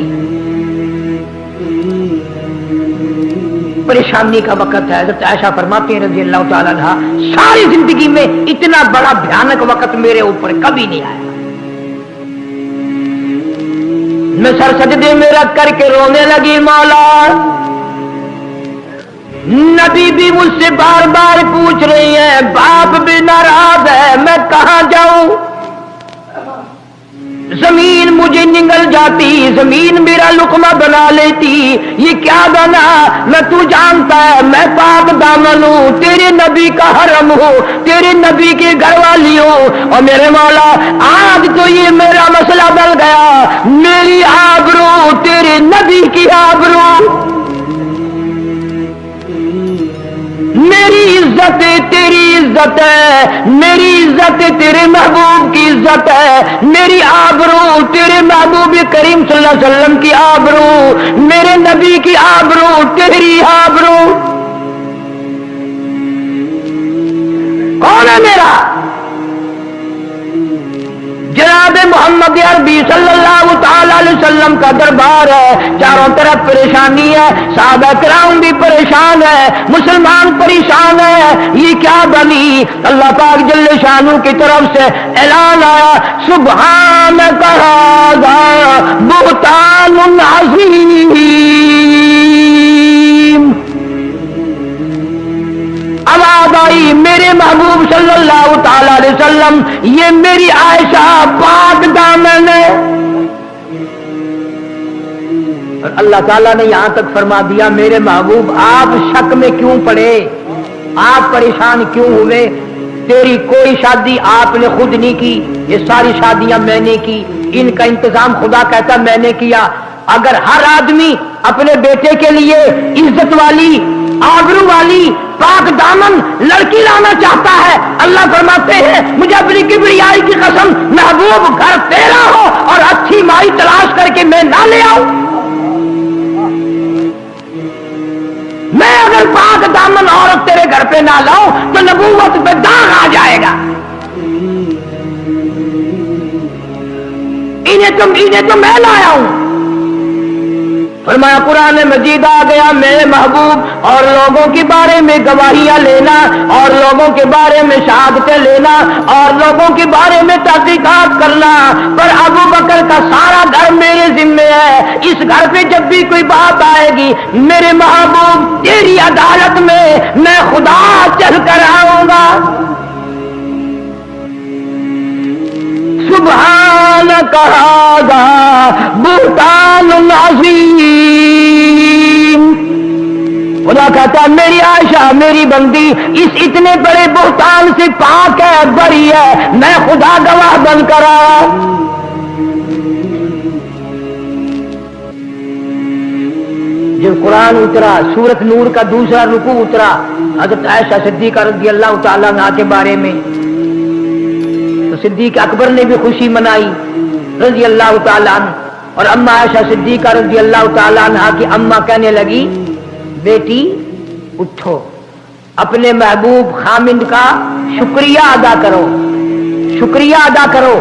परेशानी का वक्त है। हज़रत आयशा फरमाती हैं रज़ियल्लाहु ताला अन्हा, सारी जिंदगी में इतना बड़ा भयानक वक्त मेरे ऊपर कभी नहीं आया। मैं सर सजदे में रख करके रोने लगी, मौला नबी भी मुझसे बार बार पूछ रही है, बाप भी नाराज है, मैं कहां जाऊं। जमीन मुझे निगल जाती, जमीन मेरा लुकमा बना लेती। ये क्या बना, मैं तू जानता है मैं पाक दामन हूँ, तेरे नबी का हरम हूँ, तेरे नबी के घर वाली हूँ। और मेरे मौला आज तो ये मेरा मसला बन गया, मेरी आबरू तेरे नबी की आबरू, मेरी इज्जत तेरी इज्जत है, मेरी इज्जत तेरे महबूब की इज्जत है, मेरी आबरू तेरे महबूब करीम सल्लल्लाहु अलैहि वसल्लम की आबरू, मेरे नबी की आबरू तेरी आबरू। कौन है मेरा? जनाब मोहम्मद अरबी सल्लल्लाहु ताला अलैहि वसल्लम का दरबार है। चारों तरफ परेशानी है, सहाबा किराम भी परेशान है, मुसलमान परेशान है। ये क्या बनी? अल्लाह पाक जल्ले शानू की तरफ से ऐलान आया, सुब्हानक हाज़ा बुहतानुन अज़ीम। आवाज आई, मेरे महबूब सल्लल्लाहु ताला अलैहि वसल्लम, ये मेरी आयशा पाक दामन है। और अल्लाह ताला ने यहां तक फरमा दिया, मेरे महबूब आप शक में क्यों पड़े, आप परेशान क्यों हुए? तेरी कोई शादी आपने खुद नहीं की, ये सारी शादियां मैंने की, इनका इंतजाम खुदा कहता मैंने किया। अगर हर आदमी अपने बेटे के लिए इज्जत वाली आबरू वाली पाक दामन लड़की लाना चाहता है, अल्लाह फरमाते हैं मुझे अपनी किबरियाई की कसम, महबूब घर तेरा हो और अच्छी माई तलाश करके मैं ना ले आऊं। मैं अगर पाक दामन औरत तेरे घर पे ना लाऊं तो नबूवत पे दाग आ जाएगा। इन्हें तो मैं लाया हूं। फरमाया कुरान मजीद आ गया, मेरे महबूब और लोगों के बारे में गवाहियां लेना और लोगों के बारे में शहादतें लेना और लोगों के बारे में तहकीकात करना, पर अबू बकर का सारा घर मेरे जिम्मे है। इस घर पे जब भी कोई बात आएगी मेरे महबूब तेरी अदालत में मैं खुदा चल कर आऊंगा। सुभान कहागा बुहतान अज़ीम। खुदा कहता मेरी आयशा मेरी बंदी इस इतने बड़े बुहतान से पाक है, बरी है, मैं खुदा गवाह बनकर आया। जब कुरान उतरा, सूरत नूर का दूसरा रुकू उतरा हजरत आयशा सिद्दीक़ा रज़ियल्लाहु ताला अन्हा के बारे में, तो सिद्दीक़ अकबर ने भी खुशी मनाई रज़ियल्लाहु ताला अन्हा, और अम्मा आयशा सिद्दीक़ा रज़ियल्लाहु ताला अन्हा की अम्मा कहने लगी बेटी उठो, अपने महबूब खामिद का शुक्रिया अदा करो, शुक्रिया अदा करो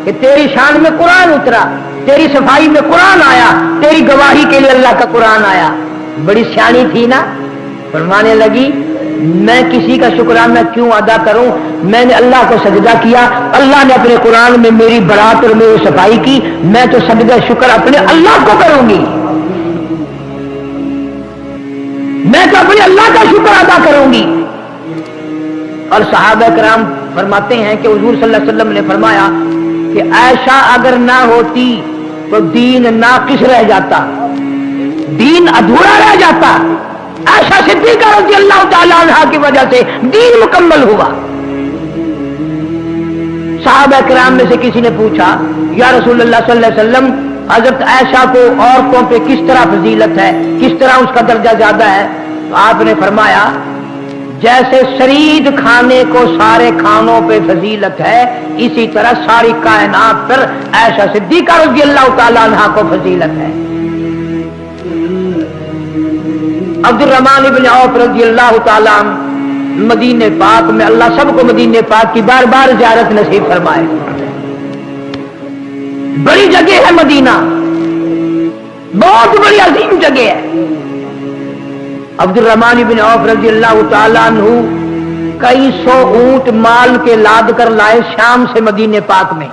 कि तेरी शान में कुरान उतरा, तेरी सफाई में कुरान आया, तेरी गवाही के लिए अल्लाह का कुरान आया। बड़ी सियानी थी ना, फरमाने लगी मैं किसी का शुक्राना क्यों अदा करूं, मैंने अल्लाह को सजदा किया, अल्लाह ने अपने कुरान में मेरी बरात और मेरी सफाई की, मैं तो सजदा शुक्र अपने अल्लाह को करूंगी, मैं तो अपने अल्लाह का शुक्र अदा करूंगी। और सहाबा कराम फरमाते हैं कि हुजूर सल्लल्लाहु अलैहि वसल्लम ने फरमाया कि आयशा अगर ना होती तो दीन नाकिस रह जाता, दीन अधूरा रह जाता। आयशा सिद्दीक़ा रज़ियल्लाहु ताला अन्हा की वजह से दीन मुकम्मल हुआ। सहाबा किराम में से किसी ने पूछा या रसूलुल्लाह सल्लल्लाहु अलैहि वसल्लम हजरत आयशा को औरतों पे किस तरह फजीलत है, किस तरह उसका दर्जा ज्यादा है? तो आपने फरमाया जैसे शरीद खाने को सारे खानों पे फजीलत है, इसी तरह सारी कायनात पर आयशा सिद्दीक़ा रज़ियल्लाहु ताला अन्हा को फजीलत है। अब्दुर्रहमान इब्न औफ रज़ियल्लाहु ताला अन्हु मदीने पाक में, अल्लाह सबको मदीने पाक की बार बार ज़ियारत नसीब फरमाए। बड़ी जगह है मदीना, बहुत बड़ी अजीम जगह है। अब्दुर्रहमान इब्न औफ रज़ियल्लाहु ताला अन्हु कई सौ ऊंट माल के लाद कर लाए शाम से मदीने पाक में।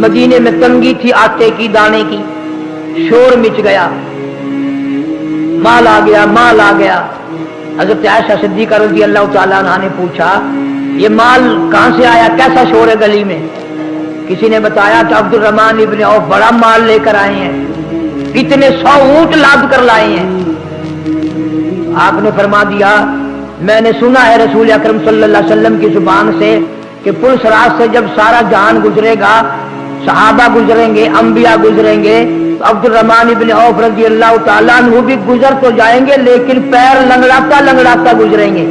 मदीने में तंगी थी आटे की दाने की, शोर मिच गया, माल आ गया, माल आ गया। हजरत आयशा सिद्दीक़ा रज़ियल्लाहु ताला अन्हा ने पूछा ये माल कहां से आया, कैसा शोर है गली में? किसी ने बताया कि अब्दुर्रहमान इब्न औफ बड़ा माल लेकर आए हैं, इतने 100 ऊंट लाद कर लाए हैं। आपने फरमा दिया मैंने सुना है रसूल अकरम सल्लल्लाहु अलैहि वसल्लम की जुबान से कि पुलिस रात से जब सारा जहान गुजरेगा, सहाबा गुजरेंगे, अंबिया गुजरेंगे, तो अब्दुर्रहमान इब्न औफ रज़ियल्लाहु ताला अन्हु भी गुजर तो जाएंगे लेकिन पैर लंगड़ाता लंगड़ाता गुजरेंगे,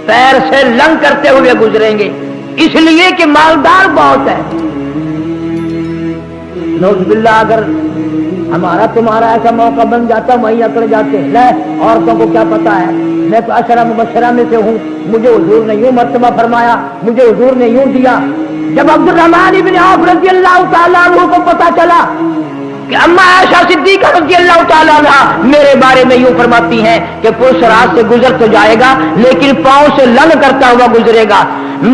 पैर से लंग करते हुए गुजरेंगे, इसलिए कि मालदार बहुत है। नौज़ुबिल्लाह अगर हमारा तुम्हारा ऐसा मौका बन जाता वहीं अकड़ जाते हैं। औरतों को क्या पता है, मैं तो अशरा मुबशरा में से हूँ, मुझे हुजूर ने यूं मर्तबा फरमाया, मुझे हुजूर ने यूं दिया। जब अब्दुर्रहमान इब्न औफ रज़ियल्लाहु ताला अन्हु को पता चला कि अम्मा आयशा सिद्दीक़ा रज़ियल्लाहु ताला अन्हा मेरे बारे में यूं फरमाती हैं कि पुरुष रात से गुजर तो जाएगा लेकिन पांव से लन करता हुआ गुजरेगा,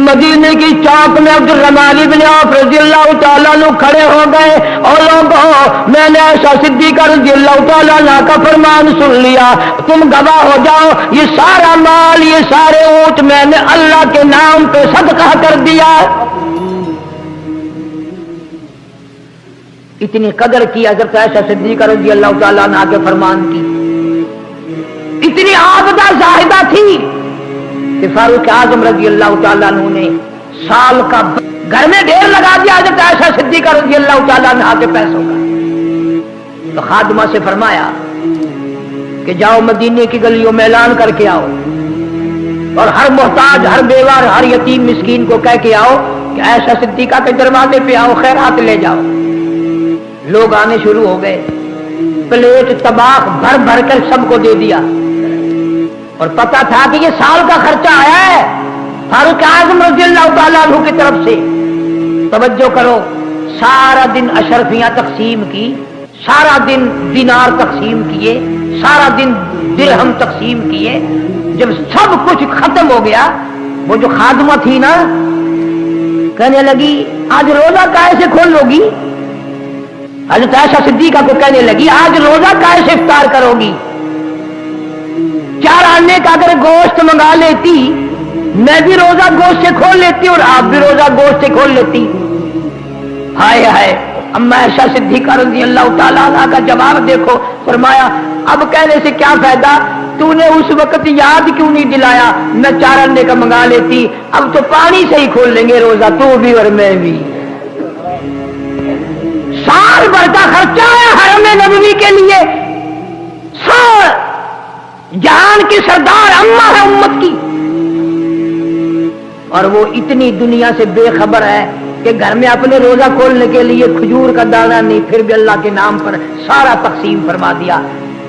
मदीने की चौक में अब्दुर्रहमान इब्न औफ रज़ियल्लाहु ताला अन्हु खड़े हो गए और लोगों मैंने आयशा सिद्दीक़ा रज़ियल्लाहु ताला अन्हा का फरमान सुन लिया, तुम गवाह हो जाओ, ये सारा माल, ये सारे ऊंट मैंने अल्लाह के नाम पे सदका कर दिया। इतनी कदर की हज़रत आयशा सिद्दीक़ा रज़ियल्लाहु ताला अन्हा के फरमान की, इतनी आबदा ज़ाहिदा थी कि फारूक आज़म रज़ियल्लाहु ताला अन्हु ने साल का घर में ढेर लगा दिया हज़रत आयशा सिद्दीक़ा रज़ियल्लाहु ताला अन्हा के पैसों का। तो खादिमा से फरमाया کہ جاؤ مدینے کی گلیوں میں اعلان کر کے آؤ اور ہر محتاج، ہر بیوہ، ہر یتیم مسکین کو کہہ کے آؤ کہ عائشہ صدیقہ کے دروازے پہ آؤ، خیرات لے جاؤ۔ لوگ آنے شروع ہو گئے، پلیٹ طباخ بھر بھر کر سب کو دے دیا، اور پتا تھا کہ یہ سال کا خرچہ آیا ہے فاروق اعظم رضی اللہ تعالیٰ عنہ کی طرف سے۔ توجہ کرو، سارا دن اشرفیاں تقسیم کی، سارا دن دینار تقسیم کیے، سارا دن درہم تقسیم کیے۔ جب سب کچھ ختم ہو گیا، وہ جو خادمہ تھی نا کہنے لگی آج روزہ کیسے کھول لو گی؟ حضرت عائشہ صدیقہ کو کہنے لگی آج روزہ کیسے افطار کرو گی؟ 4 آنے کا اگر گوشت منگا لیتی، میں بھی روزہ گوشت سے کھول لیتی اور آپ بھی روزہ گوشت سے کھول لیتی۔ ہائے ہائے، اما عائشہ صدیقہ رضی اللہ تعالیٰ عنہ کا جواب دیکھو، فرمایا اب کہنے سے کیا فائدہ، تو نے اس وقت یاد کیوں نہیں دلایا، میں 4 آنے کا منگا لیتی، اب تو پانی سے ہی کھول لیں گے روزہ، تو بھی اور میں بھی۔ سال بھر کا خرچہ ہے حرم نبوی کے لیے، سال جہان کی سردار اماں ہے امت کی، اور وہ اتنی دنیا سے بے خبر ہے کہ گھر میں اپنے روزہ کھولنے کے لیے کھجور کا دانہ نہیں، پھر بھی اللہ کے نام پر سارا تقسیم فرما دیا۔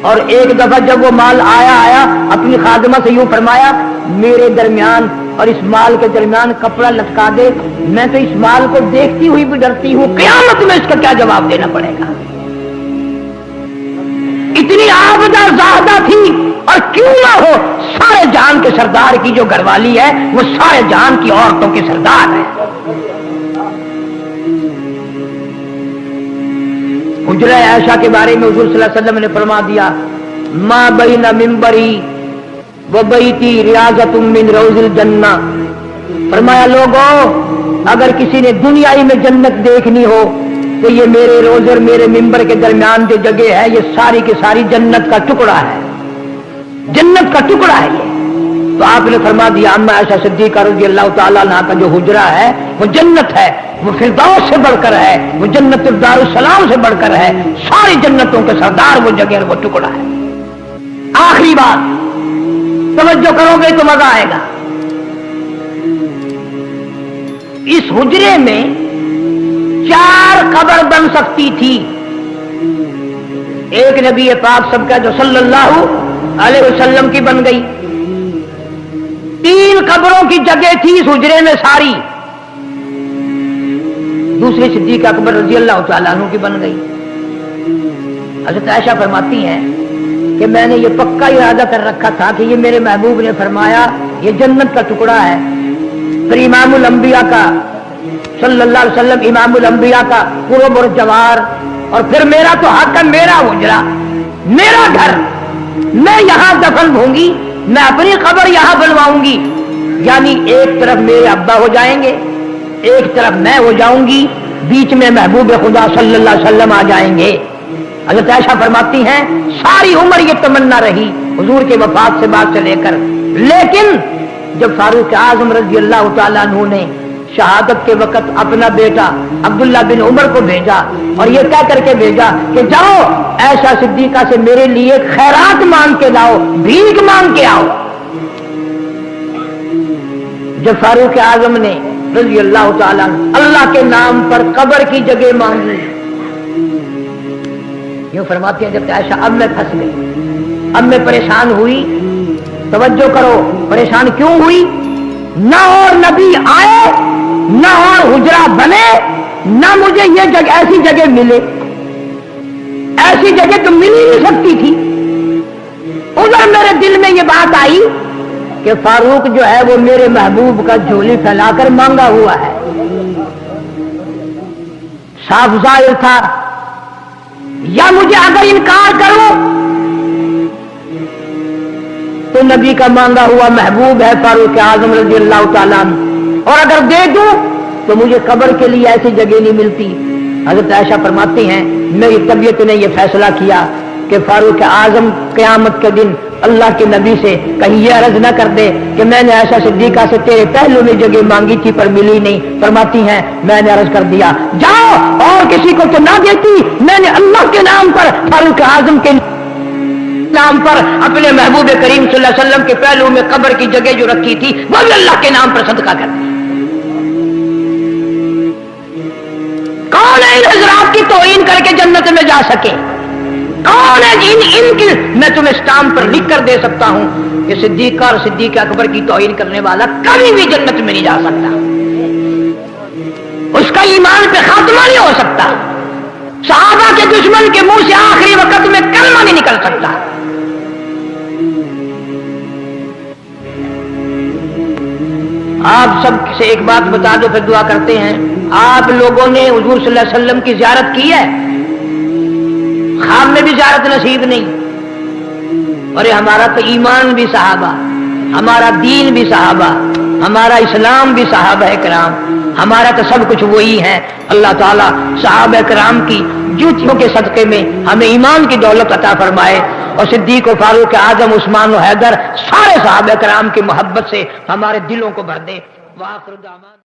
اور ایک دفعہ جب وہ مال آیا اپنی خادمہ سے یوں فرمایا میرے درمیان اور اس مال کے درمیان کپڑا لٹکا دے، میں تو اس مال کو دیکھتی ہوئی بھی ڈرتی ہوں، قیامت میں اس کا کیا جواب دینا پڑے گا۔ اتنی آبدہ زاہدہ تھی، اور کیوں نہ ہو، سارے جہان کے سردار کی جو گھر والی ہے وہ سارے جہان کی عورتوں کی سردار ہے۔ حجرہ عائشہ کے بارے میں حضور صلی اللہ علیہ وسلم نے فرما دیا ما بین منبری و بیتی ریاضۃ من روض الجنہ، فرمایا لوگوں اگر کسی نے دنیائی میں جنت دیکھنی ہو تو یہ میرے روضے اور میرے منبر کے درمیان جو جگہ ہے یہ ساری کی ساری جنت کا ٹکڑا ہے، جنت کا ٹکڑا ہے یہ۔ تو آپ نے فرما دیا اما عائشہ صدیقہ رضی اللہ تعالیٰ عنہ کا جو حجرہ ہے وہ جنت ہے، وہ فردوس سے بڑھ کر ہے، وہ جنت الدار السلام سے بڑھ کر ہے، ساری جنتوں کے سردار وہ جگہ اور وہ ٹکڑا ہے۔ آخری بات توجہ کرو گے تو مزہ آئے گا۔ اس حجرے میں 4 قبر بن سکتی تھی، ایک نبی پاک سب کا جو صلی اللہ علیہ وسلم کی بن گئی، 3 قبروں کی جگہ تھی اس حجرے میں ساری، دوسری صدیق اکبر رضی اللہ تعالیٰ عنہ کی بن گئی۔ حضرت عائشہ فرماتی ہیں کہ میں نے یہ پکا ارادہ کر رکھا تھا کہ یہ میرے محبوب نے فرمایا یہ جنت کا ٹکڑا ہے، پھر امام الانبیاء کا صلی اللہ علیہ وسلم امام الانبیاء کا قرب اور جوار، اور پھر میرا تو حق ہے، میرا حجرہ، میرا گھر، میں یہاں دفن ہوں گی، میں اپنی قبر یہاں بنواؤں گی، یعنی ایک طرف میرے ابا ہو جائیں گے، ایک طرف میں ہو جاؤں گی، بیچ میں محبوب خدا صلی اللہ علیہ وسلم آ جائیں گے۔ حضرت عائشہ فرماتی ہیں ساری عمر یہ تمنا رہی حضور کے وفات سے بعد سے لے کر، لیکن جب فاروق اعظم رضی اللہ تعالیٰ عنہ نے شہادت کے وقت اپنا بیٹا عبداللہ بن عمر کو بھیجا اور یہ کہہ کر کے بھیجا کہ جاؤ عائشہ صدیقہ سے میرے لیے خیرات مانگ کے لاؤ، بھیک مانگ کے آؤ۔ جب فاروق اعظم نے رضی اللہ تعالیٰ اللہ کے نام پر قبر کی جگہ مانگی، یوں فرماتی ہیں جب عائشہ اب میں پھنس گئی، اب میں پریشان ہوئی۔ توجہ کرو، پریشان کیوں ہوئی؟ نہ اور نبی آئے، نہ اور حجرہ بنے، نہ مجھے یہ جگہ ایسی جگہ ملے، ایسی جگہ تو مل ہی نہیں سکتی تھی۔ ادھر میرے دل میں یہ بات آئی کہ فاروق جو ہے وہ میرے محبوب کا جھولی پھیلا کر مانگا ہوا ہے، صاف ظاہر تھا یا مجھے اگر انکار کروں تو نبی کا مانگا ہوا محبوب ہے فاروق اعظم رضی اللہ تعالیٰ عنہ، اور اگر دے دوں تو مجھے قبر کے لیے ایسی جگہ نہیں ملتی۔ حضرت عائشہ فرماتی ہیں میری طبیعت نے یہ فیصلہ کیا کہ فاروق اعظم قیامت کے دن اللہ کے نبی سے کہیں یہ عرض نہ کر دے کہ میں نے عائشہ صدیقہ سے تیرے پہلو میں جگہ مانگی تھی پر ملی نہیں۔ فرماتی ہیں میں نے عرض کر دیا جاؤ، اور کسی کو تو نہ دیتی، میں نے اللہ کے نام پر فاروق اعظم کے नाम पर अपने महबूब करीम सल्लल्लाहु अलैहि वसल्लम के पहलू में कब्र की जगह जो रखी थी वो भी अल्लाह के नाम पर सदका करते हैं। कौन है इन हजरात की तौहीन करके जन्नत में जा सके? कौन है इनकी मैं तुम्हें स्टाम्प पर लिख कर दे सकता हूं कि सिद्दीक और सिद्दीक अकबर की तौहीन करने वाला कभी भी जन्नत में नहीं जा सकता, उसका ईमान पे खात्मा नहीं हो सकता, सहाबा के दुश्मन के मुंह से आखिरी वक्त में कलमा नहीं निकल सकता। आप सब से एक बात बता दो फिर दुआ करते हैं। आप लोगों ने हुजूर सल्लल्लाहु अलैहि वसल्लम की ज़ियारत की है? ख्वाब में भी ज़ियारत नसीब नहीं। अरे हमारा तो ईमान भी सहाबा, हमारा दीन भी सहाबा, हमारा इस्लाम भी सहाबा किराम, हमारा तो सब कुछ वही है। अल्लाह ताला सहाबा किराम की जूतियों के सदक़े में हमें ईमान की दौलत अता फरमाए और सिद्दीक व फारूक आजम उस्मान व हैदर सारे सहाबा किराम की मोहब्बत से हमारे दिलों को भर दे। वाखिर दामान।